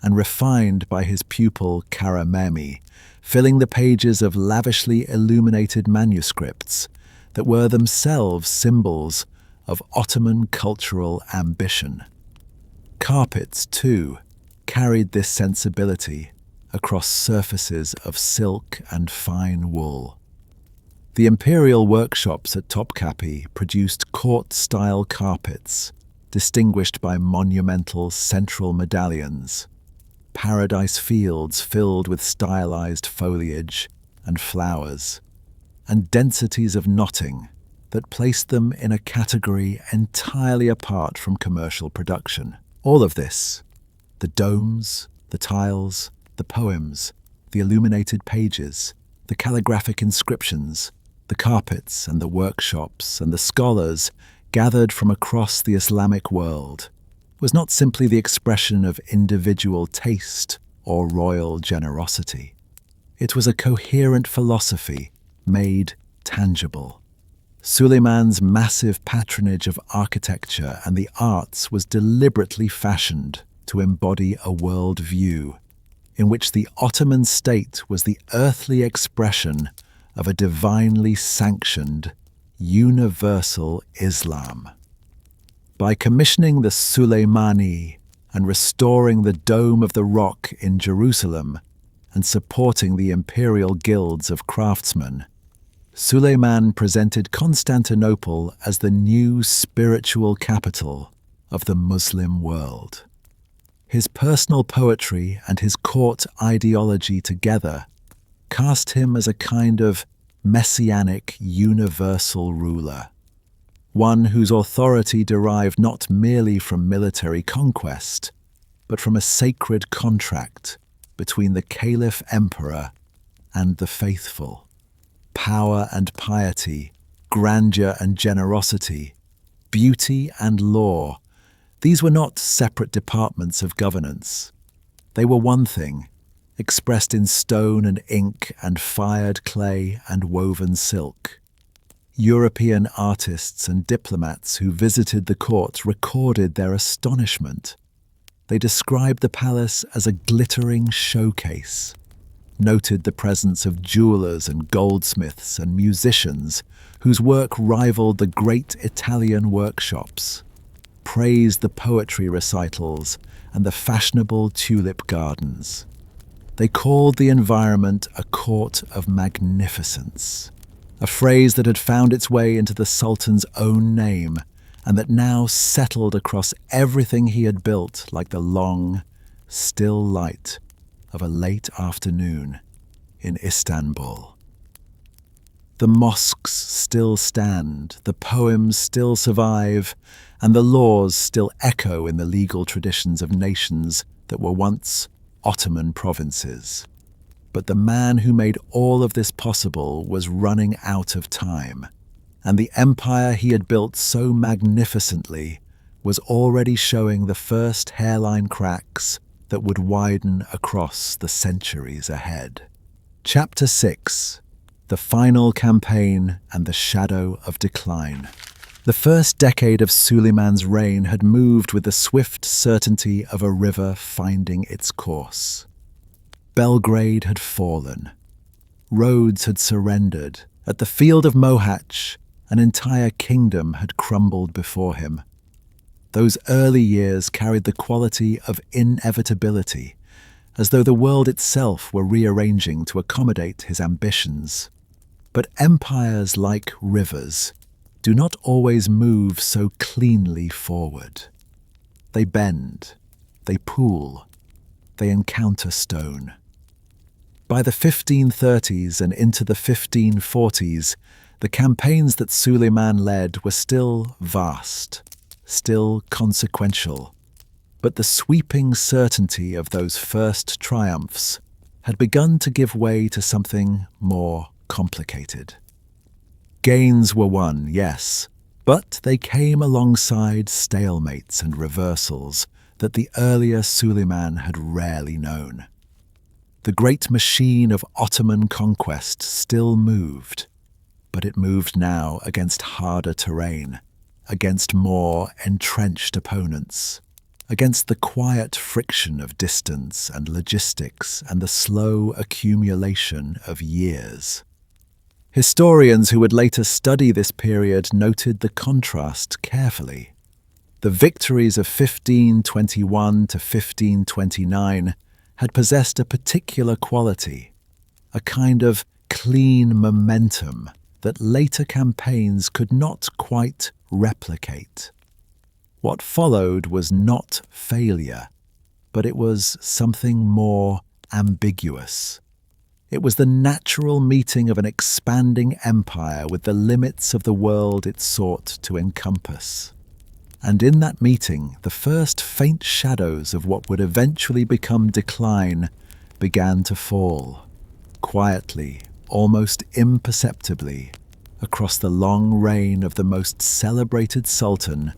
and refined by his pupil Karamemi, filling the pages of lavishly illuminated manuscripts that were themselves symbols of Ottoman cultural ambition. Carpets, too, carried this sensibility across surfaces of silk and fine wool. The imperial workshops at Topkapi produced court-style carpets, distinguished by monumental central medallions, paradise fields filled with stylized foliage and flowers, and densities of knotting that placed them in a category entirely apart from commercial production. All of this, the domes, the tiles, the poems, the illuminated pages, the calligraphic inscriptions, the carpets and the workshops and the scholars gathered from across the Islamic world, was not simply the expression of individual taste or royal generosity. It was a coherent philosophy made tangible. Suleiman's massive patronage of architecture and the arts was deliberately fashioned to embody a world view in which the Ottoman state was the earthly expression of a divinely sanctioned, universal Islam. By commissioning the Suleimani and restoring the Dome of the Rock in Jerusalem and supporting the imperial guilds of craftsmen, Suleiman presented Constantinople as the new spiritual capital of the Muslim world. His personal poetry and his court ideology together cast him as a kind of messianic universal ruler, one whose authority derived not merely from military conquest, but from a sacred contract between the caliph-emperor and the faithful. Power and piety, grandeur and generosity, beauty and law, these were not separate departments of governance. They were one thing, expressed in stone and ink and fired clay and woven silk. European artists and diplomats who visited the court recorded their astonishment. They described the palace as a glittering showcase, noted the presence of jewelers and goldsmiths and musicians whose work rivaled the great Italian workshops, praised the poetry recitals and the fashionable tulip gardens. They called the environment a court of magnificence, a phrase that had found its way into the Sultan's own name and that now settled across everything he had built like the long, still light of a late afternoon in Istanbul. The mosques still stand, the poems still survive, and the laws still echo in the legal traditions of nations that were once Ottoman provinces. But the man who made all of this possible was running out of time, and the empire he had built so magnificently was already showing the first hairline cracks that would widen across the centuries ahead. Chapter 6: The Final Campaign and the Shadow of Decline. The first decade of Suleiman's reign had moved with the swift certainty of a river finding its course. Belgrade had fallen. Rhodes had surrendered. At the field of Mohacs, an entire kingdom had crumbled before him. Those early years carried the quality of inevitability, as though the world itself were rearranging to accommodate his ambitions. But empires, like rivers, do not always move so cleanly forward. They bend, they pool, they encounter stone. by the 1530s and into the 1540s, the campaigns that Suleiman led were still vast, still consequential. But the sweeping certainty of those first triumphs had begun to give way to something more complicated. Gains were won, yes, but they came alongside stalemates and reversals that the earlier Suleiman had rarely known. The great machine of Ottoman conquest still moved, but it moved now against harder terrain, against more entrenched opponents, against the quiet friction of distance and logistics and the slow accumulation of years. Historians who would later study this period noted the contrast carefully. The victories of 1521 to 1529 had possessed a particular quality, a kind of clean momentum that later campaigns could not quite replicate. What followed was not failure, but it was something more ambiguous. It was the natural meeting of an expanding empire with the limits of the world it sought to encompass. And in that meeting, the first faint shadows of what would eventually become decline began to fall, quietly, almost imperceptibly, across the long reign of the most celebrated sultan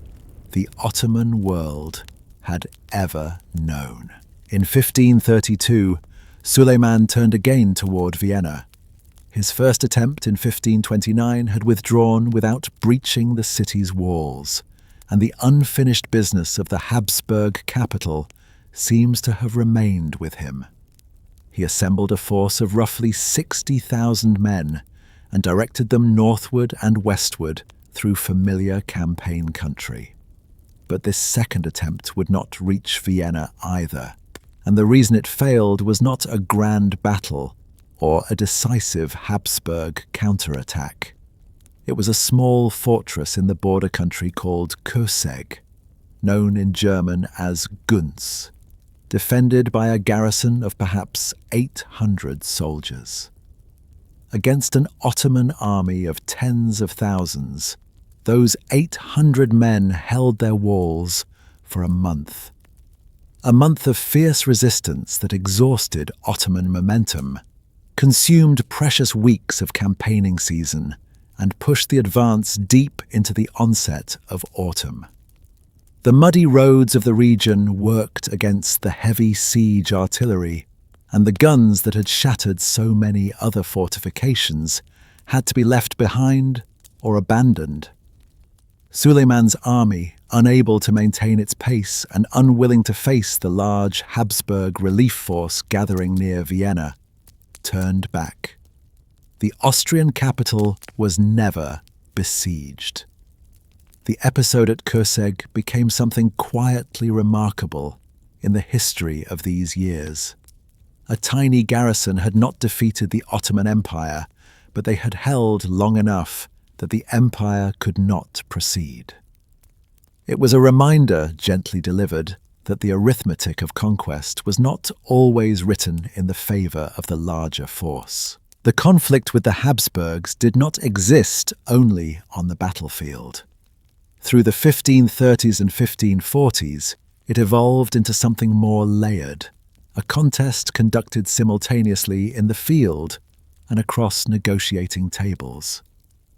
the Ottoman world had ever known. In 1532, Suleiman turned again toward Vienna. His first attempt in 1529 had withdrawn without breaching the city's walls, and the unfinished business of the Habsburg capital seems to have remained with him. He assembled a force of roughly 60,000 men and directed them northward and westward through familiar campaign country. But this second attempt would not reach Vienna either, and the reason it failed was not a grand battle or a decisive Habsburg counterattack. It was a small fortress in the border country called Köseg, known in German as Gunz, defended by a garrison of perhaps 800 soldiers. Against an Ottoman army of tens of thousands, those 800 men held their walls for a month. A month of fierce resistance that exhausted Ottoman momentum, consumed precious weeks of campaigning season, and pushed the advance deep into the onset of autumn. The muddy roads of the region worked against the heavy siege artillery, and the guns that had shattered so many other fortifications had to be left behind or abandoned. Suleiman's army, unable to maintain its pace and unwilling to face the large Habsburg relief force gathering near Vienna, turned back. The Austrian capital was never besieged. The episode at Köseg became something quietly remarkable in the history of these years. A tiny garrison had not defeated the Ottoman Empire, but they had held long enough that the empire could not proceed. It was a reminder, gently delivered, that the arithmetic of conquest was not always written in the favor of the larger force. The conflict with the Habsburgs did not exist only on the battlefield. Through the 1530s and 1540s, it evolved into something more layered, a contest conducted simultaneously in the field and across negotiating tables.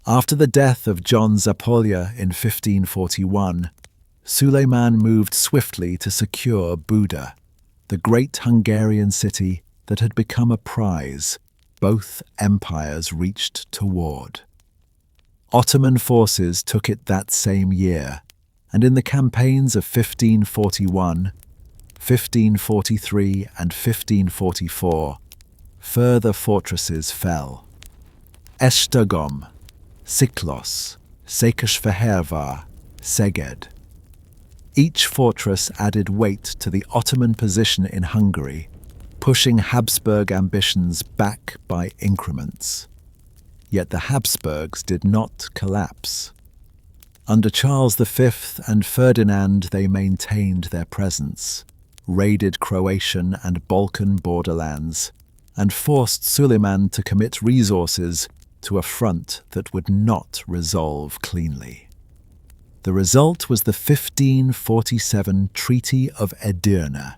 After the death of John Zapolya in 1541, Suleiman moved swiftly to secure Buda, the great Hungarian city that had become a prize both empires reached toward. Ottoman forces took it that same year, and in the campaigns of 1541, 1543 and 1544, further fortresses fell. Esztergom, Siklos, Székesfehérvár, Szeged. Each fortress added weight to the Ottoman position in Hungary, pushing Habsburg ambitions back by increments. Yet the Habsburgs did not collapse. Under Charles V and Ferdinand, they maintained their presence, raided Croatian and Balkan borderlands, and forced Suleiman to commit resources to a front that would not resolve cleanly. The result was the 1547 Treaty of Edirne,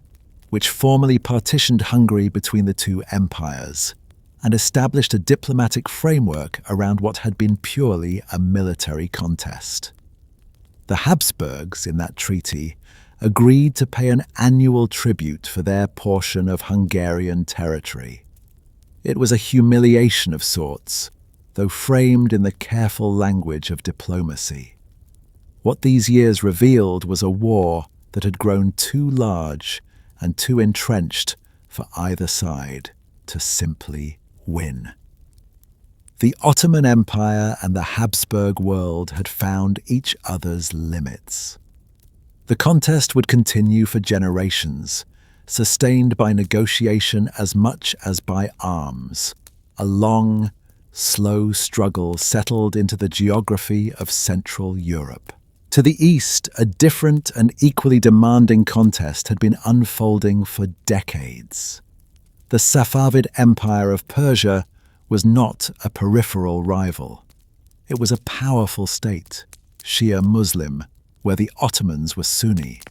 which formally partitioned Hungary between the two empires and established a diplomatic framework around what had been purely a military contest. The Habsburgs, in that treaty, agreed to pay an annual tribute for their portion of Hungarian territory. It was a humiliation of sorts, though framed in the careful language of diplomacy. What these years revealed was a war that had grown too large and too entrenched for either side to simply win. The Ottoman Empire and the Habsburg world had found each other's limits. The contest would continue for generations, sustained by negotiation as much as by arms, a long, slow struggle settled into the geography of Central Europe. To the east, a different and equally demanding contest had been unfolding for decades. The Safavid Empire of Persia was not a peripheral rival. It was a powerful state, Shia Muslim, where the Ottomans were Sunni,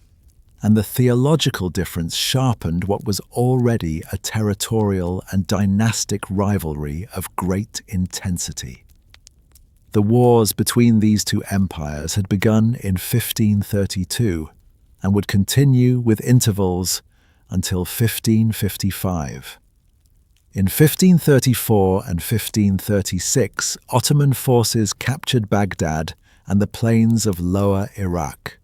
and the theological difference sharpened what was already a territorial and dynastic rivalry of great intensity. The wars between these two empires had begun in 1532 and would continue with intervals until 1555. In 1534 and 1536, Ottoman forces captured Baghdad and the plains of Lower Iraq,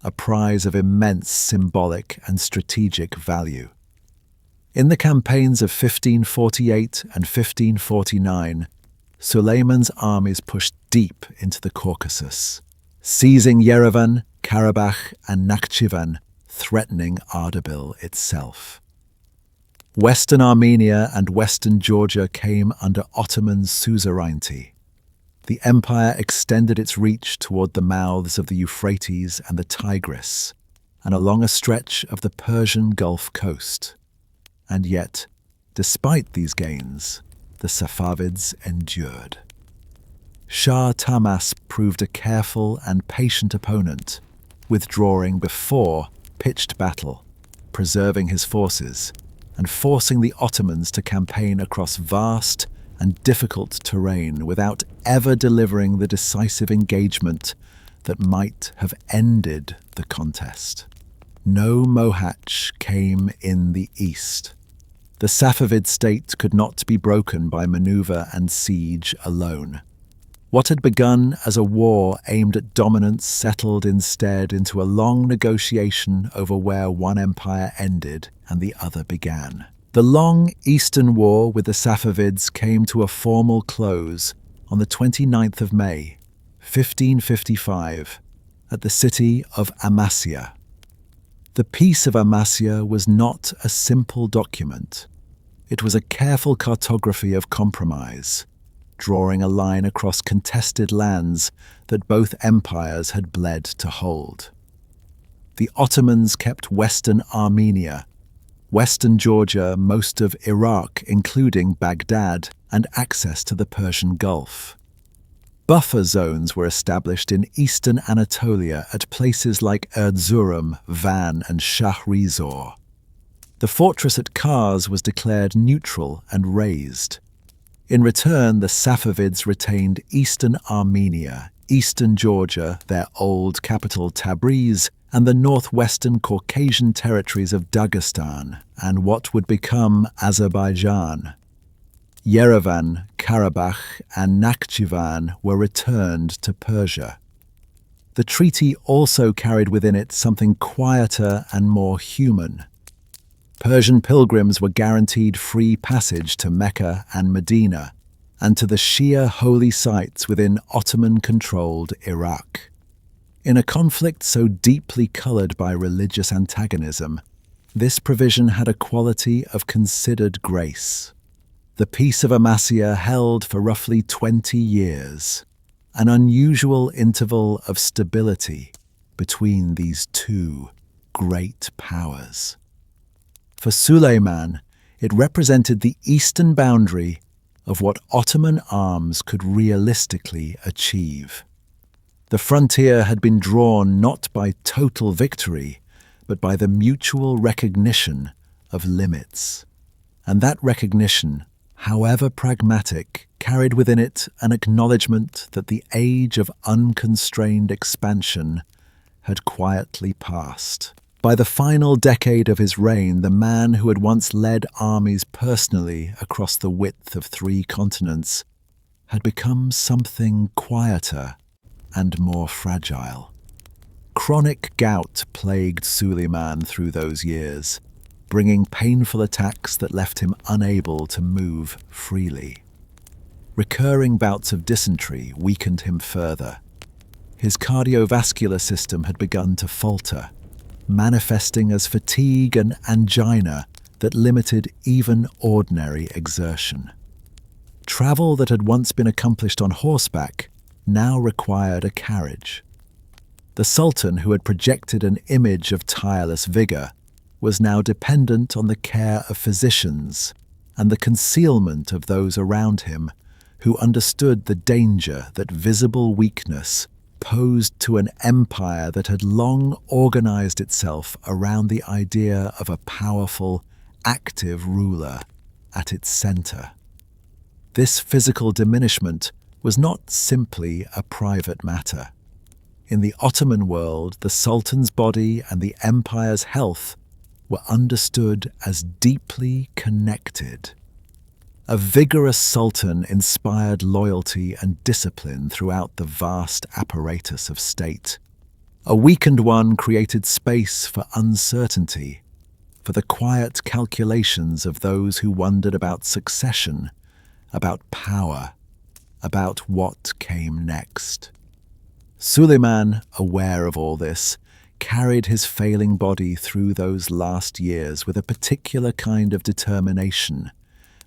a prize of immense symbolic and strategic value. In the campaigns of 1548 and 1549, Suleiman's armies pushed deep into the Caucasus, seizing Yerevan, Karabakh, and Nakhchivan, threatening Ardabil itself. Western Armenia and Western Georgia came under Ottoman suzerainty. The empire extended its reach toward the mouths of the Euphrates and the Tigris, and along a stretch of the Persian Gulf coast. And yet, despite these gains, the Safavids endured. Shah Tahmasp proved a careful and patient opponent, withdrawing before pitched battle, preserving his forces, and forcing the Ottomans to campaign across vast and difficult terrain without ever delivering the decisive engagement that might have ended the contest. No Mohacs came in the east. The Safavid state could not be broken by maneuver and siege alone. What had begun as a war aimed at dominance settled instead into a long negotiation over where one empire ended and the other began. The long Eastern War with the Safavids came to a formal close on the 29th of May, 1555, at the city of Amasya. The Peace of Amasya was not a simple document. It was a careful cartography of compromise, drawing a line across contested lands that both empires had bled to hold. The Ottomans kept Western Armenia, Western Georgia, most of Iraq, including Baghdad, and access to the Persian Gulf. Buffer zones were established in eastern Anatolia at places like Erzurum, Van, and Shahrizor. The fortress at Kars was declared neutral and razed. In return, the Safavids retained eastern Armenia, eastern Georgia, their old capital Tabriz, and the northwestern Caucasian territories of Dagestan and what would become Azerbaijan. Yerevan, Karabakh, and Nakhchivan were returned to Persia. The treaty also carried within it something quieter and more human. Persian pilgrims were guaranteed free passage to Mecca and Medina, and to the Shia holy sites within Ottoman-controlled Iraq. In a conflict so deeply coloured by religious antagonism, this provision had a quality of considered grace. The Peace of Amasya held for roughly 20 years, an unusual interval of stability between these two great powers. For Suleiman, It represented the eastern boundary of what Ottoman arms could realistically achieve. The frontier had been drawn not by total victory, but by the mutual recognition of limits. And that recognition, however pragmatic, carried within it an acknowledgement that the age of unconstrained expansion had quietly passed. By the final decade of his reign, the man who had once led armies personally across the width of 3 continents had become something quieter and more fragile. Chronic gout plagued Suleiman through those years, bringing painful attacks that left him unable to move freely. Recurring bouts of dysentery weakened him further. His cardiovascular system had begun to falter, manifesting as fatigue and angina that limited even ordinary exertion. Travel that had once been accomplished on horseback now required a carriage. The Sultan, who had projected an image of tireless vigor, was now dependent on the care of physicians and the concealment of those around him who understood the danger that visible weakness posed to an empire that had long organized itself around the idea of a powerful, active ruler at its center. This physical diminishment was not simply a private matter. In the Ottoman world, the Sultan's body and the empire's health were understood as deeply connected. A vigorous sultan inspired loyalty and discipline throughout the vast apparatus of state. A weakened one created space for uncertainty, for the quiet calculations of those who wondered about succession, about power, about what came next. Suleiman, aware of all this, carried his failing body through those last years with a particular kind of determination,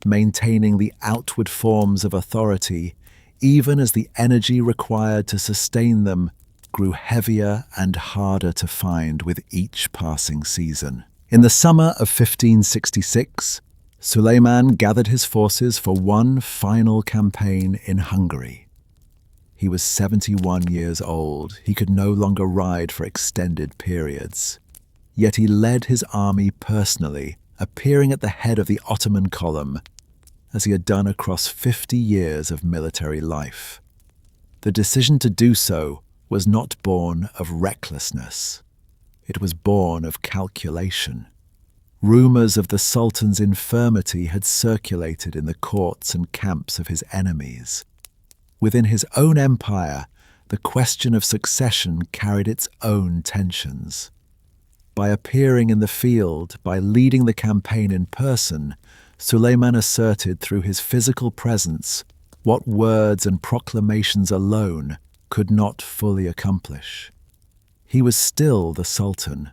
maintaining the outward forms of authority, even as the energy required to sustain them grew heavier and harder to find with each passing season. In the summer of 1566, Suleiman gathered his forces for one final campaign in Hungary. He was 71 years old. He could no longer ride for extended periods. Yet he led his army personally, appearing at the head of the Ottoman column, as he had done across 50 years of military life. The decision to do so was not born of recklessness. It was born of calculation. Rumors of the Sultan's infirmity had circulated in the courts and camps of his enemies. Within his own empire, the question of succession carried its own tensions. By appearing in the field, by leading the campaign in person, Suleiman asserted through his physical presence what words and proclamations alone could not fully accomplish. He was still the Sultan.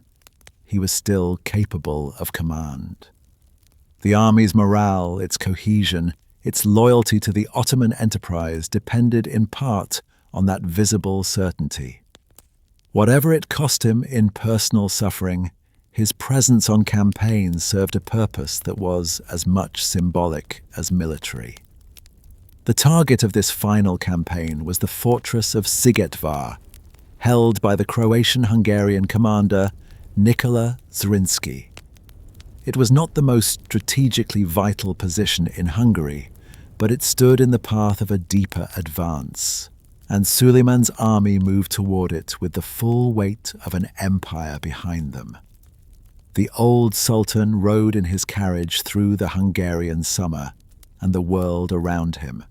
He was still capable of command. The army's morale, its cohesion, its loyalty to the Ottoman enterprise depended in part on that visible certainty. Whatever it cost him in personal suffering, his presence on campaign served a purpose that was as much symbolic as military. The target of this final campaign was the fortress of Sigetvar, held by the Croatian-Hungarian commander Nikola Zrinski. It was not the most strategically vital position in Hungary, but it stood in the path of a deeper advance, and Suleiman's army moved toward it with the full weight of an empire behind them. The old Sultan rode in his carriage through the Hungarian summer and the world around him.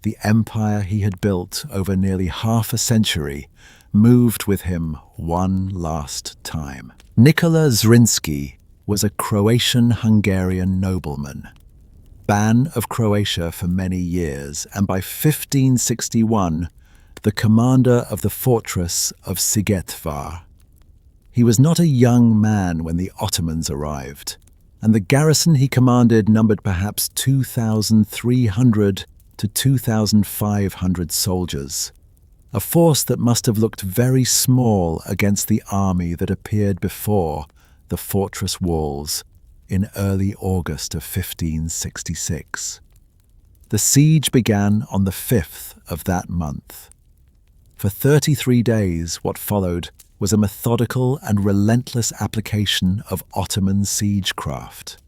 The empire he had built over nearly half a century moved with him one last time. Nikola Zrinski was a Croatian-Hungarian nobleman, ban of Croatia for many years, and by 1561, the commander of the fortress of Sigetvar. He was not a young man when the Ottomans arrived, and the garrison he commanded numbered perhaps 2,300 to 2,500 soldiers, a force that must have looked very small against the army that appeared before the fortress walls in early August of 1566. The siege began on the 5th of that month. For 33 days, what followed was a methodical and relentless application of Ottoman siegecraft.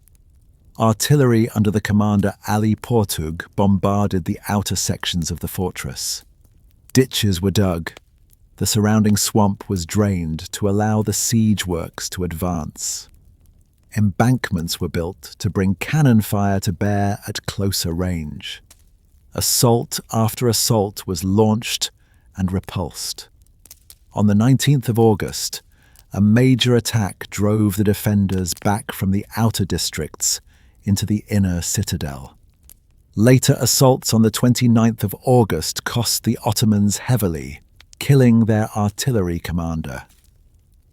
Artillery under the commander Ali Portug bombarded the outer sections of the fortress. Ditches were dug. The surrounding swamp was drained to allow the siege works to advance. Embankments were built to bring cannon fire to bear at closer range. Assault after assault was launched and repulsed. On the 19th of August, a major attack drove the defenders back from the outer districts into the inner citadel. Later assaults on the 29th of August cost the Ottomans heavily, killing their artillery commander.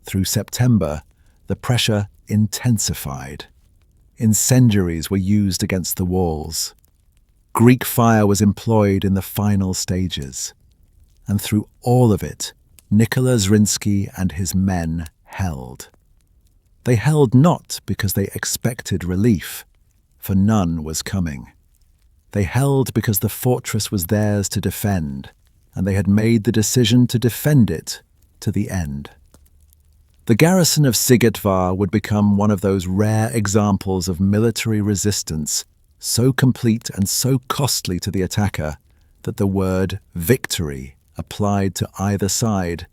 Through September, the pressure intensified. Incendiaries were used against the walls. Greek fire was employed in the final stages. And through all of it, Nicola Zrinski and his men held. They held not because they expected relief, for none was coming. They held because the fortress was theirs to defend, and they had made the decision to defend it to the end. The garrison of Sigetvar would become one of those rare examples of military resistance so complete and so costly to the attacker that the word victory, applied to either side,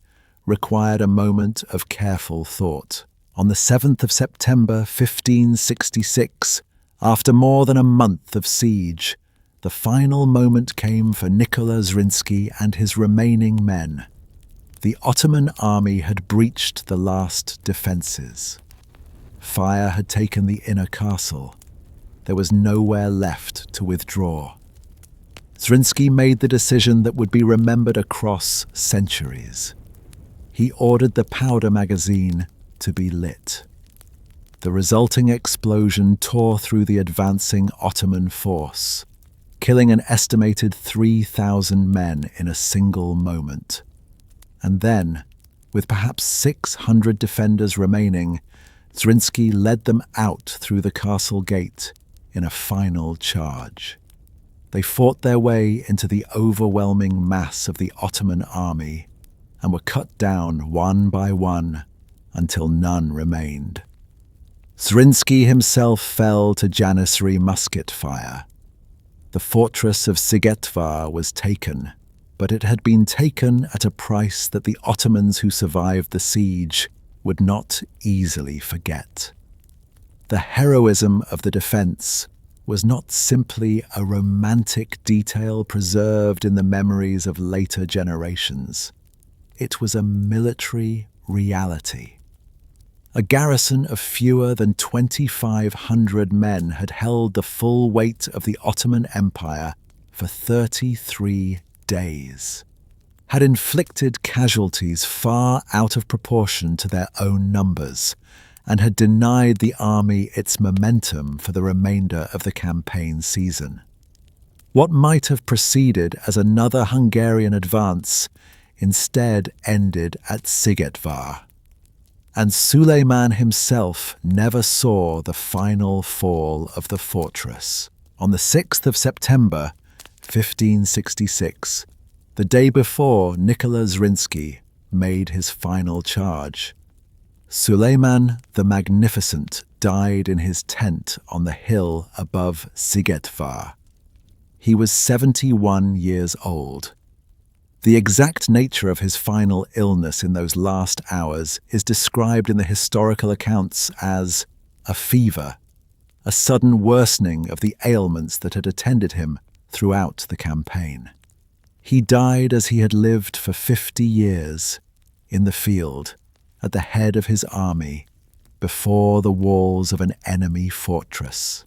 required a moment of careful thought. On the 7th of September 1566, after more than a month of siege, the final moment came for Nicola Zrinski and his remaining men. The Ottoman army had breached the last defences. Fire had taken the inner castle. There was nowhere left to withdraw. Zrinski made the decision that would be remembered across centuries. He ordered the powder magazine to be lit. The resulting explosion tore through the advancing Ottoman force, killing an estimated 3,000 men in a single moment. And then, with perhaps 600 defenders remaining, Zrinski led them out through the castle gate in a final charge. They fought their way into the overwhelming mass of the Ottoman army and were cut down one by one until none remained. Zrinski himself fell to Janissary musket fire. The fortress of Sigetvar was taken, but it had been taken at a price that the Ottomans who survived the siege would not easily forget. The heroism of the defense was not simply a romantic detail preserved in the memories of later generations. It was a military reality. A garrison of fewer than 2,500 men had held the full weight of the Ottoman Empire for 33 days, had inflicted casualties far out of proportion to their own numbers, and had denied the army its momentum for the remainder of the campaign season. What might have proceeded as another Hungarian advance instead ended at Sigetvar. And Suleiman himself never saw the final fall of the fortress. On the 6th of September, 1566, the day before Nicola Zrinski made his final charge, Suleiman the Magnificent died in his tent on the hill above Sigetvar. He was 71 years old. The exact nature of his final illness in those last hours is described in the historical accounts as a fever, a sudden worsening of the ailments that had attended him throughout the campaign. He died as he had lived for 50 years, in the field, at the head of his army, before the walls of an enemy fortress.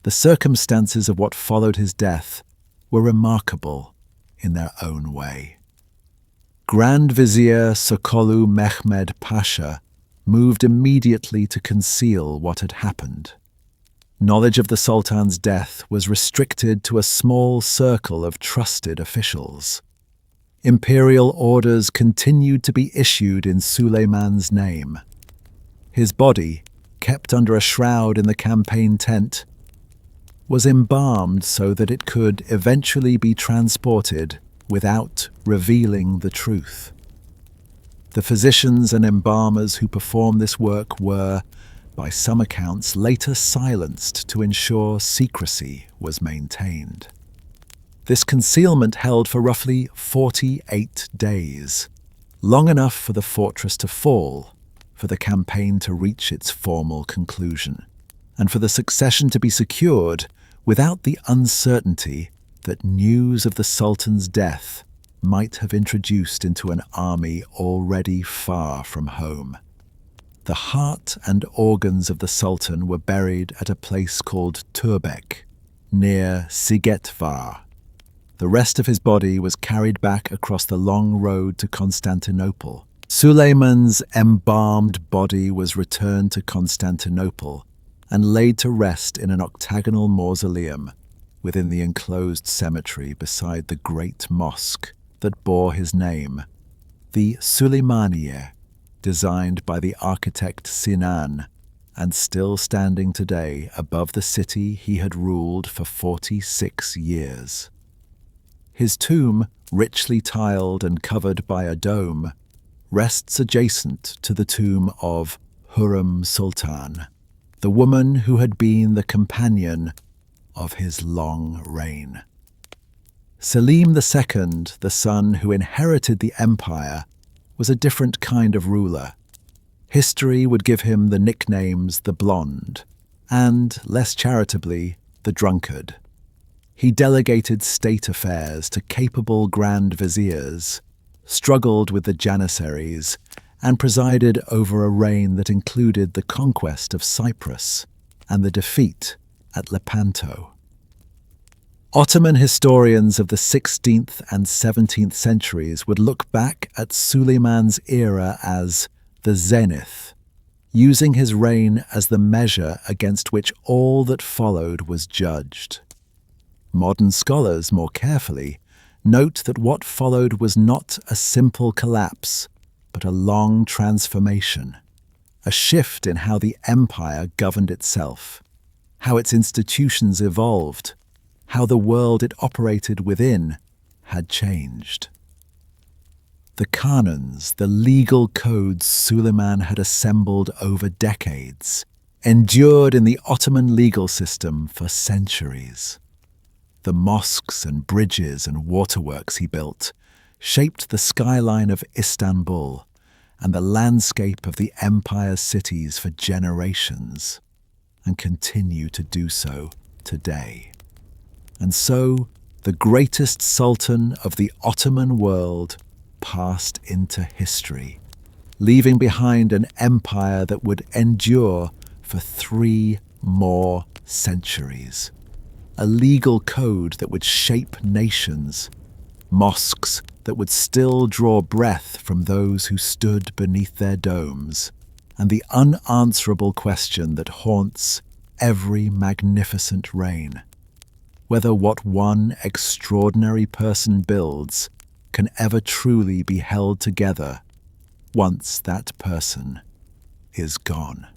The circumstances of what followed his death were remarkable in their own way. Grand Vizier Sokolu Mehmed Pasha moved immediately to conceal what had happened. Knowledge of the Sultan's death was restricted to a small circle of trusted officials. Imperial orders continued to be issued in Suleiman's name. His body, kept under a shroud in the campaign tent, was embalmed so that it could eventually be transported without revealing the truth. The physicians and embalmers who performed this work were, by some accounts, later silenced to ensure secrecy was maintained. This concealment held for roughly 48 days, long enough for the fortress to fall, for the campaign to reach its formal conclusion, and for the succession to be secured without the uncertainty that news of the Sultan's death might have introduced into an army already far from home. The heart and organs of the Sultan were buried at a place called Turbek, near Sigetvar. The rest of his body was carried back across the long road to Constantinople. Suleiman's embalmed body was returned to Constantinople and laid to rest in an octagonal mausoleum within the enclosed cemetery beside the great mosque that bore his name, the Suleymaniye, designed by the architect Sinan, and still standing today above the city he had ruled for 46 years. His tomb, richly tiled and covered by a dome, rests adjacent to the tomb of Hurrem Sultan, the woman who had been the companion of his long reign. Selim II, the son who inherited the empire, was a different kind of ruler. History would give him the nicknames the Blonde and, less charitably, the Drunkard. He delegated state affairs to capable grand viziers, struggled with the Janissaries, and presided over a reign that included the conquest of Cyprus and the defeat at Lepanto. Ottoman historians of the 16th and 17th centuries would look back at Suleiman's era as the zenith, using his reign as the measure against which all that followed was judged. Modern scholars, more carefully, note that what followed was not a simple collapse, but a long transformation, a shift in how the empire governed itself, how its institutions evolved, how the world it operated within had changed. The canons, the legal codes Suleiman had assembled over decades, endured in the Ottoman legal system for centuries. The mosques and bridges and waterworks he built shaped the skyline of Istanbul and the landscape of the empire's cities for generations, and continue to do so today. And so, the greatest sultan of the Ottoman world passed into history, leaving behind an empire that would endure for 3 more centuries. A legal code that would shape nations, mosques that would still draw breath from those who stood beneath their domes, and the unanswerable question that haunts every magnificent reign: whether what one extraordinary person builds can ever truly be held together once that person is gone.